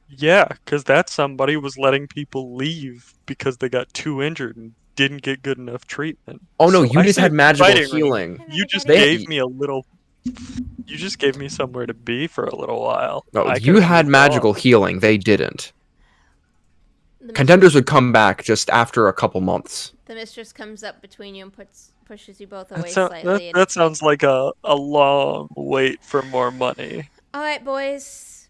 Yeah, because that somebody was letting people leave because they got too injured and didn't get good enough treatment. Oh no, So you I just had saved the magical fighting ring. healing. You just They- gave me a little. You just gave me somewhere to be for a little while. No, I you could've had moved magical on. healing. They didn't. The Contenders would come back just after a couple months. The mistress comes up between you and pushes you both away That, slightly. that sounds like a long wait for more money. All right, boys.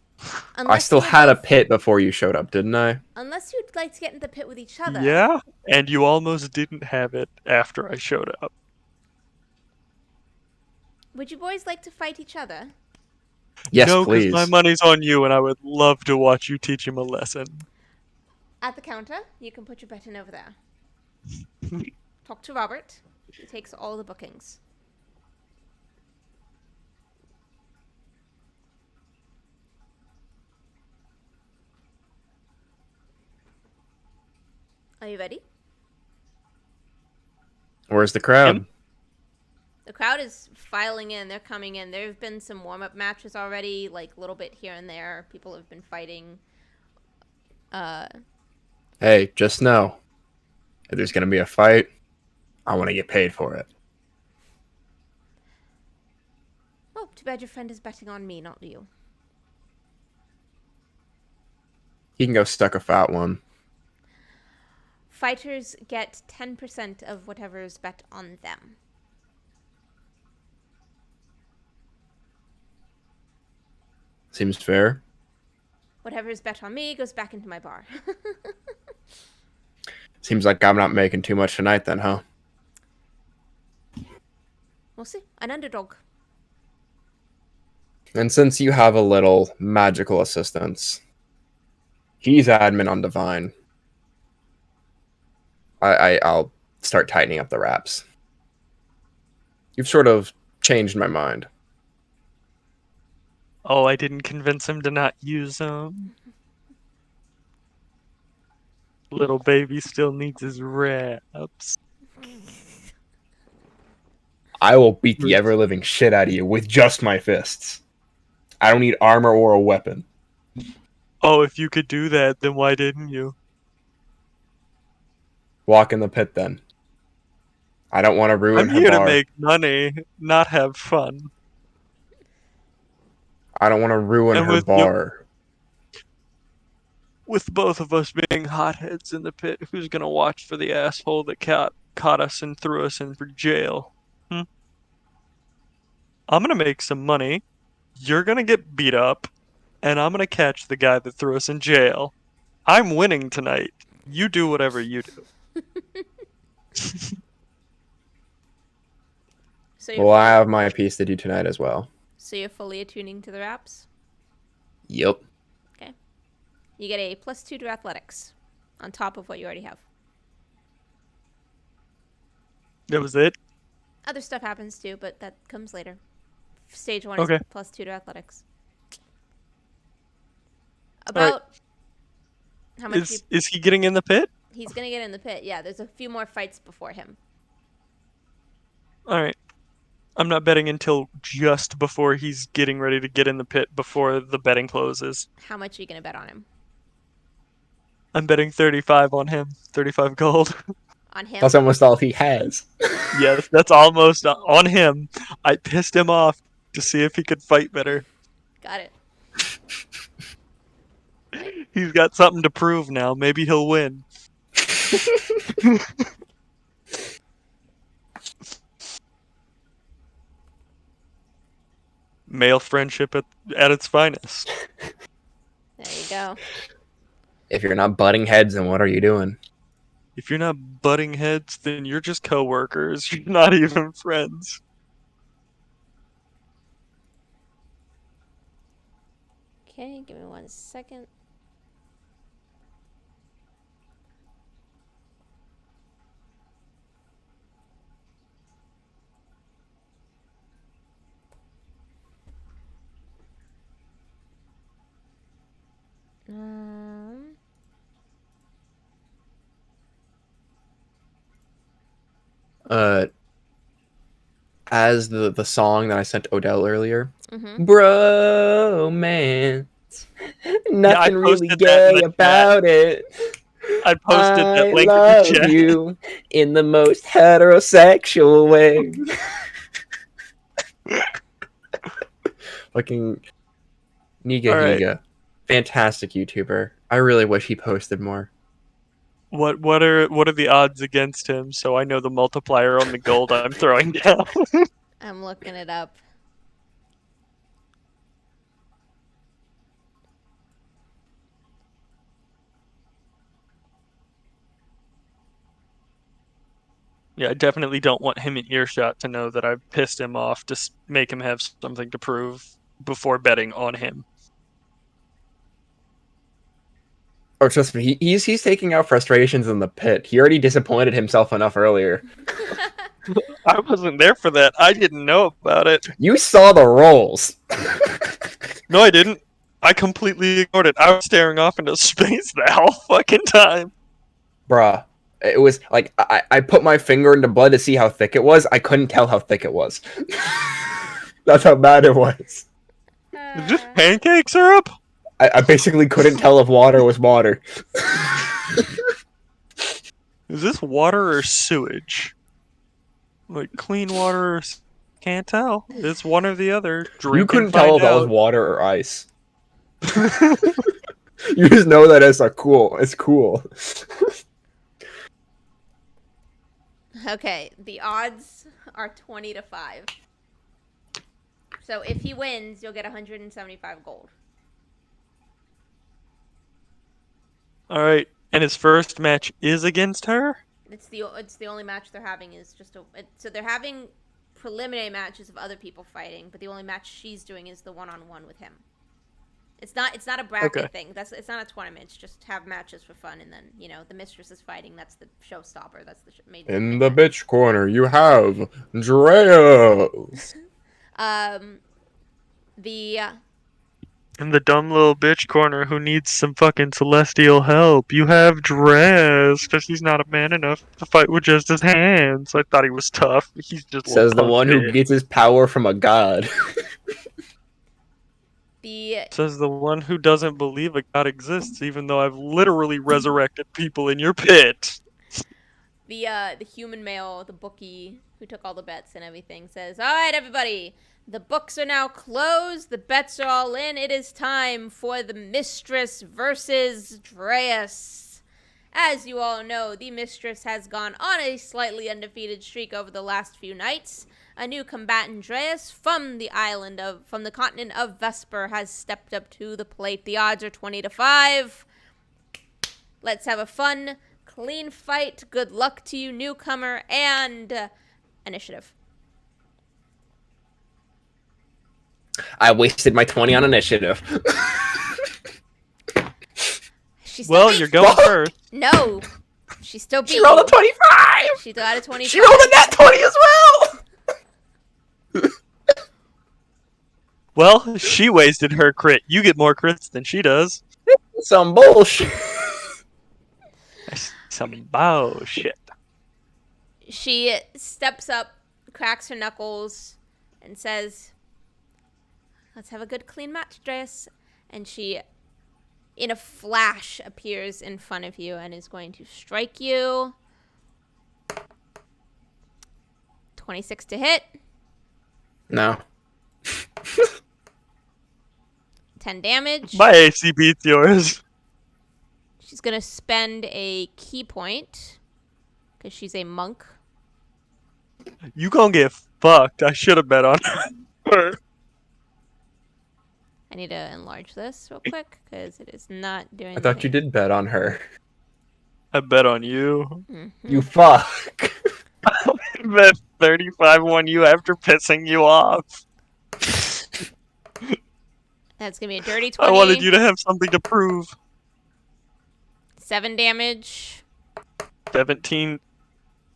I still you had a both- pit before you showed up, didn't I? Unless you'd like to get in the pit with each other. Yeah, and you almost didn't have it after I showed up. Would you boys like to fight each other? Yes, No, because please. my money's on you, and I would love to watch you teach him a lesson. At the counter, you can put your bet in over there. Talk to Robert. He takes all the bookings. Are you ready? Where's the crowd? Him? The crowd is filing in. They're coming in. There have been some warm-up matches already, like a little bit here and there. People have been fighting. Hey, just know, if there's gonna be a fight, I want to get paid for it. Oh, too bad your friend is betting on me, not you. He can go stuck a fat one. Fighters get 10% of whatever is bet on them. Seems fair. Whatever is bet on me goes back into my bar. Seems like I'm not making too much tonight then, huh? We'll see. An underdog. And since you have a little magical assistance, he's admin on Divine. I'll start tightening up the wraps. You've sort of changed my mind. Oh, I didn't convince him to not use them. Little baby still needs his wraps. I will beat the ever-living shit out of you with just my fists. I don't need armor or a weapon. Oh, if you could do that, then why didn't you? Walk in the pit then. I don't want to ruin I'm her here bar. to make money, not have fun. I don't want to ruin And her with bar. With both of us being hotheads in the pit, who's gonna watch for the asshole that caught us and threw us in for jail? I'm gonna make some money. You're gonna get beat up, and I'm gonna catch the guy that threw us in jail. I'm winning tonight. You do whatever you do. So you're, Well, I have my piece to do tonight as well. so you're fully attuning to the wraps? Yep. You get a +2 to athletics on top of what you already have. That was it? Other stuff happens too, but that comes later. Stage 1 Okay. is +2 to athletics. About how much Is he getting in the pit? he's gonna get in the pit. Yeah, there's a few more fights before him. Alright. I'm not betting until just before he's getting ready to get in the pit before the betting closes. How much are you gonna bet on him? I'm betting 35 on him. 35 gold. On him. That's almost all he has. Yes, that's almost on him. I pissed him off to see if he could fight better. Got it. He's got something to prove now. Maybe he'll win. Male friendship at its finest. There you go. If you're not butting heads, then what are you doing? If you're not butting heads, then you're just coworkers. You're not even friends. Okay, give me 1 second. Um, As the song that I sent Odell earlier, mhm. bromance, nothing really posted that in gay the about it. I posted that I link in the love chat. you in the most heterosexual way. Fucking Niga All right. Higa, fantastic YouTuber. I really wish he posted more. What are the odds against him? So I know the multiplier on the gold I'm throwing down. I'm looking it up. Yeah, I definitely don't want him in earshot to know that I've pissed him off to make him have something to prove before betting on him. Oh, trust me, he's taking out frustrations in the pit. He already disappointed himself enough earlier. I wasn't there for that. I didn't know about it. You saw the rolls. No, I didn't. I completely ignored it. I was staring off into space the whole fucking time. Bruh. It was like I put my finger into blood to see how thick it was. I couldn't tell how thick it was. That's how bad it was. Is this pancake syrup? I basically couldn't tell if water was water. Is this water or sewage? Like clean water or can't tell. It's one or the other. Drink You and couldn't tell find if that was out. water or ice. You just know that it's cool. It's cool. Okay, the odds are 20 to 5. So if he wins, you'll get 175 gold. All right, and his first match is against her. It's the only match they're having is just so they're having preliminary matches of other people fighting, but the only match she's doing is the one-on-one with him. It's not a bracket thing. It's not a tournament. It's just have matches for fun, and then the Mythris is fighting. That's the showstopper. That's the main. In the bitch corner, you have Dreos. In the dumb little bitch corner who needs some fucking celestial help, you have Dress, because he's not a man enough to fight with just his hands. I thought he was tough. He's just a Says little the punk one who bitch. gets his power from a god. Says the one who doesn't believe a god exists, even though I've literally resurrected people in your pit. The human male, the bookie who took all the bets and everything, says, "All right, everybody, the books are now closed. The bets are all in. It is time for the Mythris versus Dreas. As you all know, the Mythris has gone on a slightly undefeated streak over the last few nights. A new combatant, Dreas, from the continent of Vesper, has stepped up to the plate. The odds are 20 to 5. Let's have a fun, clean fight. Good luck to you, newcomer, and initiative." I wasted my 20 on initiative. Well, you're going first. No. She still beat She rolled a you. 25! She got a 25. She rolled a nat 20 as well! Well, she wasted her crit. You get more crits than she does. Some bullshit. Some bullshit. She steps up, cracks her knuckles, and says, "Let's have a good clean match, Dreas." And she, in a flash, appears in front of you and is going to strike you 26 to hit. No. 10 damage. My AC beats yours. She's going to spend a key point because she's a monk. You gonna get fucked. I should have bet on her. I need to enlarge this real quick because it is not doing I thought you did bet on her. I bet on you. You fuck. I bet 35 on you after pissing you off. That's going to be a dirty 20. I wanted you to have something to prove. 7 damage. 17.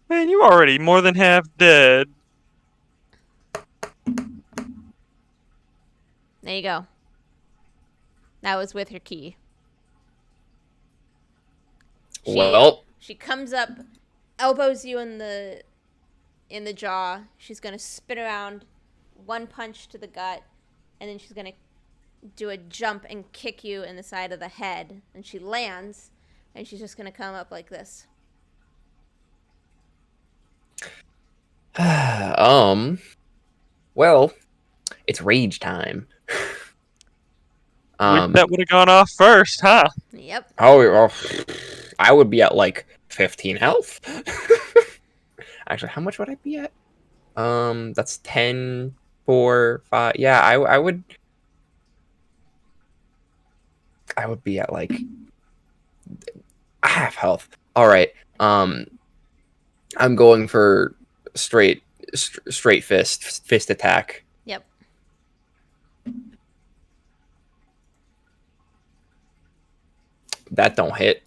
Man, you already more than half dead. There you go. That was with her key. She comes up, elbows you in the jaw. She's gonna spin around, one punch to the gut, and then she's gonna do a jump and kick you in the side of the head. And she lands, and she's just gonna come up like this. Well, it's rage time. That would have gone off first, huh? Yep. Oh, I would be at like 15 health. Actually, how much would I be at? That's 10, 4, 5. Yeah, I would be at like half health. All right. I'm going for straight fist attack. Yep. That don't hit.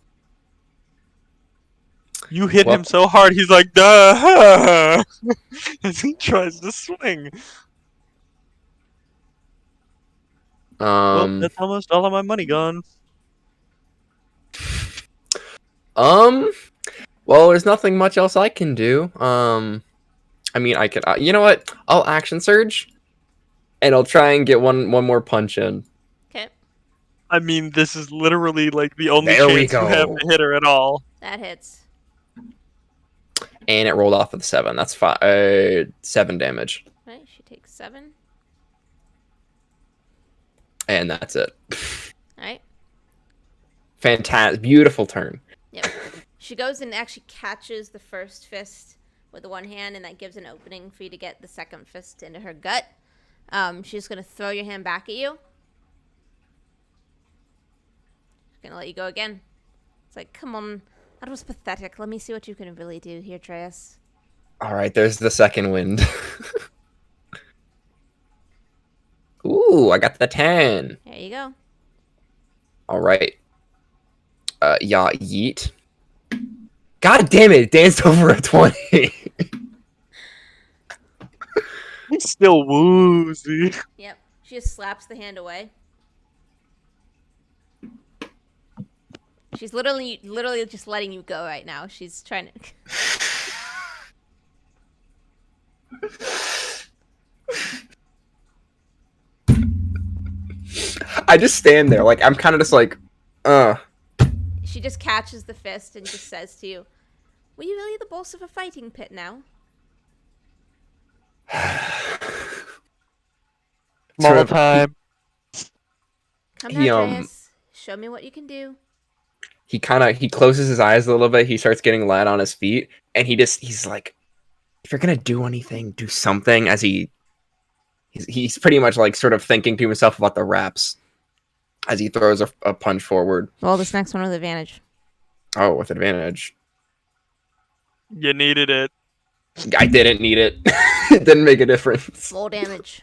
You hit him so hard, he's like, duh! As he tries to swing. Well, that's almost all of my money gone. Well, there's nothing much else I can do. I mean, I could, you know what? I'll action surge, and I'll try and get one more punch in. Okay. I mean, this is literally like the only There we chance you have go. to hit her at all. That hits. And it rolled off with a 7. That's 7 damage. Right, she takes 7. And that's it. Alright. Fantastic. Beautiful turn. Yep. She goes and actually catches the first fist with the one hand, and that gives an opening for you to get the second fist into her gut. She's going to throw your hand back at you. She's going to let you go again. It's like, come on. That was pathetic. Let me see what you can really do here, Treus. All right, there's the second wind. Ooh, I got the 10. There you go. All right. Yeah, yeet. God damn it, it danced over a 20. He's still woozy. Yep. She just slaps the hand away. She's literally just letting you go right now. She's trying to... I just stand there, like, I'm kind of just like, She just catches the fist and just says to you, "Were you really the boss of a fighting pit now?" Small time. Come He, now, Treus. Show me what you can do. he closes his eyes a little bit. He starts getting light on his feet, and he's like, if you're gonna do anything, do something. As he's pretty much like sort of thinking to himself about the reps as he throws a punch forward. Roll this next one with advantage. Oh, with advantage. You needed it. I didn't need it. It didn't make a difference. Roll damage.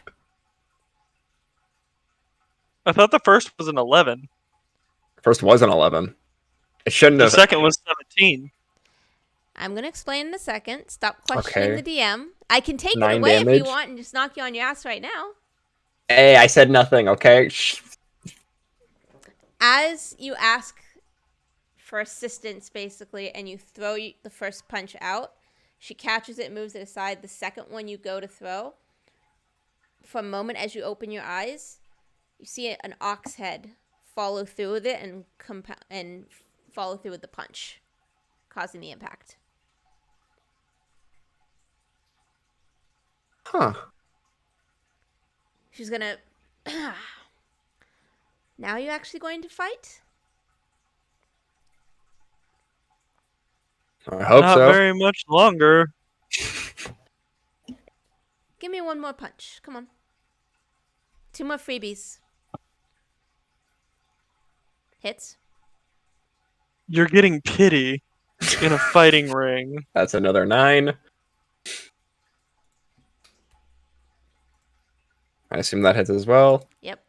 I thought the first was an 11. First was an 11. It shouldn't The have. second was 17. I'm going to explain in a second. Stop questioning Okay. the DM. I can take it 9 away if damage. you want and just knock you on your ass right now. Hey, I said nothing, okay? Shh. As you ask for assistance, basically, and you throw the first punch out, she catches it, moves it aside. The second one you go to throw, for a moment as you open your eyes, you see an ox head follow through with it and follow through with the punch, causing the impact. Huh. She's gonna. Now you actually going to fight? I hope Not so. very much longer. Give me one more punch. Come on. 2 more freebies. Hits. You're getting pity in a fighting ring. That's another 9. I assume that hits as well. Yep.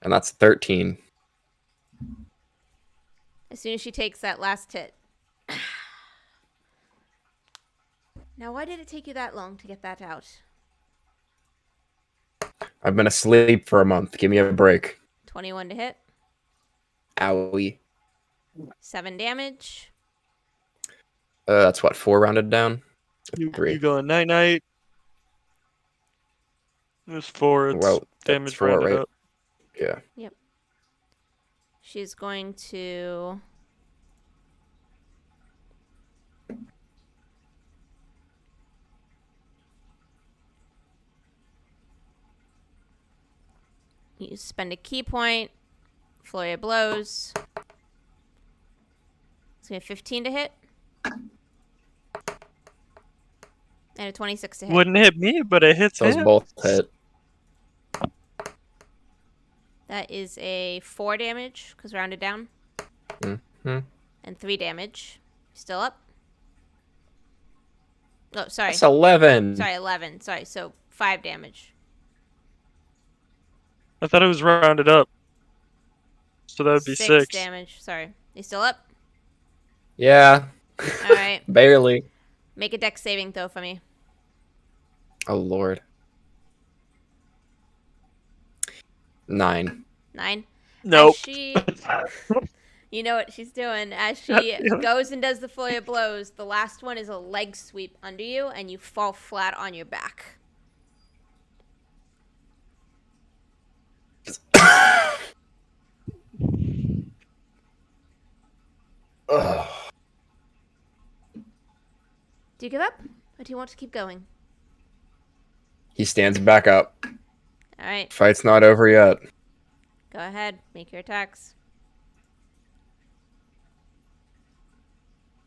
And that's 13. As soon as she takes that last hit. Now, why did it take you that long to get that out? I've been asleep for a month. Give me a break. 21 to hit. Owie. 7 damage. That's what, 4 rounded down? You 3. going night night. It was 4. It's Well, that's damage 4, rounded right? up. Yeah. She's going to... You spend a key point. Flurry of blows. It's going to be 15 to hit. And a 26 to hit. Wouldn't hit me, but it hits Those him. both hit. That is a 4 damage, because rounded down. Mm-hmm. And 3 damage. Still up? Oh, sorry. That's 11. Sorry, 11. Sorry, so 5 damage. I thought it was rounded up. So that would be 6. Damage. Sorry. You still up? Yeah. Alright. Barely. Make a dex saving throw for me. Oh, Lord. 9. 9. Nope. As she... You know what she's doing. As she goes and does the flurry of blows, the last one is a leg sweep under you, and you fall flat on your back. Ugh. Do you give up? Or do you want to keep going? He stands back up. Alright. Fight's not over yet. Go ahead. Make your attacks.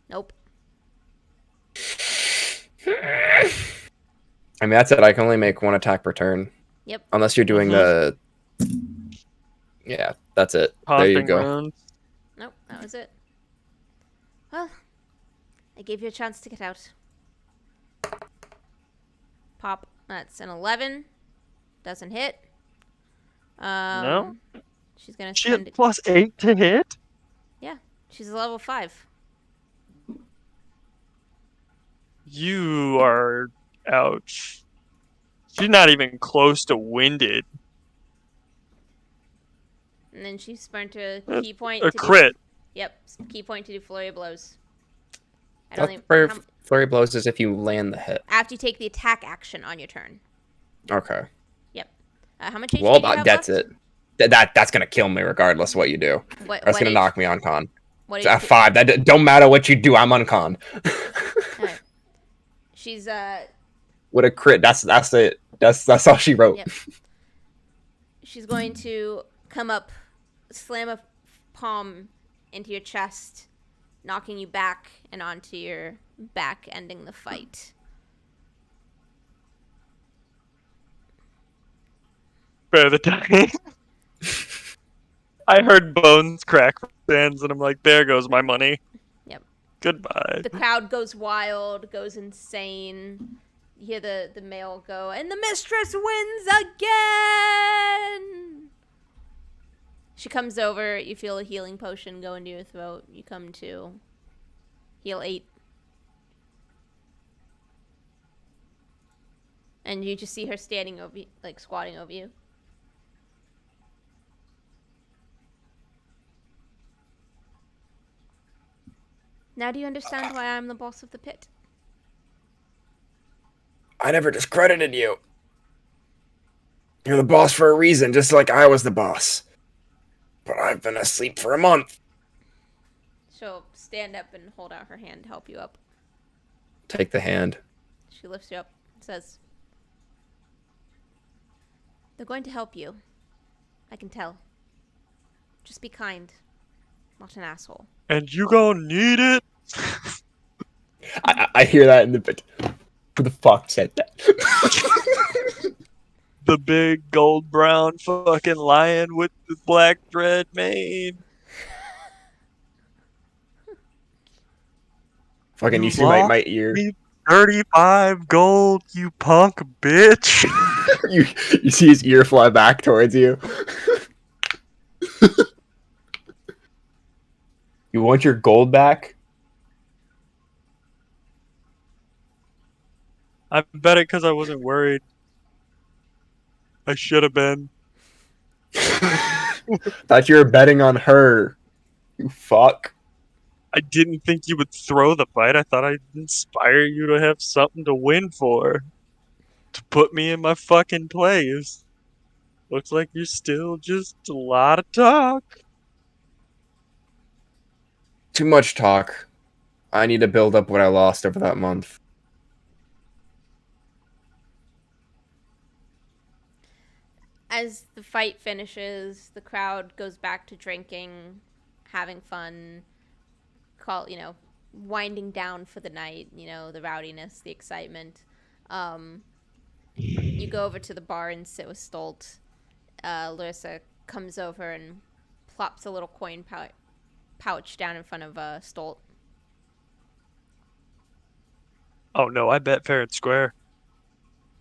Nope. I mean, that's it. I can only make 1 attack per turn. Yep. Unless you're doing the... Yeah, that's it. There you Haunting go. wounds. Nope, that was it. Well, I gave you a chance to get out. Pop. That's an 11. Doesn't hit. No. She's gonna She spend had +8 to hit? Yeah, she's a level 5. You are... Ouch. She's not even close to winded. And then she spent a key point A to crit. Yep, key point to do flurry of blows. I That's don't even where how- flurry blows is if you land the hit. after you take the attack action on your turn. Okay. Yep. How much HP Well, do you have that's left? it. That's gonna kill me regardless of what you do. That's gonna knock me on con. What At 5, that don't matter what you do. I'm on con. Alright. She's With a crit, that's it. That's all she wrote. Yep. She's going to come up, slam a palm into your chest, knocking you back and onto your back, ending the fight. Bear the dying. I heard bones crack fans, and I'm like, there goes my money. Yep. Goodbye. The crowd goes wild, goes insane. You hear the male go, and the mistress wins again! She comes over, you feel a healing potion go into your throat. You come to heal 8. And you just see her standing over you, like squatting over you. Now do you understand why I'm the boss of the pit? I never discredited you. You're the boss for a reason, just like I was the boss. But I've been asleep for a month. She'll stand up and hold out her hand to help you up. Take the hand. She lifts you up. Says, they're going to help you. I can tell. Just be kind. Not an asshole. And you gonna need it? I hear that in the bit. Who the fuck said that? The big gold brown fucking lion with the black dread mane. Fucking, you see lost my ear. me 35 gold, you punk bitch. You see his ear fly back towards you. You want your gold back? I bet it because I wasn't worried. I should have been. Thought you were betting on her. You fuck. I didn't think you would throw the fight. I thought I'd inspire you to have something to win for. To put me in my fucking place. Looks like you're still just a lot of talk. Too much talk. I need to build up what I lost over that month. As the fight finishes, the crowd goes back to drinking, having fun, winding down for the night, the rowdiness, the excitement. You go over to the bar and sit with Stolt. Larissa comes over and plops a little coin pouch down in front of Stolt. Oh no, I bet fair and square.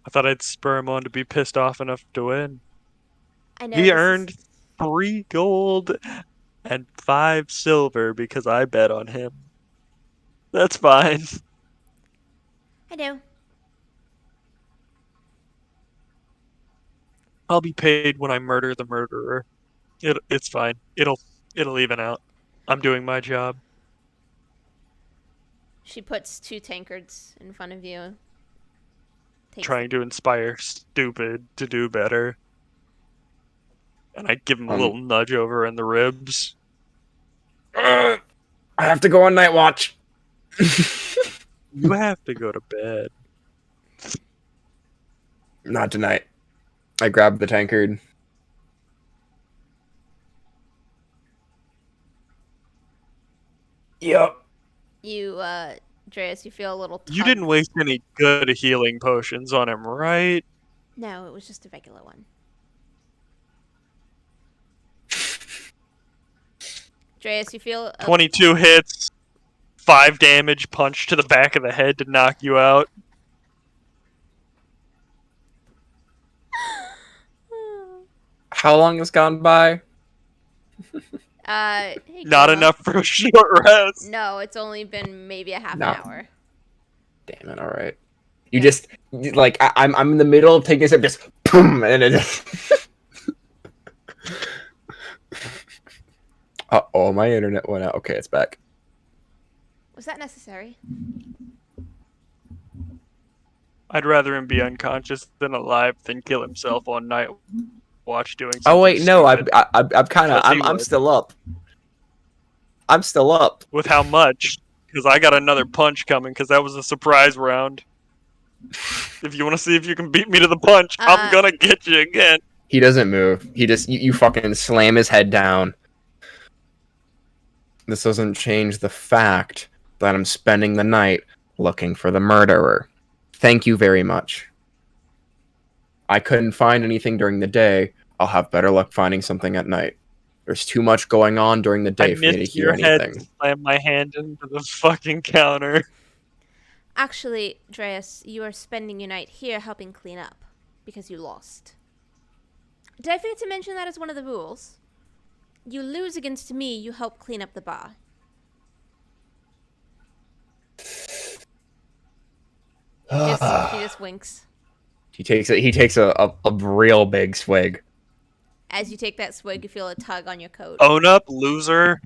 I thought I'd spur him on to be pissed off enough to win. I know He earned 3 gold and 5 silver because I bet on him. That's fine. I know. I'll be paid when I murder the murderer. It's fine. It'll even out. I'm doing my job. She puts 2 tankards in front of you. Trying to inspire stupid to do better. And I give him a little nudge over in the ribs. I have to go on night watch. You have to go to bed. Not tonight. I grabbed the tankard. Yep. You, Dreas, you feel a little tug. You didn't waste any good healing potions on him, right? No, it was just a regular one. Dreas, you feel 22 hits, 5 damage, punch to the back of the head to knock you out. How long has gone by? Hey, Not Grandma. enough for a short rest. No, it's only been maybe a half an hour. Damn it! All right. You just like I'm in the middle of taking a sip, just boom, and it just. Oh, my internet went out. Okay, it's back. Was that necessary? I'd rather him be unconscious than alive than kill himself on night watch doing something. Oh wait, no, stupid. I'm kind of I'm still up. I'm still up. With how much? Because I got another punch coming. Because that was a surprise round. If you want to see if you can beat me to the punch, I'm gonna get you again. He doesn't move. He just you fucking slam his head down. This doesn't change the fact that I'm spending the night looking for the murderer. Thank you very much. I couldn't find anything during the day. I'll have better luck finding something at night. There's too much going on during the day for me to hear anything. Head slam my hand into the fucking counter. Actually, Dreas, you are spending your night here helping clean up because you lost. Did I forget to mention that as one of the rules? You lose against me, you help clean up the bar. He just winks. He takes a real big swig. As you take that swig, you feel a tug on your coat. Own up, loser.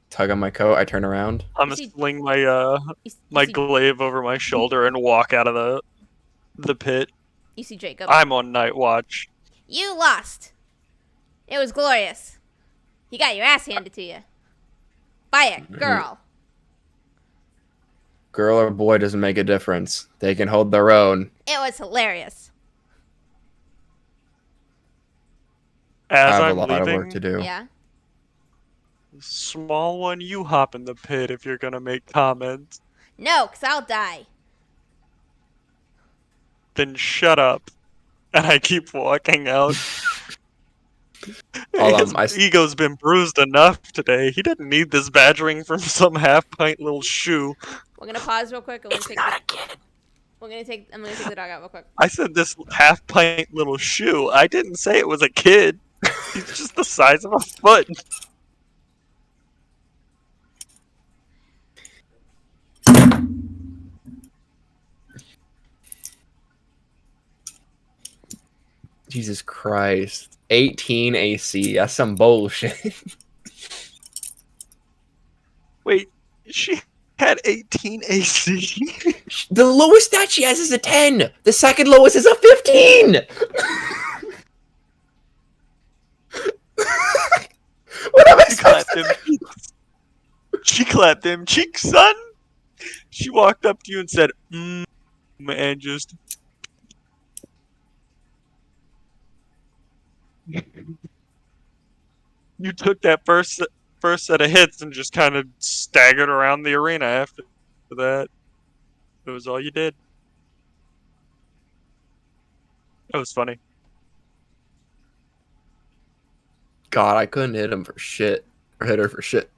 Tug on my coat. I turn around. I'm gonna sling my glaive over my shoulder and walk out of the pit. You see Jacob. I'm on night watch. You lost. It was glorious. You got your ass handed to you by a girl. Girl or boy doesn't make a difference. They can hold their own. It was hilarious. I As have a I'm lot of work to leaving, do. Yeah. small one, you hop in the pit if you're gonna make comments. No, because I'll die. Then shut up. And I keep walking out. His I ego's been bruised enough today. He didn't need this badgering from some half-pint little shoe. We're gonna pause real quick. I'm gonna take I'm gonna take the dog out real quick. I said this half-pint little shoe. I didn't say it was a kid. He's just the size of a foot. Jesus Christ. 18 AC. That's some bullshit. Wait, she had 18 AC? The lowest stat she has is a 10. The second lowest is a 15. What am I She supposed clapped to them do? cheeks. She clapped them cheeks, son. She walked up to you and said, and just... You took that first set of hits and just kind of staggered around the arena after that. It was all you did. It was funny. God, I couldn't hit him for shit. Or hit her for shit.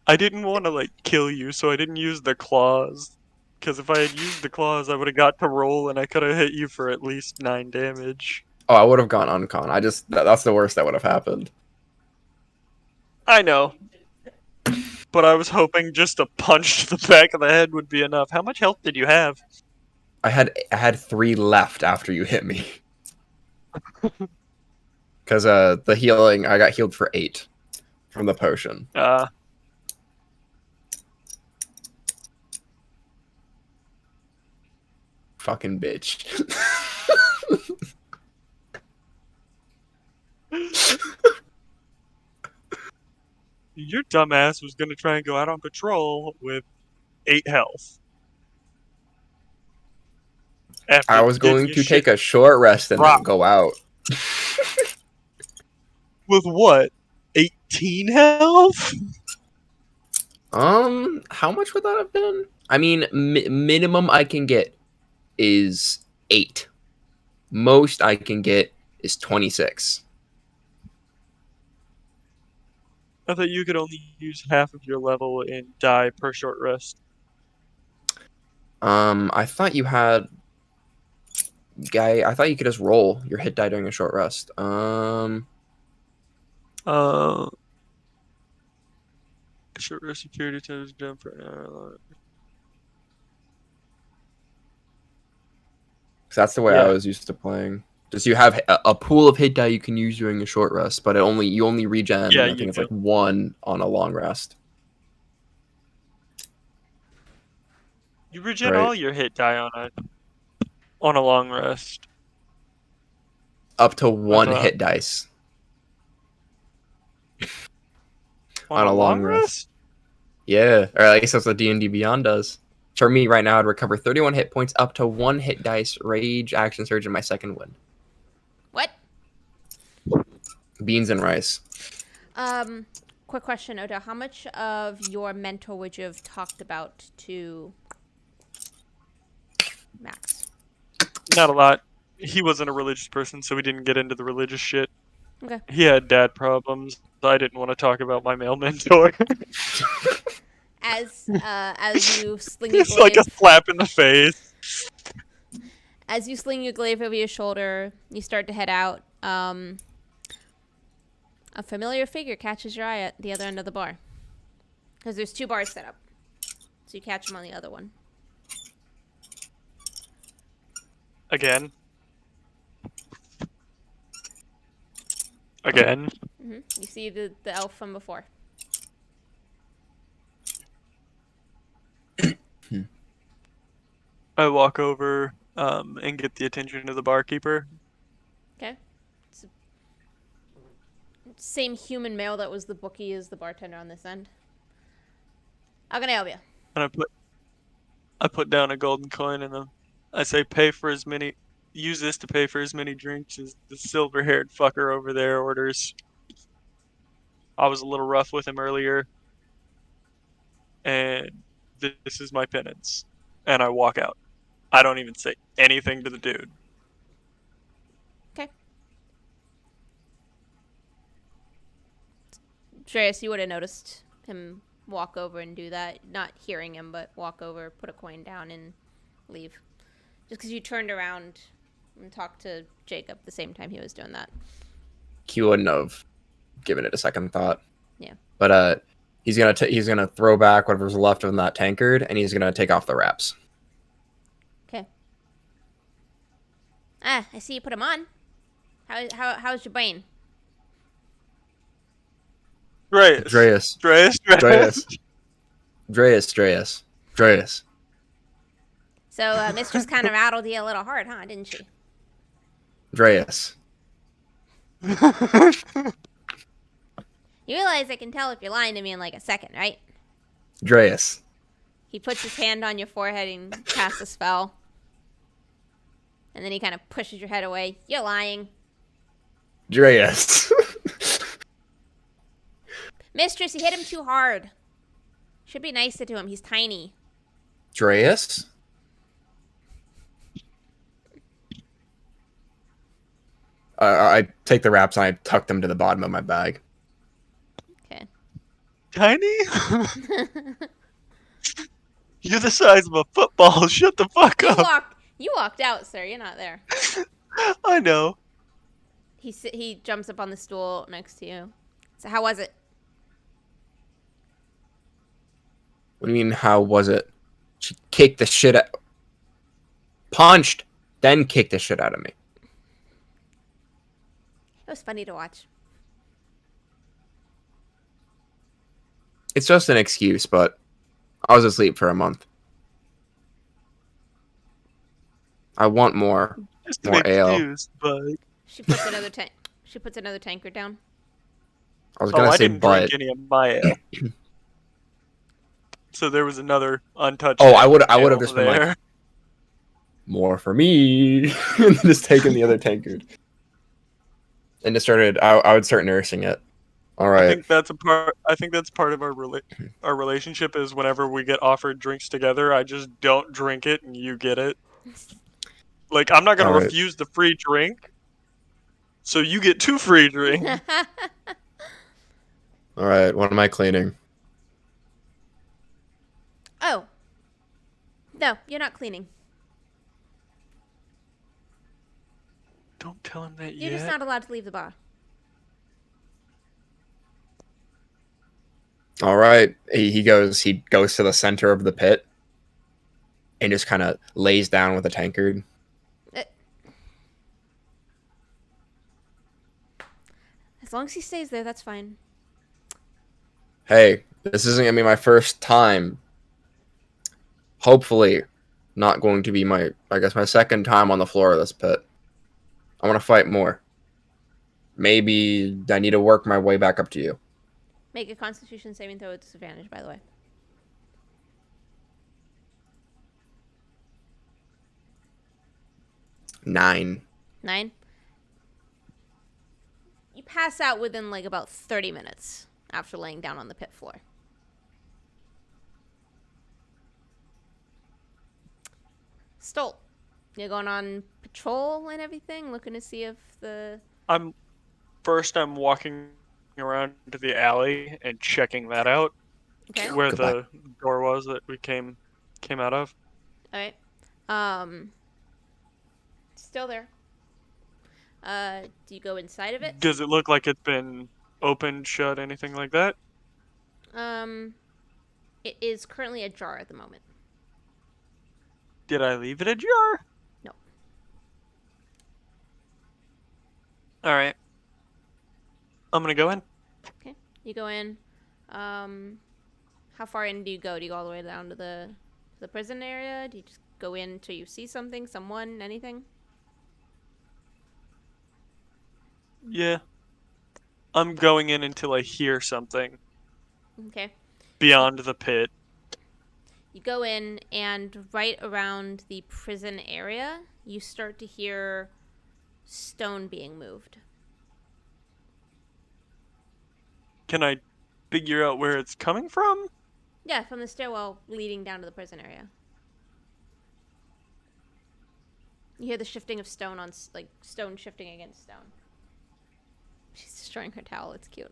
I didn't want to, like, kill you, so I didn't use the claws. Because if I had used the claws, I would have got to roll and I could have hit you for at least 9 damage. Oh, I would have gone uncon. That's the worst that would have happened. I know. But I was hoping just a punch to the back of the head would be enough. How much health did you have? I had 3 left after you hit me. Because the healing, I got healed for 8 from the potion. Fucking bitch. Your dumbass was gonna try and go out on patrol with 8 health. After I was getting going your to shit take a short rest and then rocked. go out. With what? 18 health? How much would that have been? I mean, minimum I can get is 8. Most I can get is 26. I thought you could only use half of your level and die per short rest. I thought you had... I thought you could just roll your hit die during a short rest. Short rest security times jump for... That's the way I was used to playing. Just you have a pool of hit die you can use during a short rest, but you only regen. Yeah, I think it's like 1 on a long rest. You regen Right. all your hit die on a long rest. Up to 1 thought- hit dice. On a long rest? Yeah, or at least that's what D&D Beyond does. For me, right now, I'd recover 31 hit points, up to 1 hit dice, rage, action surge, and my second win. What? Beans and rice. Quick question, Oda. How much of your mentor would you have talked about to Max? Not a lot. He wasn't a religious person, so we didn't get into the religious shit. Okay. He had dad problems, so I didn't want to talk about my male mentor. As you sling your It's like glaive, a slap in the face. as you sling your glaive over your shoulder, you start to head out. A familiar figure catches your eye at the other end of the bar, because there's 2 bars set up, so you catch him on the other one. Again. You see the elf from before. I walk over and get the attention of the barkeeper. Okay. It's the same human male that was the bookie as the bartender on this end. How can I help you? And I put down a golden coin and I say use this to pay for as many drinks as the silver-haired fucker over there orders. I was a little rough with him earlier, and this is my penance. And I walk out. I don't even say anything to the dude. Okay. Dreas, you would have noticed him walk over and do that. Not hearing him, but walk over, put a coin down, and leave. Just because you turned around and talked to Jacob the same time he was doing that. He wouldn't have given it a second thought. Yeah. But he's gonna throw back whatever's left of that tankard, and he's gonna take off the wraps. Okay. Ah, I see you put him on. How's your brain? Dreas. So Mistress kind of rattled you a little hard, huh? Didn't she? Dreas. You realize I can tell if you're lying to me in like a second, right? Dreas. He puts his hand on your forehead and casts a spell. And then he kind of pushes your head away. You're lying. Dreas. Mistress, you hit him too hard. Should be nicer to him. He's tiny. Dreas? I take the wraps and I tuck them to the bottom of my bag. Okay. Tiny? You're the size of a football. Shut the fuck up. You walked out, sir. You're not there. I know. He jumps up on the stool next to you. So how was it? What do you mean, how was it? She kicked the shit out... Punched, then kicked the shit out of me. It was funny to watch. It's just an excuse, but I was asleep for a month. I want more. Just More an ale. excuse, but She puts another tankard down. I was gonna I say, didn't but... drink any of my ale. So there was another untouched. Oh, I would have ale just been there. like, more for me, and then just taken the other tankard. And just started. I would start nursing it. All right. I think that's part of our relationship is whenever we get offered drinks together, I just don't drink it and you get it. Like I'm not gonna All right. refuse the free drink, so you get 2 free drinks. All right. What am I cleaning? Oh. No, you're not cleaning. Don't tell him that You're yet. just not allowed to leave the bar. All right. He goes to the center of the pit and just kind of lays down with a tankard. As long as he stays there, that's fine. Hey, this isn't gonna be my first time. Hopefully, not going to be my second time on the floor of this pit. I want to fight more. Maybe I need to work my way back up to you. Make a Constitution saving throw with disadvantage, by the way. 9. 9. You pass out within like about 30 minutes after laying down on the pit floor. Stolt, you're going on patrol and everything, looking to see if the... I'm walking around to the alley and checking that out. Okay. Where Goodbye. the door was that we came out of. All right. Still there. Do you go inside of it? Does it look like it's been opened, shut, anything like that? It is currently ajar at the moment. Did I leave it ajar? No. All right. I'm gonna go in. Okay. You go in. How far in do you go? Do you go all the way down to the prison area? Do you just go in till you see something, someone, anything? Yeah. I'm going in until I hear something Okay. beyond the pit. You go in, and right around the prison area, you start to hear stone being moved. Can I figure out where it's coming from? Yeah, from the stairwell leading down to the prison area. You hear the shifting of stone on, like, stone shifting against stone. She's destroying her towel. It's cute.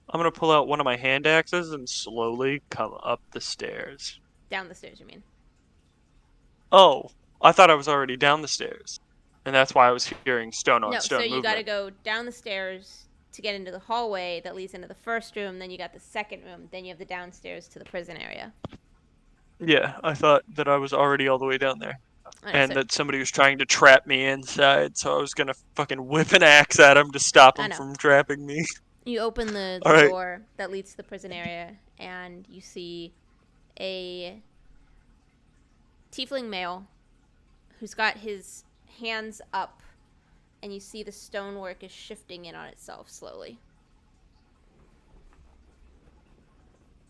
I'm gonna pull out one of my hand axes and slowly come up the stairs. Down the stairs, you mean? Oh, I thought I was already down the stairs. And that's why I was hearing stone on No, so stone you gotta movement. go down the stairs to get into the hallway that leads into the first room, then you got the second room, then you have the downstairs to the prison area. Yeah, I thought that I was already all the way down there. I know, And so, that somebody was trying to trap me inside, so I was gonna fucking whip an axe at him to stop I him know. from trapping me. You open the Alright. door that leads to the prison area, and you see a tiefling male who's got his hands up, and you see the stonework is shifting in on itself slowly.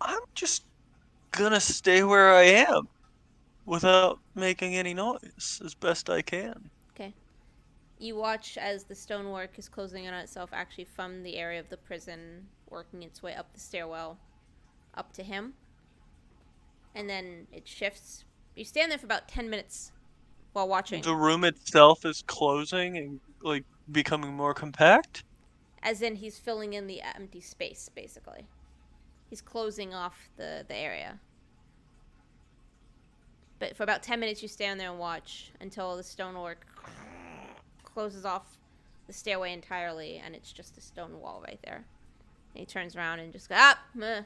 I'm just gonna stay where I am without making any noise as best I can. Okay. You watch as the stonework is closing in on itself, actually from the area of the prison, working its way up the stairwell, up to him. And then it shifts. You stand there for about 10 minutes while watching. The room itself is closing and like becoming more compact. As in, he's filling in the empty space, basically. He's closing off the area. But for about 10 minutes, you stand there and watch until the stonework closes off the stairway entirely, and it's just a stone wall right there. And he turns around and just goes, meh.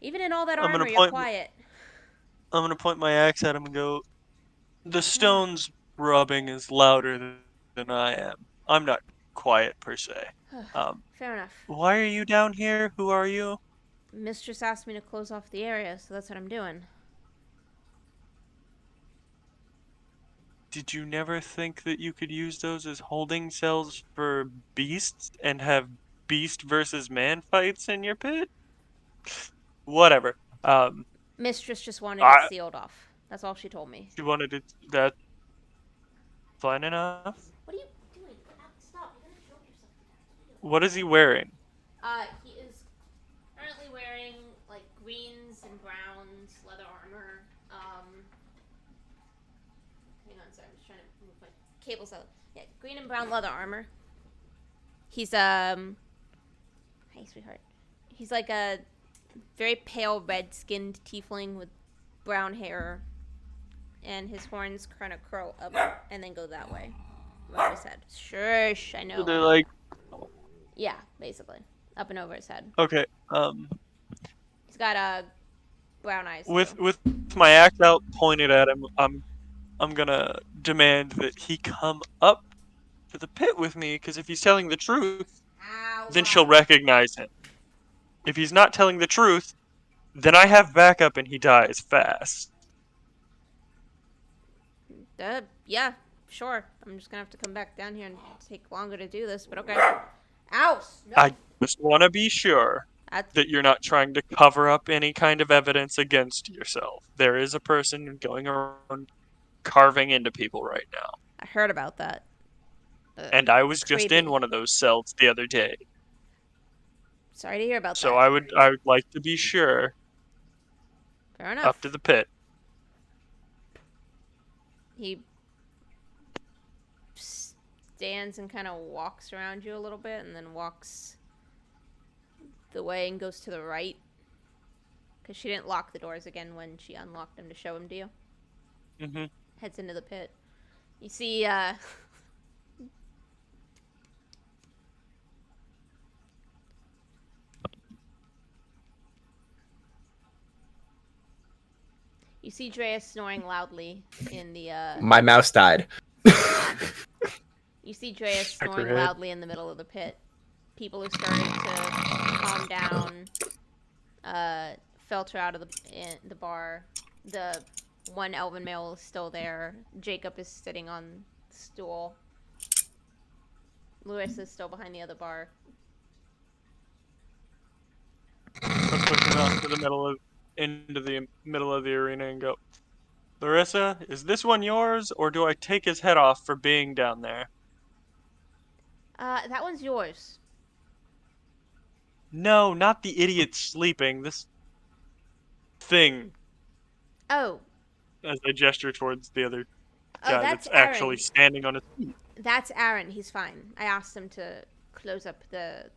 Even in all that armor, you're quiet. I'm gonna point my axe at him and go, the stone's rubbing is louder than I am. I'm not quiet per se. Fair enough. Why are you down here? Who are you? Mistress asked me to close off the area, so that's what I'm doing. Did you never think that you could use those as holding cells for beasts and have beast versus man fights in your pit? Whatever. Mistress just wanted it sealed off. That's all she told me. She wanted it. That's fine enough. What are you doing? Stop. You're gonna choke yourself. What is he wearing? He is currently wearing, like, greens and browns, leather armor. Hang on, sorry, I'm just trying to move my cables out. Yeah, green and brown leather armor. He's, hey, sweetheart. He's like a very pale red-skinned tiefling with brown hair, and his horns kind of curl up and then go that way. Over his head. Shush, I know. So they're like, yeah, basically. Up and over his head. okay, He's got brown eyes. with too. with my axe out pointed at him, I'm gonna demand that he come up to the pit with me, because if he's telling the truth, then she'll recognize him. If he's not telling the truth, then I have backup and he dies fast. Yeah, sure. I'm just gonna have to come back down here and take longer to do this, but okay. Ow! No. I just want to be sure that you're not trying to cover up any kind of evidence against yourself. There is a person going around carving into people right now. I heard about that. And I was just Creepy. in one of those cells the other day. Sorry to hear about that. So I would like to be sure. Fair enough. Up to the pit. He stands and kind of walks around you a little bit, and then walks the way and goes to the right. Because she didn't lock the doors again when she unlocked them to show him to you. Mm-hmm. Heads into the pit. You see, you see Dreas snoring loudly in the, My mouse died. You see Dreas snoring loudly in the middle of the pit. People are starting to calm down, filter out of the bar. The one elven male is still there. Jacob is sitting on the stool. Lewis is still behind the other bar. I'm push him out into the middle of the arena and go, Larissa, is this one yours, or do I take his head off for being down there? That one's yours. No, not the idiot sleeping. This thing, Oh, as I gesture towards the other oh, guy that's that's actually Aaron. standing on his feet. That's Aaron. He's fine. I asked him to close up that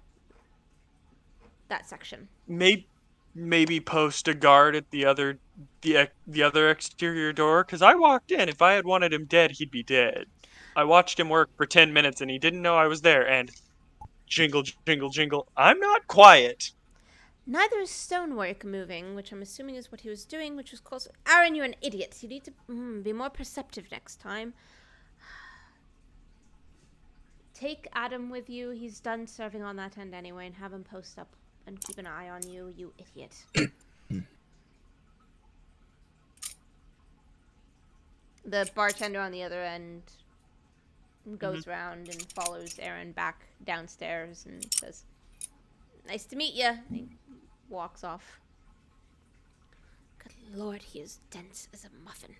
section. Maybe post a guard at the other exterior door, because I walked in. If I had wanted him dead, he'd be dead. I watched him work for 10 minutes and he didn't know I was there, and jingle, jingle, jingle. I'm not quiet. Neither is stonework moving, which I'm assuming is what he was doing, which was close. Aaron, you're an idiot. You need to be more perceptive next time. Take Adam with you. He's done serving on that end anyway, and have him post up and keep an eye on you, you idiot. The bartender on the other end goes round and follows Aaron back downstairs and says, "Nice to meet you." And he walks off. Good lord, he is dense as a muffin.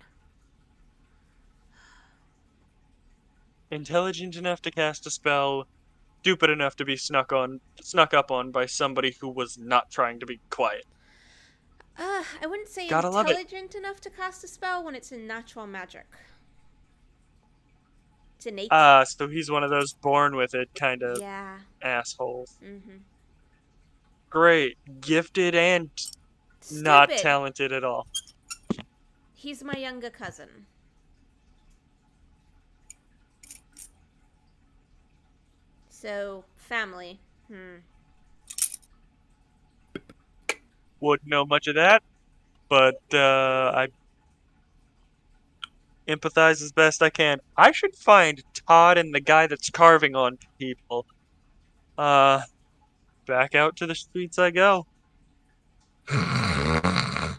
Intelligent enough to cast a spell, stupid enough to be snuck up on by somebody who was not trying to be quiet. I wouldn't say Gotta love it. intelligent enough to cast a spell when it's in natural magic. It's innate. So he's one of those born with it kind of Yeah. assholes. Mm-hmm. Great. Gifted and not talented at all. He's my younger cousin. So, family. Wouldn't know much of that, but I empathize as best I can. I should find Todd and the guy that's carving on people. Back out to the streets I go. I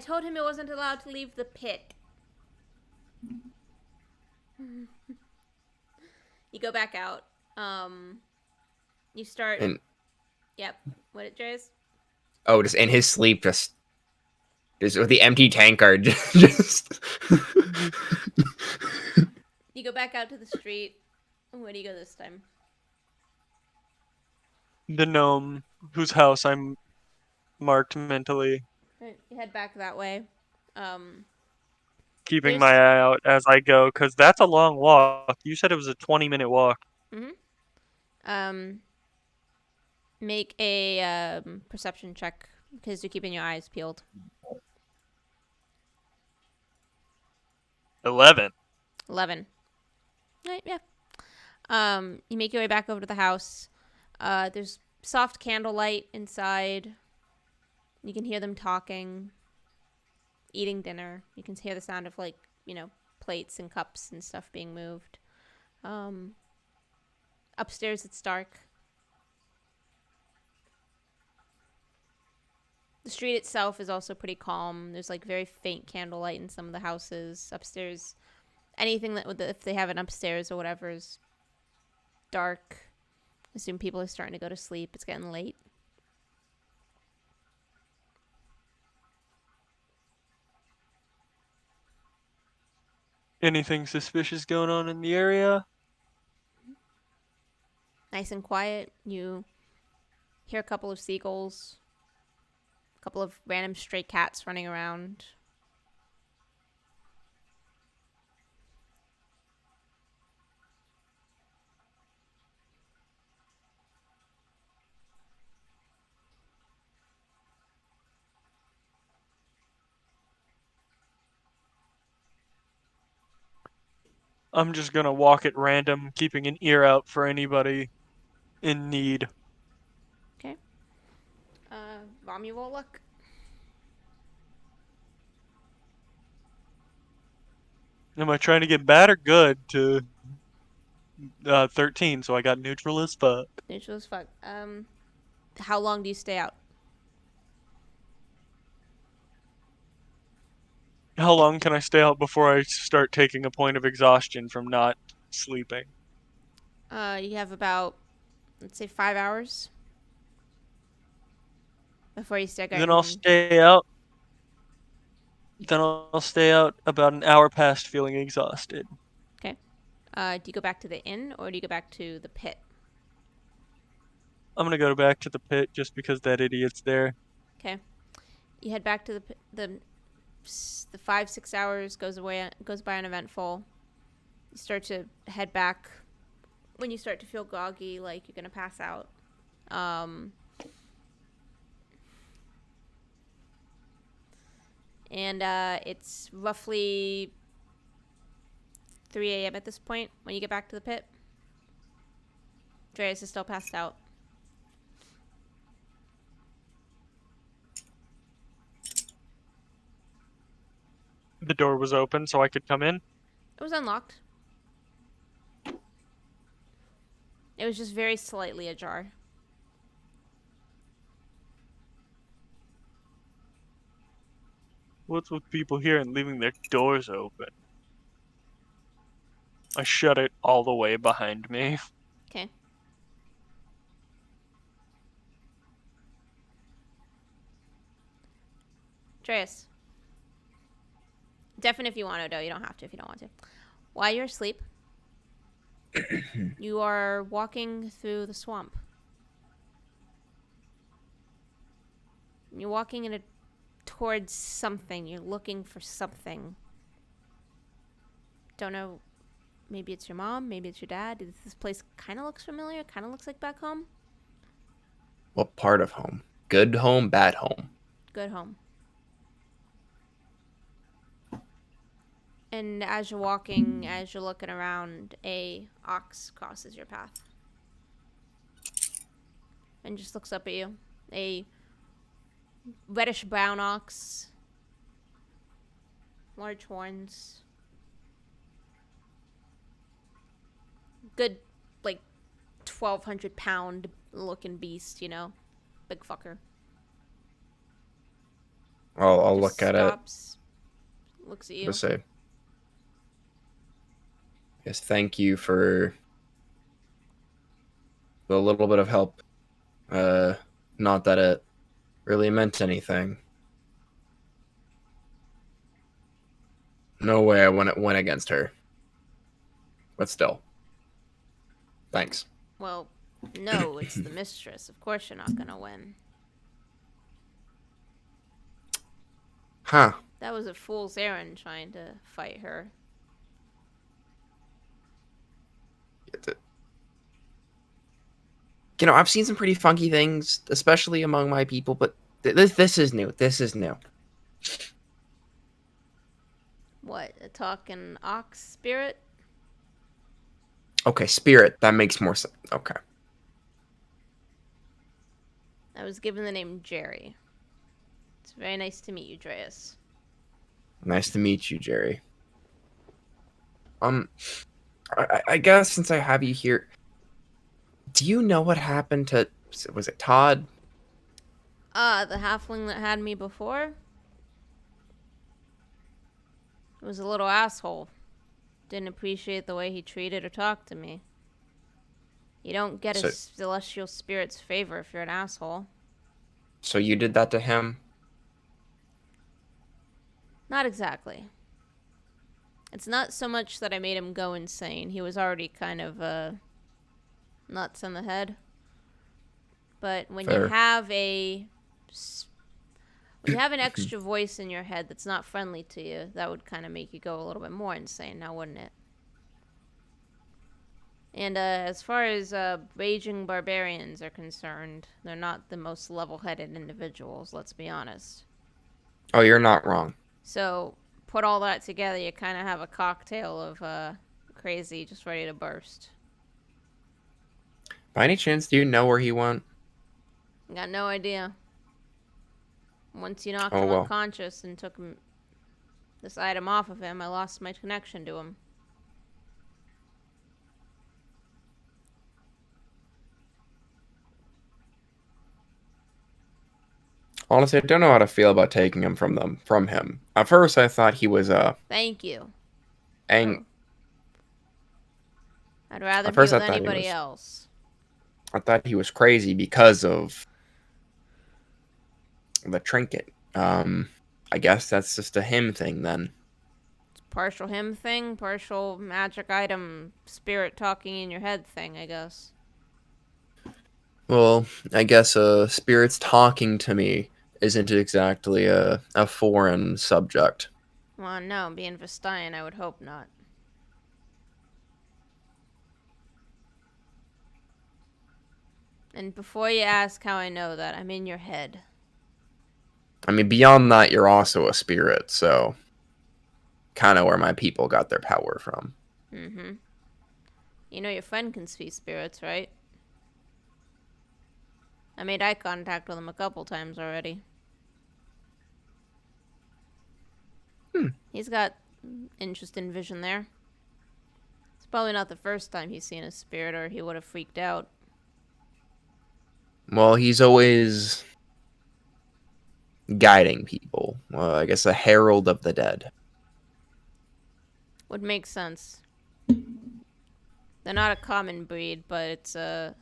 told him he wasn't allowed to leave the pit. You go back out. You start. And Yep. What it, Jays? oh, just in his sleep, just with the empty tankard, just. You go back out to the street. Where do you go this time? The gnome whose house I'm marked mentally, Right, you head back that way. keeping my eye out as I go, because that's a long walk. You said it was a 20-minute walk. Make a perception check because you're keeping your eyes peeled. 11. 11. Right, yeah. You make your way back over to the house. There's soft candlelight inside. You can hear them talking, eating dinner. You can hear the sound of, like, plates and cups and stuff being moved. Upstairs, it's dark. The street itself is also pretty calm. There's, like, very faint candlelight in some of the houses. Upstairs, anything that, if they have an upstairs or whatever, is dark. I assume people are starting to go to sleep. It's getting late. Anything suspicious going on in the area? Nice and quiet. You hear a couple of seagulls. A couple of random stray cats running around. I'm just gonna walk at random, keeping an ear out for anybody in need. Okay. Romulo, look. Am I trying to get bad or good to 13, so I got neutral as fuck. Neutral as fuck. How long do you stay out? How long can I stay out before I start taking a point of exhaustion from not sleeping? You have about, let's say, 5 hours before you start Then I'll getting. stay out. Then I'll stay out about an hour past feeling exhausted. Okay. Do you go back to the inn or do you go back to the pit? I'm gonna go back to the pit just because that idiot's there. Okay. You head back to the 5-6 hours goes by uneventful. You start to head back when you start to feel groggy, like you're gonna pass out. Um, and it's roughly 3 a.m. at this point when you get back to the pit. Dreas is still passed out. The door was open so I could come in. It was unlocked. It was just very slightly ajar. What's with people here and leaving their doors open? I shut it all the way behind me. Okay. Dreas. Definitely if you want to, though. You don't have to if you don't want to. While you're asleep, you are walking through the swamp. You're walking towards something. You're looking for something. Don't know. Maybe it's your mom. Maybe it's your dad. This place kind of looks familiar. Kind of looks like back home. What part of home? Good home, bad home? Good home. And as you're walking, as you're looking around, a ox crosses your path. And just looks up at you. A reddish brown ox. Large horns. Good, like, 1,200 pound looking beast, you know? Big fucker. I'll Just look at it. stops, looks at you. To say, yes, thank you for the little bit of help. Not that it really meant anything. No way I went against her. But still, thanks. Well, no, it's the mistress. Of course you're not gonna win. Huh. That was a fool's errand trying to fight her. You know, I've seen some pretty funky things, especially among my people, but this is new. This is new. What, a talking ox spirit? Okay, spirit. That makes more sense. Okay. I was given the name Jerry. It's very nice to meet you, Dreas. Nice to meet you, Jerry. I guess since I have you here, do you know what happened to, was it Todd? The halfling that had me before? Was a little asshole. Didn't appreciate the way he treated or talked to me. You don't get a celestial spirit's favor if you're an asshole. So you did that to him? Not exactly. It's not so much that I made him go insane. He was already kind of, nuts in the head. But when Fair. you have an extra voice in your head that's not friendly to you, that would kind of make you go a little bit more insane, now wouldn't it? And as far as raging barbarians are concerned, they're not the most level-headed individuals, let's be honest. Oh, you're not wrong. So, put all that together, you kind of have a cocktail of crazy just ready to burst. By any chance, do you know where he went? Got no idea. Once you knocked Oh, him well. unconscious and took this item off of him, I lost my connection to him. Honestly, I don't know how to feel about taking him from him. At first, I thought he was Thank you. ang. I'd rather At be first, with anybody else. I thought he was crazy because of the trinket. I guess that's just a him thing then. It's partial him thing, partial magic item, spirit talking in your head thing, I guess. Well, I guess spirits talking to me isn't exactly a foreign subject. Well, no, being Vestayan, I would hope not. And before you ask how I know that, I'm in your head. I mean, beyond that, you're also a spirit, so kind of where my people got their power from. Mm-hmm. You know your friend can see spirits, right? I made eye contact with him a couple times already. He's got interesting vision there. It's probably not the first time he's seen a spirit, or he would have freaked out. Well, he's always guiding people. Well, I guess a herald of the dead. Would make sense. They're not a common breed, but it's an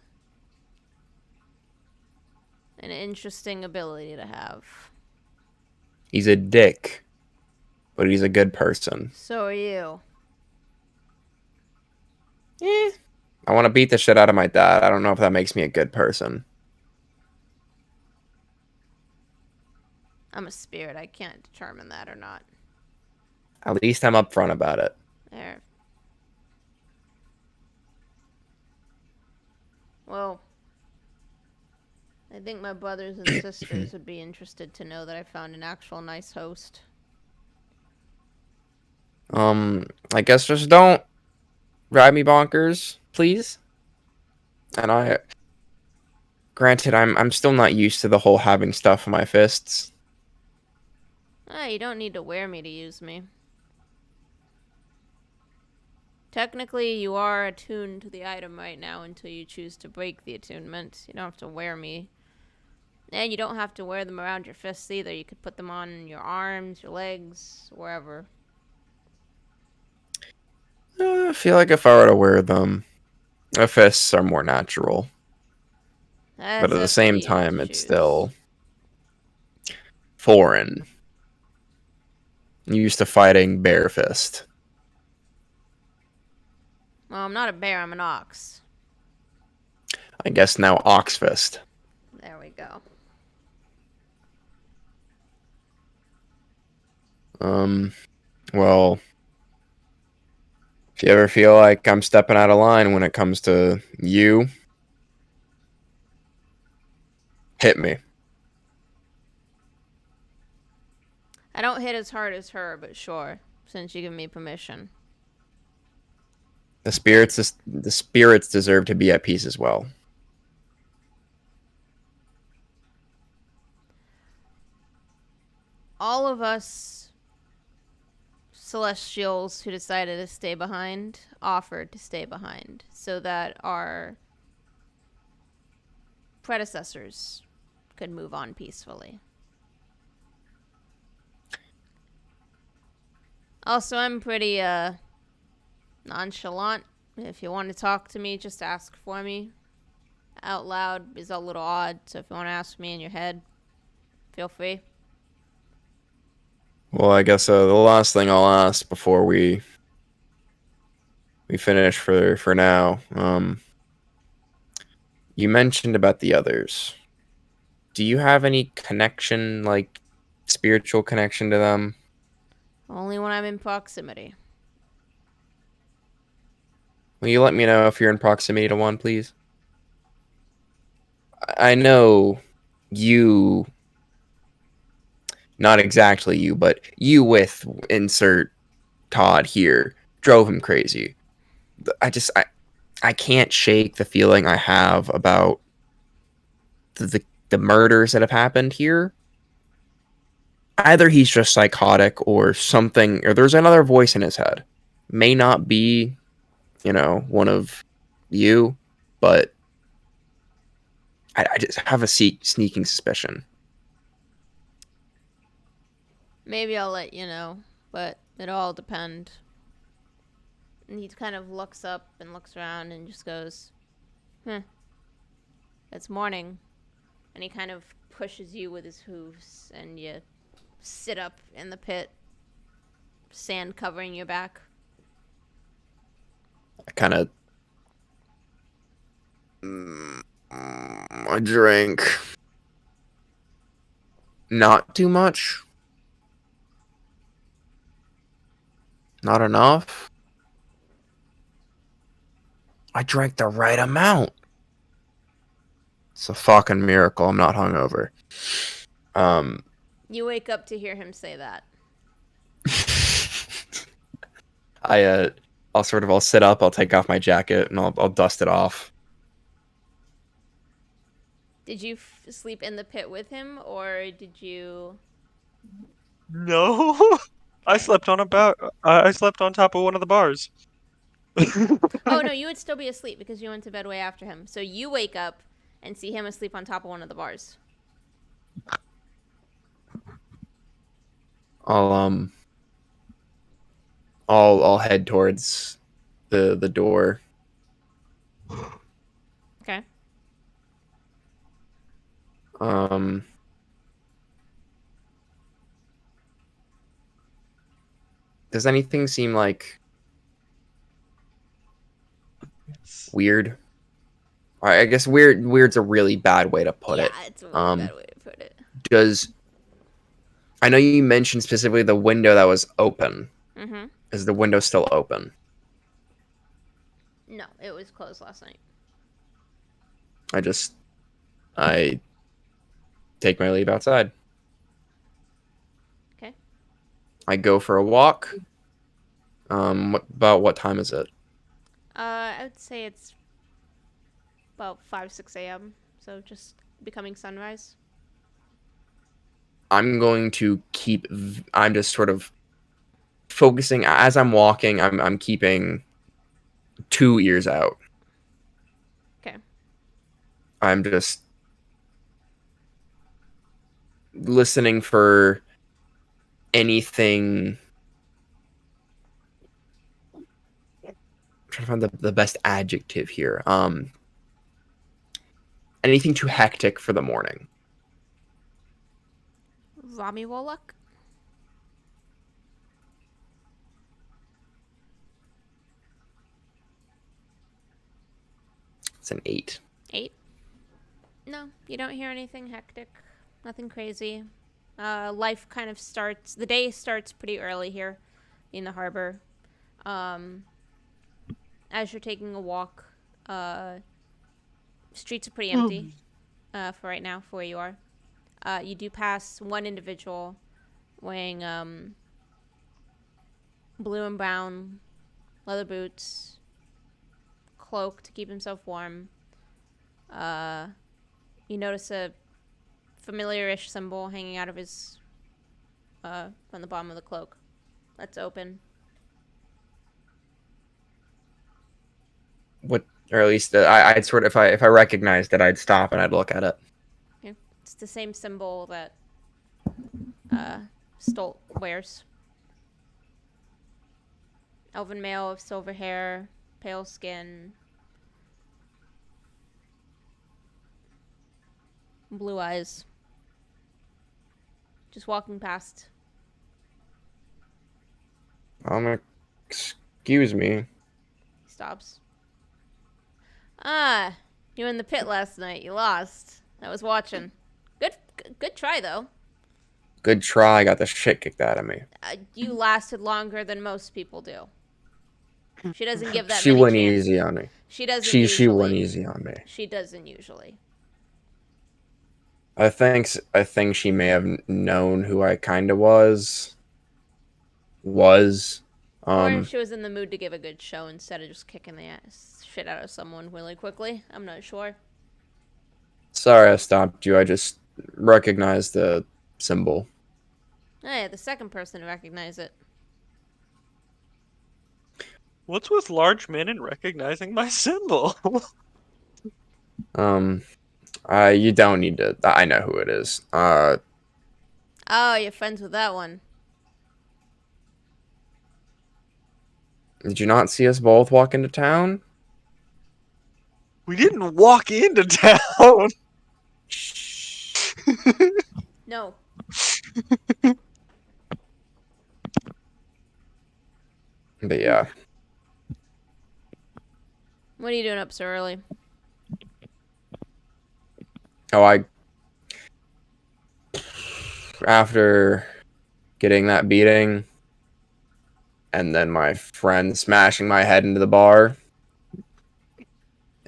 interesting ability to have. He's a dick, but he's a good person. So are you. I want to beat the shit out of my dad. I don't know if that makes me a good person. I'm a spirit. I can't determine that or not. At least I'm upfront about it. There. Well, I think my brothers and sisters would be interested to know that I found an actual nice host. I guess just don't drive me bonkers, please. And granted, I'm still not used to the whole having stuff in my fists. Ah, you don't need to wear me to use me. Technically, you are attuned to the item right now until you choose to break the attunement. You don't have to wear me. And you don't have to wear them around your fists either. You could put them on your arms, your legs, wherever. I feel like if I were to wear them, my fists are more natural. That's But at the up to same you time, to it's choose. still foreign. I'm used to fighting bare fist. Well, I'm not a bear, I'm an ox. I guess now ox fist. There we go. Well, if you ever feel like I'm stepping out of line when it comes to you, hit me. I don't hit as hard as her, but sure, since you give me permission. The spirits deserve to be at peace as well. All of us celestials who decided to stay behind offered to stay behind so that our predecessors could move on peacefully. Also, I'm pretty nonchalant. If you want to talk to me, just ask for me. Out loud is a little odd, so if you want to ask me in your head, feel free. Well, I guess the last thing I'll ask before we finish for now. You mentioned about the others. Do you have any connection, like spiritual connection to them? Only when I'm in proximity. Will you let me know if you're in proximity to one, please? I know you, not exactly you, but you with insert Todd here drove him crazy. I can't shake the feeling I have about the murders that have happened here. Either he's just psychotic or something, or there's another voice in his head. May not be, one of you, but I just have a sneaking suspicion. Maybe I'll let you know, but it'll all depend. And he kind of looks up and looks around and just goes, it's morning. And he kind of pushes you with his hooves, and you sit up in the pit, sand covering your back. I kind of. I drink. Not too much. Not enough. I drank the right amount. It's a fucking miracle I'm not hungover. You wake up to hear him say that. I'll sit up, I'll take off my jacket, and I'll dust it off. Did you sleep in the pit with him, or did you... No, I slept on I slept on top of one of the bars. Oh, no, you would still be asleep because you went to bed way after him. So you wake up and see him asleep on top of one of the bars. I'll head towards the door. Okay. Does anything seem like weird? I guess weird's a really bad way to put it. Yeah, it's a really bad way to put it. I know you mentioned specifically the window that was open. Mm-hmm. Is the window still open? No, it was closed last night. I take my leave outside. Okay. I go for a walk. About what time is it? I would say it's about 5, 6 a.m. So just becoming sunrise. I'm just sort of focusing as I'm walking. I'm keeping 2 ears out. Okay. I'm just listening for anything. I'm trying to find the best adjective here. Anything too hectic for the morning. Rami Wallach? It's an 8. 8? No, you don't hear anything hectic. Nothing crazy. Life kind of starts... The day starts pretty early here in the harbor. As you're taking a walk, streets are pretty empty for right now, for where you are. You do pass one individual wearing blue and brown leather boots, cloak to keep himself warm. You notice a familiar-ish symbol hanging out of his from the bottom of the cloak. That's open. Or at least I'd sort of, if I recognized it, I'd stop and I'd look at it. Okay. It's the same symbol that Stolt wears. Elven male with silver hair, pale skin, blue eyes. Just walking past. Excuse me. He stops. Ah, you were in the pit last night. You lost. I was watching. Good try, though. Good try. Got the shit kicked out of me. You lasted longer than most people do. She doesn't give that She many went chances. easy on me. She doesn't She usually. went easy on me. She doesn't usually. I think she may have known who I kind of was. Or she was in the mood to give a good show instead of just kicking the shit out of someone really quickly. I'm not sure. Sorry I stopped you. I just recognized the symbol. Hey, the second person to recognize it. What's with large men and recognizing my symbol? You don't need to. I know who it is. Oh, you're friends with that one. Did you not see us both walk into town? We didn't walk into town. No. But yeah. What are you doing up so early? Oh, after getting that beating and then my friend smashing my head into the bar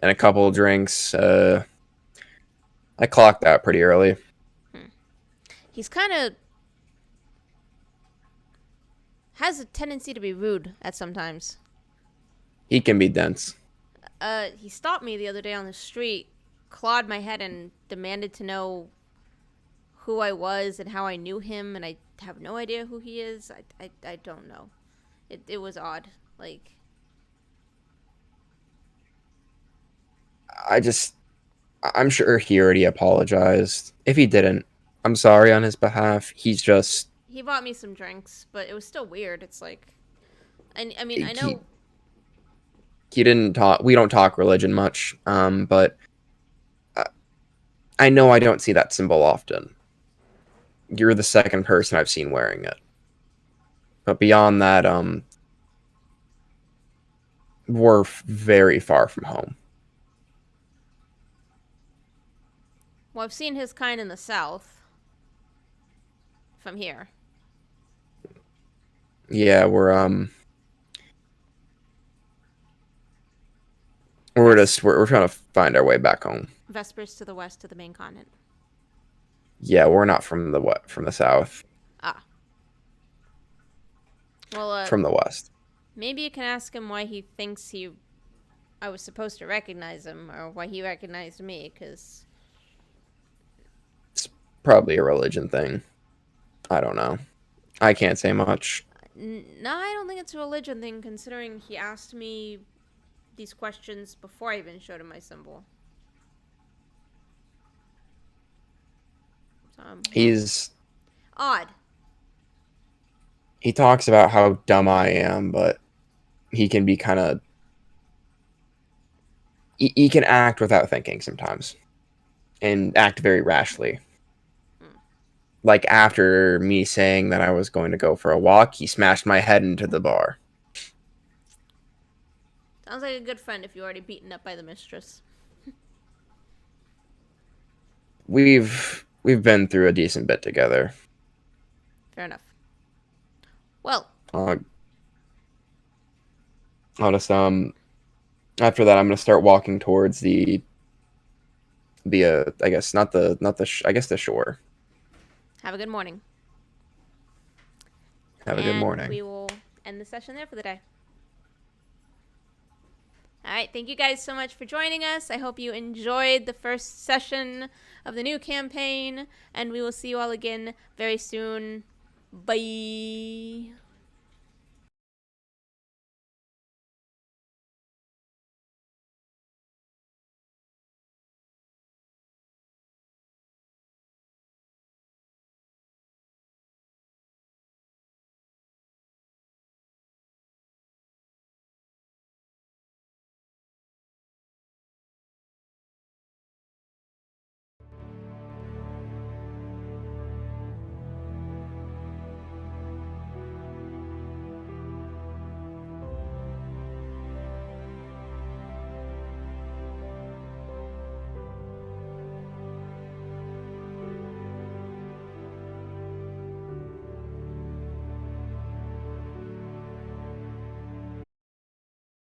and a couple of drinks, I clocked out pretty early. He's kind of has a tendency to be rude at sometimes. He can be dense. He stopped me the other day on the street, clawed my head, and demanded to know who I was and how I knew him, and I have no idea who he is. I don't know. It was odd. Like, I'm sure he already apologized. If he didn't, I'm sorry on his behalf. He's just he bought me some drinks, but it was still weird. It's like, I mean, I know. he didn't talk. We don't talk religion much. But I know I don't see that symbol often. You're the second person I've seen wearing it. But beyond that, we're very far from home. Well, I've seen his kind in the South. From here. Yeah, we're trying to find our way back home. Vespers to the west to the main continent. Yeah, we're not from the south. Ah. Well, From the west. maybe you can ask him why he thinks I was supposed to recognize him, or why he recognized me, because... It's probably a religion thing. I don't know. I can't say much. No, I don't think it's a religion thing, considering he asked me these questions before I even showed him my symbol. He's odd. He talks about how dumb I am, but he can be kind of... He can act without thinking sometimes. And act very rashly. Like after me saying that I was going to go for a walk, he smashed my head into the bar. Sounds like a good friend if you're already beaten up by the mistress. We've been through a decent bit together. Fair enough. Well, I'll just after that I'm gonna start walking towards the I guess the shore. have a good morning. Have a good morning. We will end the session there for the day. All right, thank you guys so much for joining us. I hope you enjoyed the first session of the new campaign, and we will see you all again very soon. Bye.